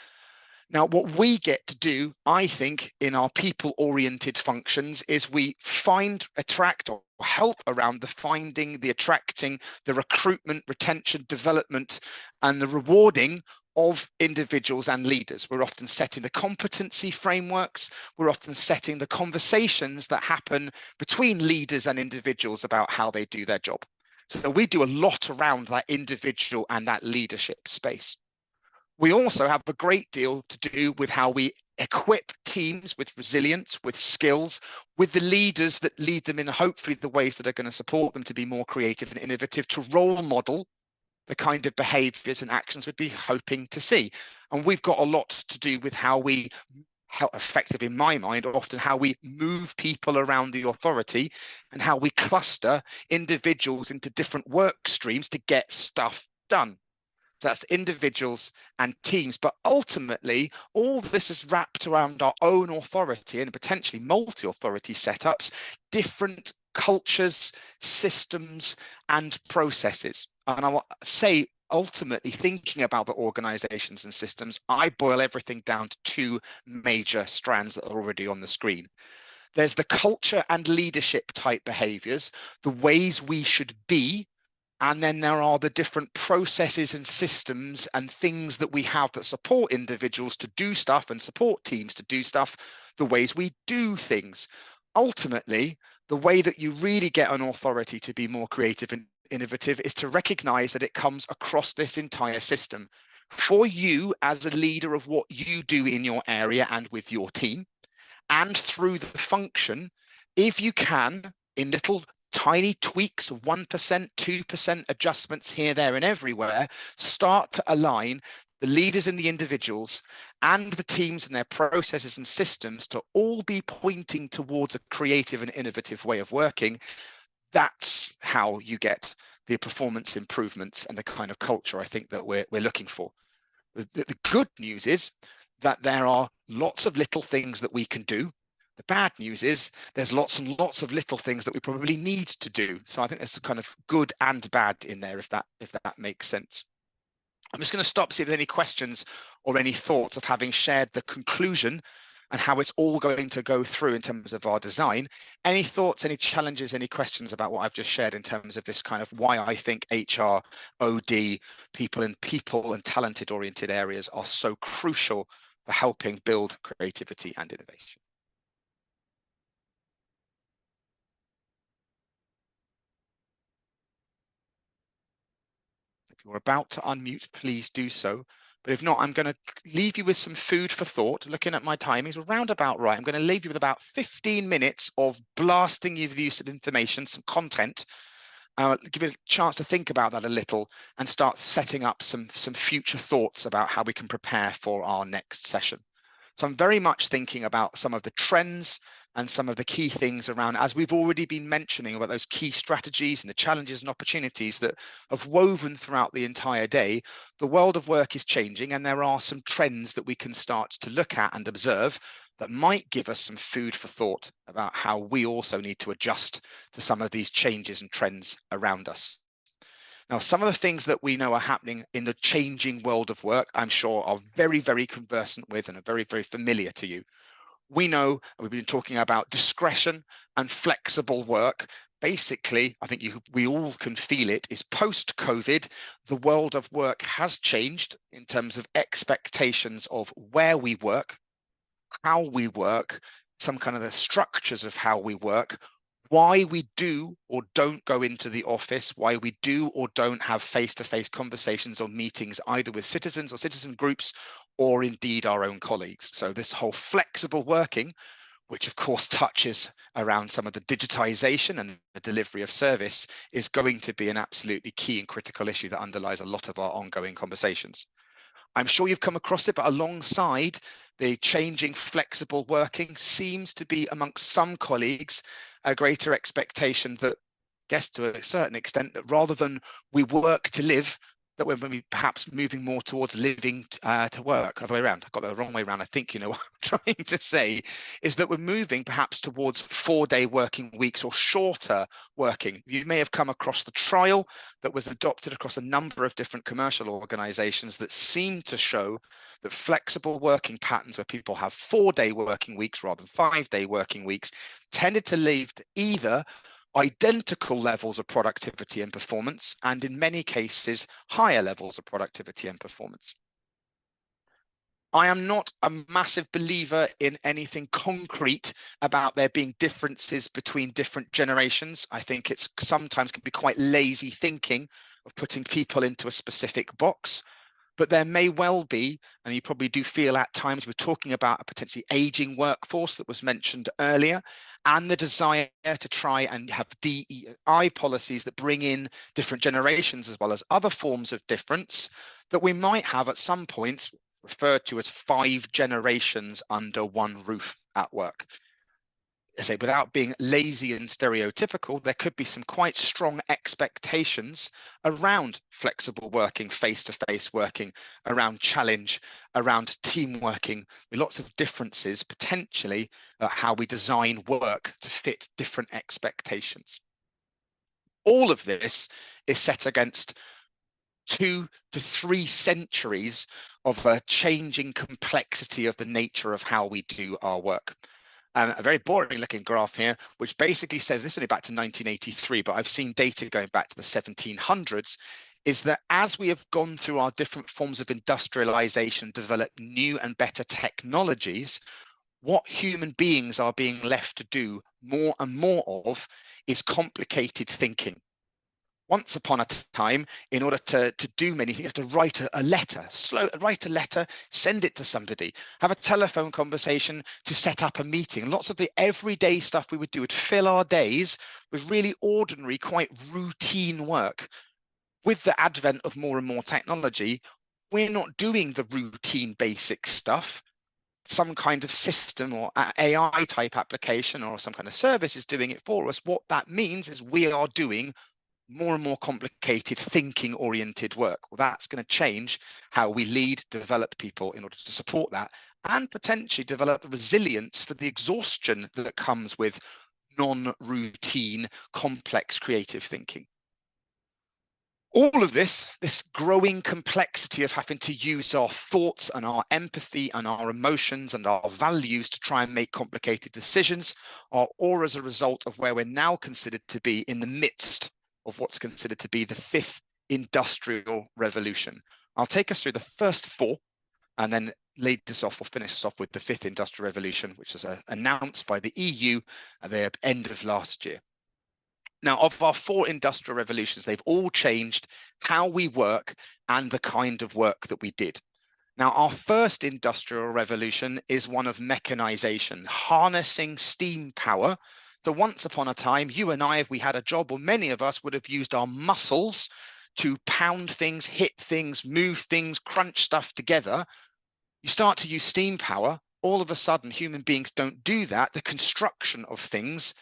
Now, what we get to do, I think, in our people-oriented functions is we find, attract, or help around the finding, the attracting, the recruitment, retention, development, and the rewarding of individuals and leaders. We're often setting the competency frameworks. We're often setting the conversations that happen between leaders and individuals about how they do their job. So we do a lot around that individual and that leadership space. We also have a great deal to do with how we equip teams with resilience, with skills, with the leaders that lead them in hopefully the ways that are going to support them to be more creative and innovative, to role model the kind of behaviors and actions we'd be hoping to see. And we've got a lot to do with how we, effective in my mind, often how we move people around the authority and how we cluster individuals into different work streams to get stuff done. So that's individuals and teams, but ultimately all this is wrapped around our own authority and potentially multi-authority setups, different cultures, systems, and processes. And I will say, ultimately, thinking about the organizations and systems, I boil everything down to two major strands that are already on the screen. There's the culture and leadership type behaviors, the ways we should be. And then there are the different processes and systems and things that we have that support individuals to do stuff and support teams to do stuff, the ways we do things. Ultimately, the way that you really get an authority to be more creative and innovative is to recognize that it comes across this entire system. For you as a leader of what you do in your area and with your team, and through the function, if you can, in little tiny tweaks of 1%, 2% adjustments here, there, and everywhere, start to align the leaders and the individuals and the teams and their processes and systems to all be pointing towards a creative and innovative way of working. That's how you get the performance improvements and the kind of culture I think that we're looking for. The good news is that there are lots of little things that we can do. The bad news is there's lots and lots of little things that we probably need to do. So I think there's kind of good and bad in there, if that makes sense. I'm just going to stop, see if there's any questions or any thoughts of having shared the conclusion and how it's all going to go through in terms of our design. Any thoughts, any challenges, any questions about what I've just shared in terms of this kind of why I think HR, OD, people and talented oriented areas are so crucial for helping build creativity and innovation? If you're about to unmute, please do so. But if not, I'm going to leave you with some food for thought. Looking at my timings, we're round about right. I'm going to leave you with about 15 minutes of blasting you with the use of information, some content. Give you a chance to think about that a little and start setting up some future thoughts about how we can prepare for our next session. So I'm very much thinking about some of the trends and some of the key things around, as we've already been mentioning, about those key strategies and the challenges and opportunities that have woven throughout the entire day. The world of work is changing, and there are some trends that we can start to look at and observe that might give us some food for thought about how we also need to adjust to some of these changes and trends around us. Now, some of the things that we know are happening in the changing world of work, I'm sure are very, very conversant with and are very, very familiar to you. We know, we've been talking about discretion and flexible work. Basically, I think we all can feel it, is post-COVID, the world of work has changed in terms of expectations of where we work, how we work, some kind of the structures of how we work, why we do or don't go into the office, why we do or don't have face-to-face conversations or meetings, either with citizens or citizen groups, or indeed our own colleagues. So this whole flexible working, which of course touches around some of the digitization and the delivery of service, is going to be an absolutely key and critical issue that underlies a lot of our ongoing conversations. I'm sure you've come across it, but alongside the changing flexible working seems to be amongst some colleagues a greater expectation that, I guess to a certain extent, that rather than we work to live, that we're maybe perhaps moving more towards living to work. Other way around. I got the wrong way around. I think you know what I'm trying to say is that we're moving perhaps towards 4-day working weeks or shorter working. You may have come across the trial that was adopted across a number of different commercial organizations that seem to show that flexible working patterns where people have 4-day working weeks rather than 5-day working weeks tended to lead to either identical levels of productivity and performance, and in many cases, higher levels of productivity and performance. I am not a massive believer in anything concrete about there being differences between different generations. I think it's sometimes can be quite lazy thinking of putting people into a specific box. But there may well be, and you probably do feel at times, we're talking about a potentially aging workforce that was mentioned earlier, and the desire to try and have DEI policies that bring in different generations as well as other forms of difference, that we might have at some points referred to as 5 generations under one roof at work. I say, without being lazy and stereotypical, there could be some quite strong expectations around flexible working, face-to-face working, around challenge, around team working, with lots of differences potentially how we design work to fit different expectations. All of this is set against 2 to 3 centuries of a changing complexity of the nature of how we do our work. A very boring looking graph here, which basically says, this is only back to 1983, but I've seen data going back to the 1700s, is that as we have gone through our different forms of industrialization, developed new and better technologies, what human beings are being left to do more and more of is complicated thinking. Once upon a time, in order to do many things, you have to write a letter, write a letter, send it to somebody, have a telephone conversation to set up a meeting. Lots of the everyday stuff we would do would fill our days with really ordinary, quite routine work. With the advent of more and more technology, we're not doing the routine basic stuff. Some kind of system or AI type application or some kind of service is doing it for us. What that means is we are doing more and more complicated thinking oriented work. Well, that's going to change how we lead, develop people in order to support that, and potentially develop the resilience for the exhaustion that comes with non-routine, complex creative thinking. All of this growing complexity of having to use our thoughts and our empathy and our emotions and our values to try and make complicated decisions are all as a result of where we're now considered to be in the midst of what's considered to be the 5th industrial revolution. I'll take us through the first 4 and then lead this off or finish us off with the 5th industrial revolution, which was announced by the EU at the end of last year. Now, of our 4 industrial revolutions, they've all changed how we work and the kind of work that we did. Now, our first industrial revolution is one of mechanization, harnessing steam power. So once upon a time, you and I, if we had a job, or many of us would have used our muscles to pound things, hit things, move things, crunch stuff together. You start to use steam power, all of a sudden human beings don't do that. The construction of things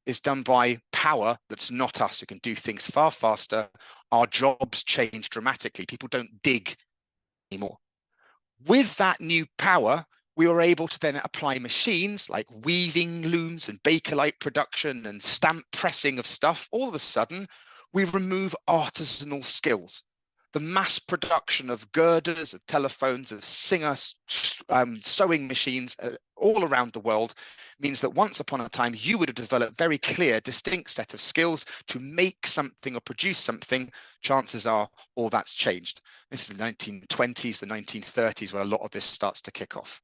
is done by power that's not us, who can do things far faster. Our jobs change dramatically. People don't dig anymore. With that new power, we were able to then apply machines like weaving looms and Bakelite production and stamp pressing of stuff. All of a sudden, we remove artisanal skills. The mass production of girders, of telephones, of sewing machines all around the world means that once upon a time, you would have developed very clear, distinct set of skills to make something or produce something. Chances are all that's changed. This is the 1920s, the 1930s, where a lot of this starts to kick off.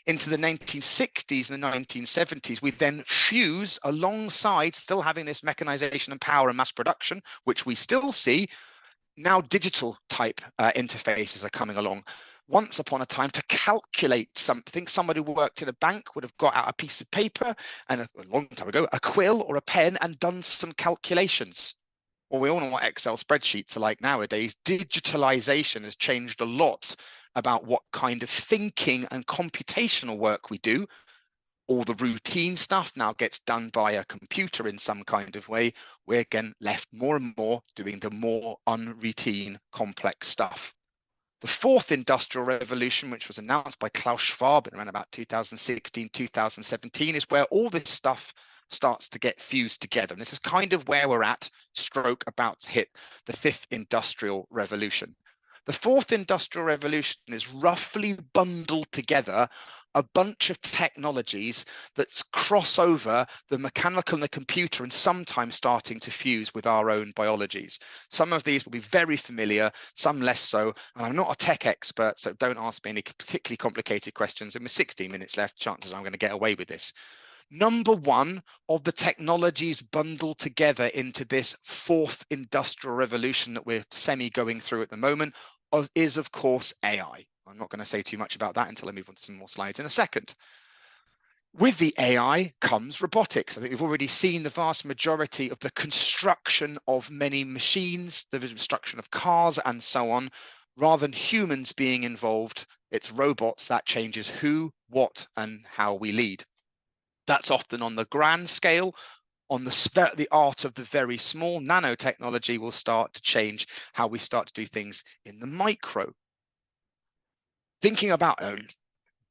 Into the 1960s and the 1970s, we then fuse alongside still having this mechanization and power and mass production, which we still see. Now digital type interfaces are coming along. Once upon a time, to calculate something, somebody who worked in a bank would have got out a piece of paper and a long time ago, a quill or a pen and done some calculations. Well, we all know what Excel spreadsheets are like nowadays. Digitalization has changed a lot about what kind of thinking and computational work we do. All the routine stuff now gets done by a computer in some kind of way. We're again left more and more doing the more unroutine, complex stuff. The fourth industrial revolution, which was announced by Klaus Schwab around about 2016, 2017, is where all this stuff starts to get fused together. And this is kind of where we're at, stroke about to hit the fifth industrial revolution. The fourth industrial revolution is roughly bundled together a bunch of technologies that cross over the mechanical and the computer and sometimes starting to fuse with our own biologies. Some of these will be very familiar, some less so. And I'm not a tech expert, so don't ask me any particularly complicated questions. And with 16 minutes left, chances are I'm going to get away with this. Number one of the technologies bundled together into this fourth industrial revolution that we're going through at the moment is, of course, AI. I'm not going to say too much about that until I move on to some more slides in a second. With the AI comes robotics. I think we've already seen the vast majority of the construction of many machines, the construction of cars and so on. Rather than humans being involved, it's robots that changes who, what, and how we lead. That's often on the grand scale. On the art of the very small, nanotechnology will start to change how we start to do things in the micro. Thinking about a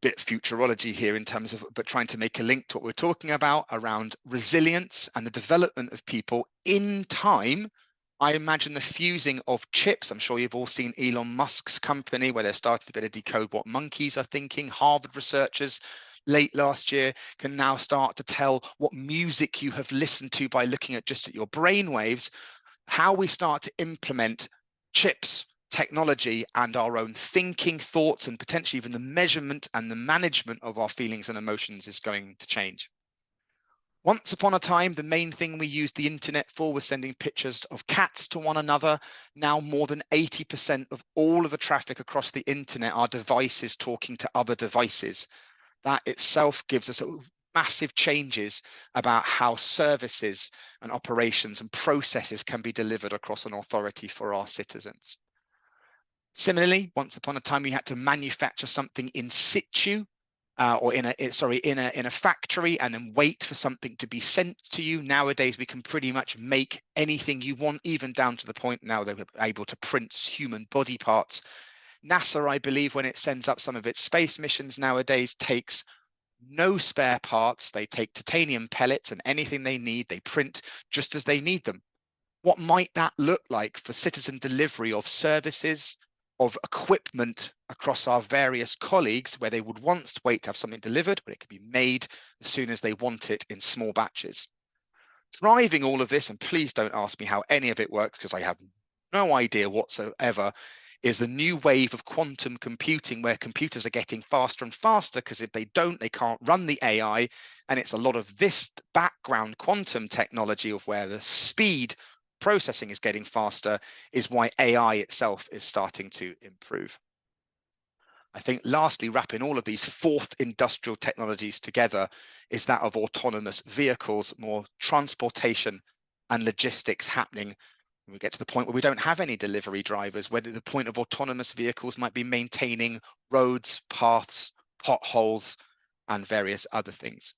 bit futurology here in terms of, but trying to make a link to what we're talking about around resilience and the development of people in time. I imagine the fusing of chips. I'm sure you've all seen Elon Musk's company where they're starting to be able to decode what monkeys are thinking. Harvard researchers late last year can now start to tell what music you have listened to by looking at just at your brain waves. How we start to implement chips, technology, and our own thinking, thoughts, and potentially even the measurement and the management of our feelings and emotions is going to change. Once upon a time, the main thing we used the internet for was sending pictures of cats to one another. Now more than 80% of all of the traffic across the internet are devices talking to other devices. That itself gives us massive changes about how services and operations and processes can be delivered across an authority for our citizens. Similarly, once upon a time, we had to manufacture something in situ or in a factory and then wait for something to be sent to you. Nowadays, we can pretty much make anything you want, even down to the point now they're able to print human body parts. NASA, I believe, when it sends up some of its space missions nowadays, takes no spare parts. They take titanium pellets and anything they need, they print just as they need them. What might that look like for citizen delivery of services, of equipment across our various colleagues, where they would once wait to have something delivered, but it could be made as soon as they want it in small batches. Driving all of this, and please don't ask me how any of it works because I have no idea whatsoever, is the new wave of quantum computing, where computers are getting faster and faster because if they don't, they can't run the AI. And it's a lot of this background quantum technology of where the speed processing is getting faster is why AI itself is starting to improve. I think lastly, wrapping all of these fourth industrial technologies together is that of autonomous vehicles, more transportation and logistics happening. We get to the point where we don't have any delivery drivers, where the point of autonomous vehicles might be maintaining roads, paths, potholes, and various other things.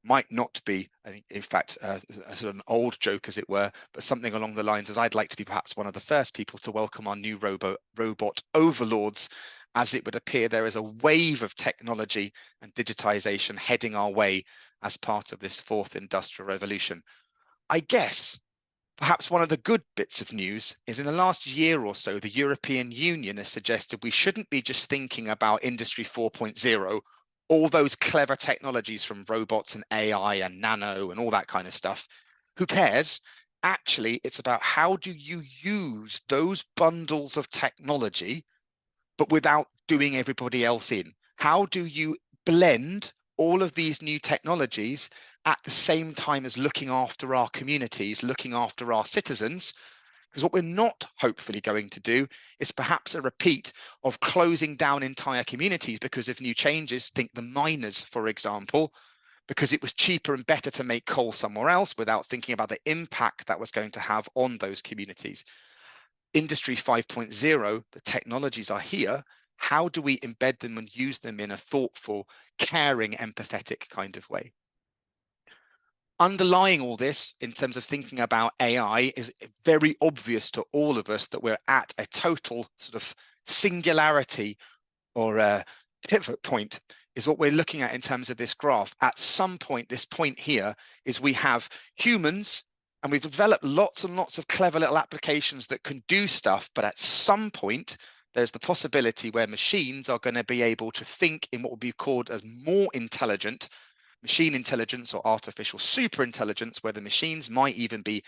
Might not be, I think, in fact, sort of an old joke, as it were, but something along the lines as I'd like to be perhaps one of the first people to welcome our new robot overlords, as it would appear there is a wave of technology and digitization heading our way as part of this fourth industrial revolution. I guess perhaps one of the good bits of news is in the last year or so, the European Union has suggested we shouldn't be just thinking about Industry 4.0, all those clever technologies from robots and AI and nano and all that kind of stuff. Who cares? Actually, it's about how do you use those bundles of technology, but without doing everybody else in? How do you blend all of these new technologies at the same time as looking after our communities, looking after our citizens? Because what we're not hopefully going to do is perhaps a repeat of closing down entire communities because of new changes. Think the miners, for example, because it was cheaper and better to make coal somewhere else without thinking about the impact that was going to have on those communities. Industry 5.0, the technologies are here. How do we embed them and use them in a thoughtful, caring, empathetic kind of way? Underlying all this in terms of thinking about AI is very obvious to all of us that we're at a total sort of singularity or a pivot point is what we're looking at in terms of this graph. At some point, this point here is we have humans and we've developed lots and lots of clever little applications that can do stuff, but at some point, there's the possibility where machines are going to be able to think in what would be called as more intelligent machine intelligence or artificial superintelligence, where the machines might even be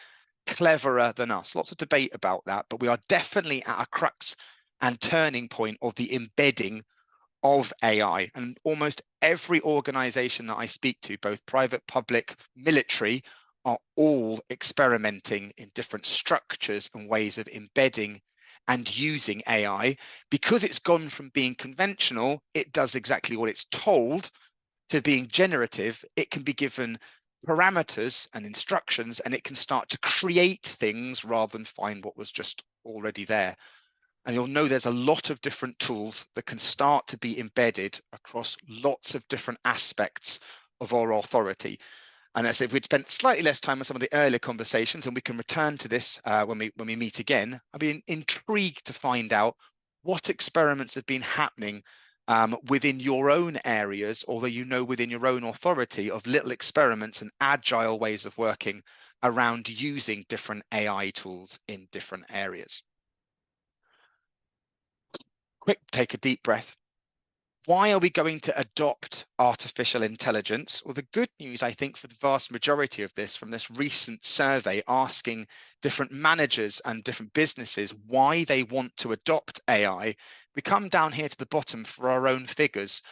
cleverer than us. Lots of debate about that, but we are definitely at a crux and turning point of the embedding of AI. And almost every organization that I speak to, both private, public, military, are all experimenting in different structures and ways of embedding and using AI. Because it's gone from being conventional, it does exactly what it's told, to being generative. It can be given parameters and instructions, and it can start to create things rather than find what was just already there. And you'll know there's a lot of different tools that can start to be embedded across lots of different aspects of our authority. And as if we'd spent slightly less time on some of the earlier conversations, and we can return to this when we meet again, I'd be intrigued to find out what experiments have been happening within your own areas, although you know within your own authority, of little experiments and agile ways of working around using different AI tools in different areas. Quick, take a deep breath. Why are we going to adopt artificial intelligence? Well, the good news, I think, for the vast majority of this, from this recent survey asking different managers and different businesses why they want to adopt AI, we come down here to the bottom for our own figures.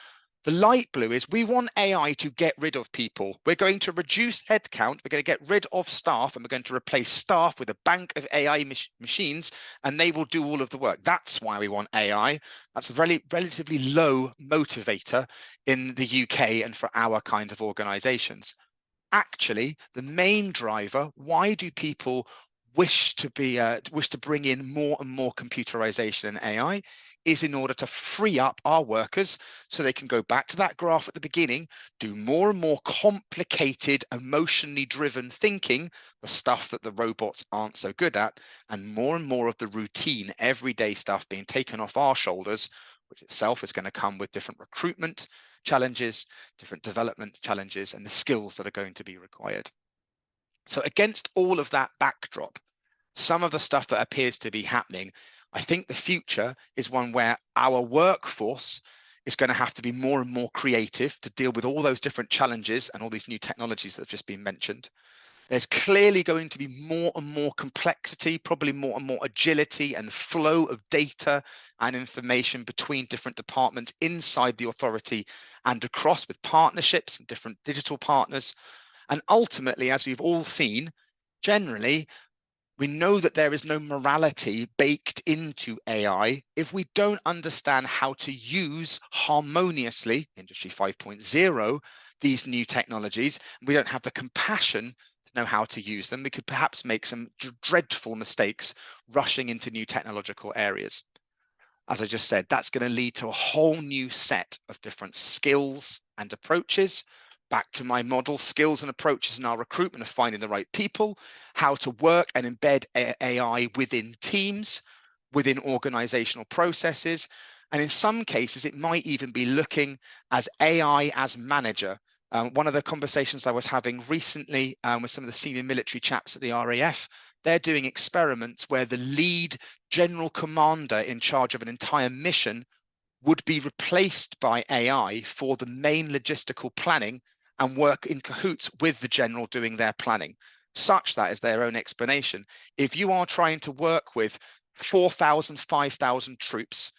The light blue is we want AI to get rid of people. We're going to reduce headcount. We're going to get rid of staff, and we're going to replace staff with a bank of AI machines, and they will do all of the work. That's why we want AI. That's a relatively low motivator in the UK and for our kind of organizations. Actually, the main driver, why do people wish to bring in more and more computerization and AI, is in order to free up our workers so they can go back to that graph at the beginning, do more and more complicated, emotionally driven thinking, the stuff that the robots aren't so good at, and more of the routine, everyday stuff being taken off our shoulders, which itself is going to come with different recruitment challenges, different development challenges, and the skills that are going to be required. So against all of that backdrop, some of the stuff that appears to be happening, I think the future is one where our workforce is going to have to be more and more creative to deal with all those different challenges and all these new technologies that have just been mentioned. There's clearly going to be more and more complexity, probably more and more agility and flow of data and information between different departments inside the authority and across, with partnerships and different digital partners. And ultimately, as we've all seen, generally, we know that there is no morality baked into AI if we don't understand how to use harmoniously, Industry 5.0, these new technologies. We don't have the compassion to know how to use them. We could perhaps make some dreadful mistakes rushing into new technological areas. As I just said, that's going to lead to a whole new set of different skills and approaches. Back to my model, skills and approaches in our recruitment of finding the right people, how to work and embed AI within teams, within organizational processes. And in some cases, it might even be looking as AI as manager. One of the conversations I was having recently with some of the senior military chaps at the RAF, they're doing experiments where the lead general commander in charge of an entire mission would be replaced by AI for the main logistical planning and work in cahoots with the general doing their planning. Such that is their own explanation. If you are trying to work with 4,000, 5,000 troops,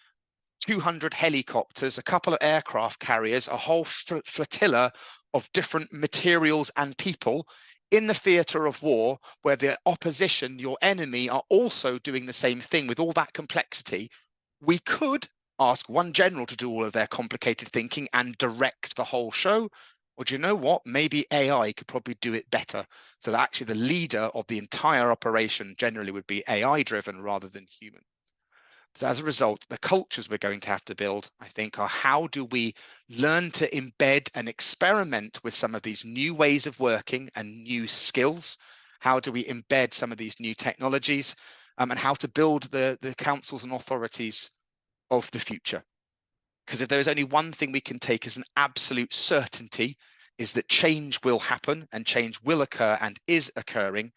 200 helicopters, a couple of aircraft carriers, a whole flotilla of different materials and people in the theatre of war, where the opposition, your enemy, are also doing the same thing with all that complexity, we could ask one general to do all of their complicated thinking and direct the whole show. Or do you know what? Maybe AI could probably do it better. So that actually the leader of the entire operation generally would be AI driven rather than human. So as a result, the cultures we're going to have to build, I think, are how do we learn to embed and experiment with some of these new ways of working and new skills? How do we embed some of these new technologies, and how to build the councils and authorities of the future? Because if there is only one thing we can take as an absolute certainty, is that change will happen and change will occur and is occurring.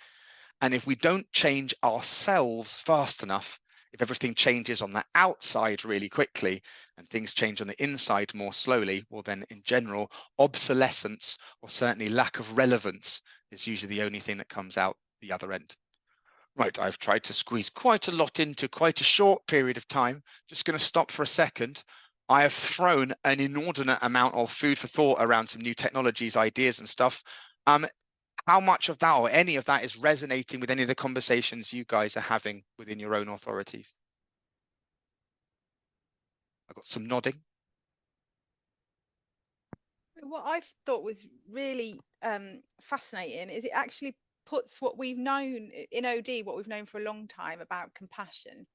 And if we don't change ourselves fast enough, if everything changes on the outside really quickly and things change on the inside more slowly, well then in general, obsolescence or certainly lack of relevance is usually the only thing that comes out the other end. Right, I've tried to squeeze quite a lot into quite a short period of time. Just going to stop for a second. I have thrown an inordinate amount of food for thought around some new technologies, ideas and stuff. How much of that or any of that is resonating with any of the conversations you guys are having within your own authorities? I've got some nodding. What I thought was really fascinating is it actually puts what we've known in OD, what we've known for a long time about compassion,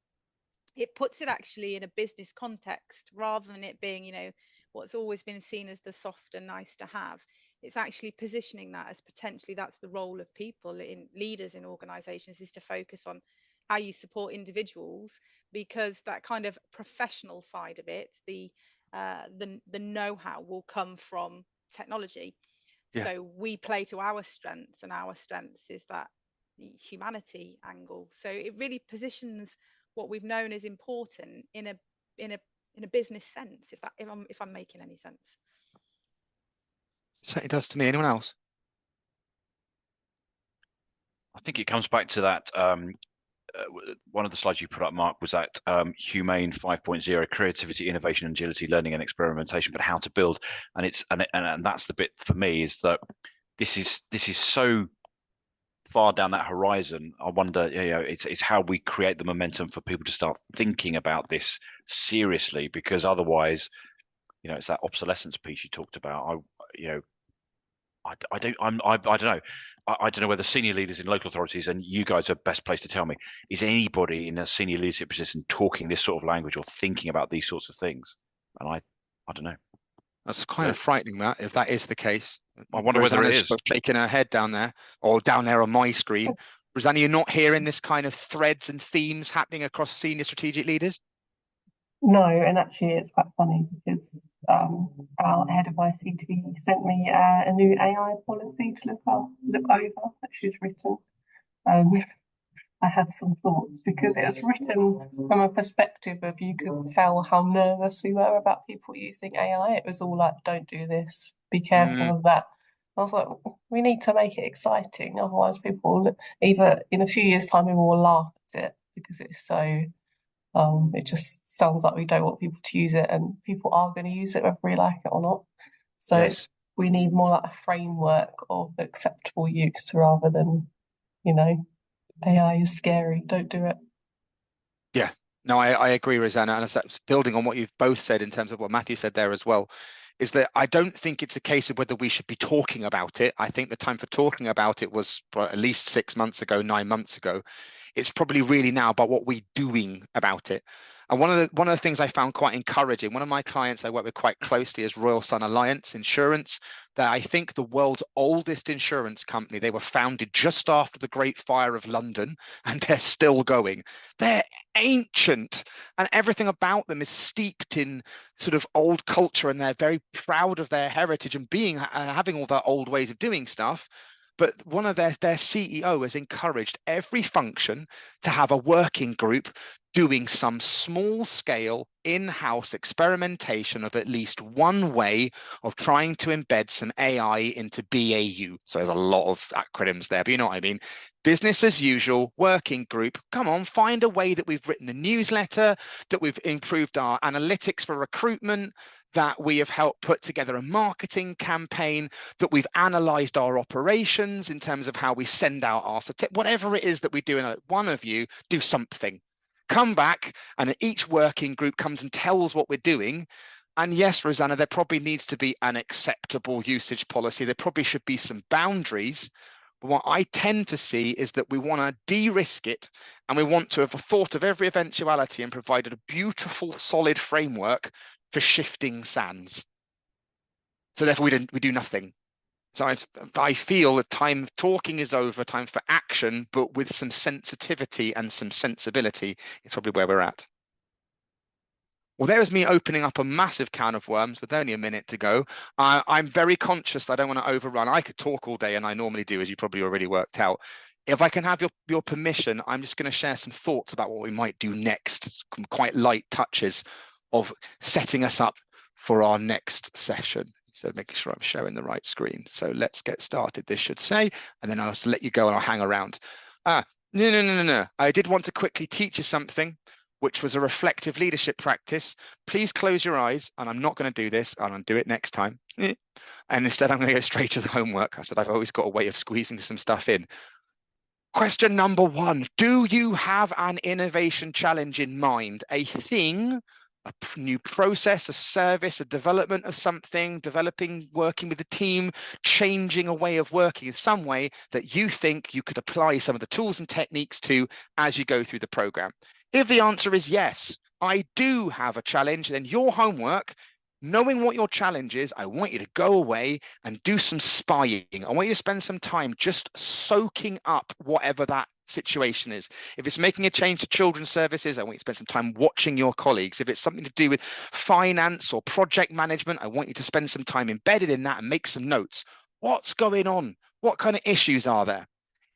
it puts it actually in a business context rather than it being, you know, what's always been seen as the soft and nice to have. It's actually positioning that as potentially that's the role of people in leaders in organizations, is to focus on how you support individuals, because that kind of professional side of it, the know-how will come from technology. Yeah. So we play to our strengths, and our strengths is that the humanity angle. So it really positions what we've known as important in a business sense, if I'm making any sense. Certainly does to me. Anyone else? I think it comes back to that. One of the slides you put up, Mark, was that Humane 5.0, creativity, innovation, agility, learning and experimentation, but how to build. And it's and that's the bit for me, is that this is so far down that horizon. I wonder, you know, it's how we create the momentum for people to start thinking about this seriously, because otherwise, you know, it's that obsolescence piece you talked about. I don't know. I don't know whether senior leaders in local authorities, and you guys are best placed to tell me, is anybody in a senior leadership position talking this sort of language or thinking about these sorts of things? And I don't know. That's kind of frightening, that, if that is the case. I wonder whether it is. Shaking her head down there, or down there on my screen. Rosanna, you're not hearing this kind of threads and themes happening across senior strategic leaders? No, and actually it's quite funny because our head of ICT sent me a new AI policy to look over that she's written. I had some thoughts because it was written from a perspective of, you could tell how nervous we were about people using AI. It was all like, don't do this, be careful of that. I was like, we need to make it exciting, otherwise people either in a few years' time we will laugh at it because it's so it just sounds like we don't want people to use it, and people are going to use it whether we like it or not. So yes, we need more like a framework of acceptable use rather than, you know, AI is scary, don't do it. Yeah, no, I agree, Rosanna, and that's building on what you've both said in terms of what Matthew said there as well, is that I don't think it's a case of whether we should be talking about it. I think the time for talking about it was at least 6 months ago, 9 months ago. It's probably really now about what we're doing about it. And one of the things I found quite encouraging, one of my clients I work with quite closely is Royal Sun Alliance Insurance. They're, I think, the world's oldest insurance company. They were founded just after the Great Fire of London, and they're still going. They're ancient, and everything about them is steeped in sort of old culture, and they're very proud of their heritage and having all their old ways of doing stuff. But one of their CEO has encouraged every function to have a working group doing some small scale in-house experimentation of at least one way of trying to embed some AI into BAU. So there's a lot of acronyms there, but you know what I mean. Business as usual, working group. Come on, find a way that we've written a newsletter, that we've improved our analytics for recruitment, that we have helped put together a marketing campaign, that we've analysed our operations in terms of how we send out our whatever it is that we do. And one of you do something. Come back, and each working group comes and tells what we're doing. And yes, Rosanna, there probably needs to be an acceptable usage policy. There probably should be some boundaries. But what I tend to see is that we want to de-risk it, and we want to have thought of every eventuality and provided a beautiful, solid framework for shifting sands. So therefore, we do nothing. So I feel that time of talking is over, time for action, but with some sensitivity and some sensibility is probably where we're at. Well, there's me opening up a massive can of worms with only a minute to go. I'm very conscious that I don't want to overrun. I could talk all day, and I normally do, as you probably already worked out. If I can have your permission, I'm just going to share some thoughts about what we might do next, some quite light touches of setting us up for our next session. So making sure I'm showing the right screen. So let's get started, this should say, and then I'll just let you go and I'll hang around. No. I did want to quickly teach you something, which was a reflective leadership practice. Please close your eyes, and I'm not going to do this, and I'll do it next time. And instead, I'm going to go straight to the homework. I said I've always got a way of squeezing some stuff in. Question number 1, do you have an innovation challenge in mind? A thing, a new process, a service, a development of something, developing, working with a team, changing a way of working in some way that you think you could apply some of the tools and techniques to as you go through the program. If the answer is yes, I do have a challenge, then your homework, knowing what your challenge is, I want you to go away and do some spying. I want you to spend some time just soaking up whatever that situation is. If it's making a change to children's services, I want you to spend some time watching your colleagues. If it's something to do with finance or project management, I want you to spend some time embedded in that and make some notes. What's going on? What kind of issues are there?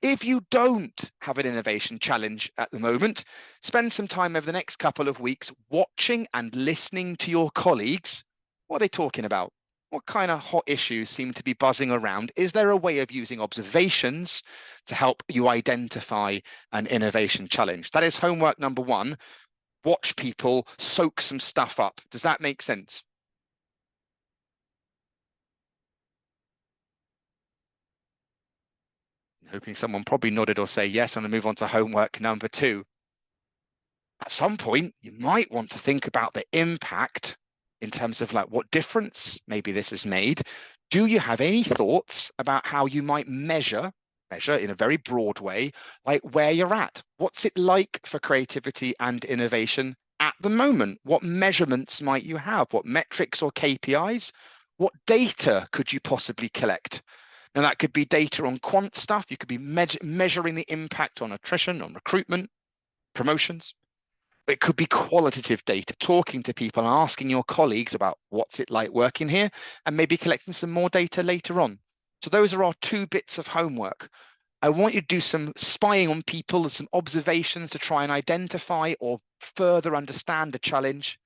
If you don't have an innovation challenge at the moment, spend some time over the next couple of weeks watching and listening to your colleagues. What are they talking about? What kind of hot issues seem to be buzzing around? Is there a way of using observations to help you identify an innovation challenge? That is homework number 1. Watch people, soak some stuff up. Does that make sense? Hoping someone probably nodded or say yes, and move on to homework number 2. At some point, you might want to think about the impact in terms of like what difference maybe this has made. Do you have any thoughts about how you might measure in a very broad way, like where you're at? What's it like for creativity and innovation at the moment? What measurements might you have? What metrics or KPIs? What data could you possibly collect? Now that could be data on quant stuff. You could be measuring the impact on attrition, on recruitment, promotions. It could be qualitative data, talking to people and asking your colleagues about what's it like working here, and maybe collecting some more data later on. So those are our 2 bits of homework. I want you to do some spying on people and some observations to try and identify or further understand the challenge.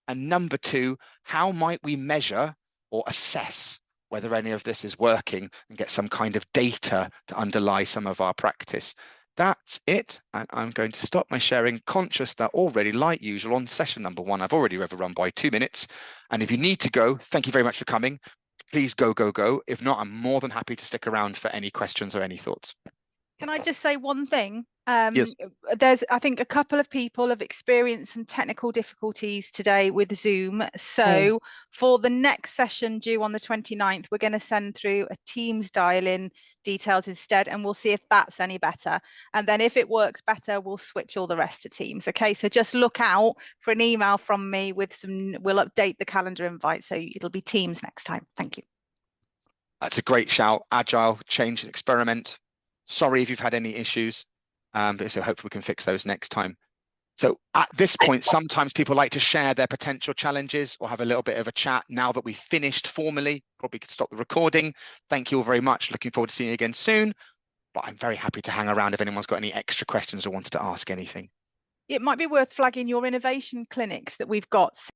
And number 2, how might we measure or assess whether any of this is working and get some kind of data to underlie some of our practice? That's it, and I'm going to stop my sharing, conscious that already, like usual, on session number 1, I've already overrun by 2 minutes. And if you need to go, thank you very much for coming. Please go. If not, I'm more than happy to stick around for any questions or any thoughts. Can I just say one thing? Yes. I think a couple of people have experienced some technical difficulties today with Zoom. So for the next session due on the 29th, we're going to send through a Teams dial-in details instead, and we'll see if that's any better. And then if it works better, we'll switch all the rest to Teams. Okay, so just look out for an email from me with we'll update the calendar invite, so it'll be Teams next time. Thank you. That's a great shout. Agile, change and experiment. Sorry if you've had any issues. But so hopefully we can fix those next time. So at this point, sometimes people like to share their potential challenges or have a little bit of a chat. Now that we've finished formally, probably could stop the recording. Thank you all very much. Looking forward to seeing you again soon. But I'm very happy to hang around if anyone's got any extra questions or wanted to ask anything. It might be worth flagging your innovation clinics that we've got.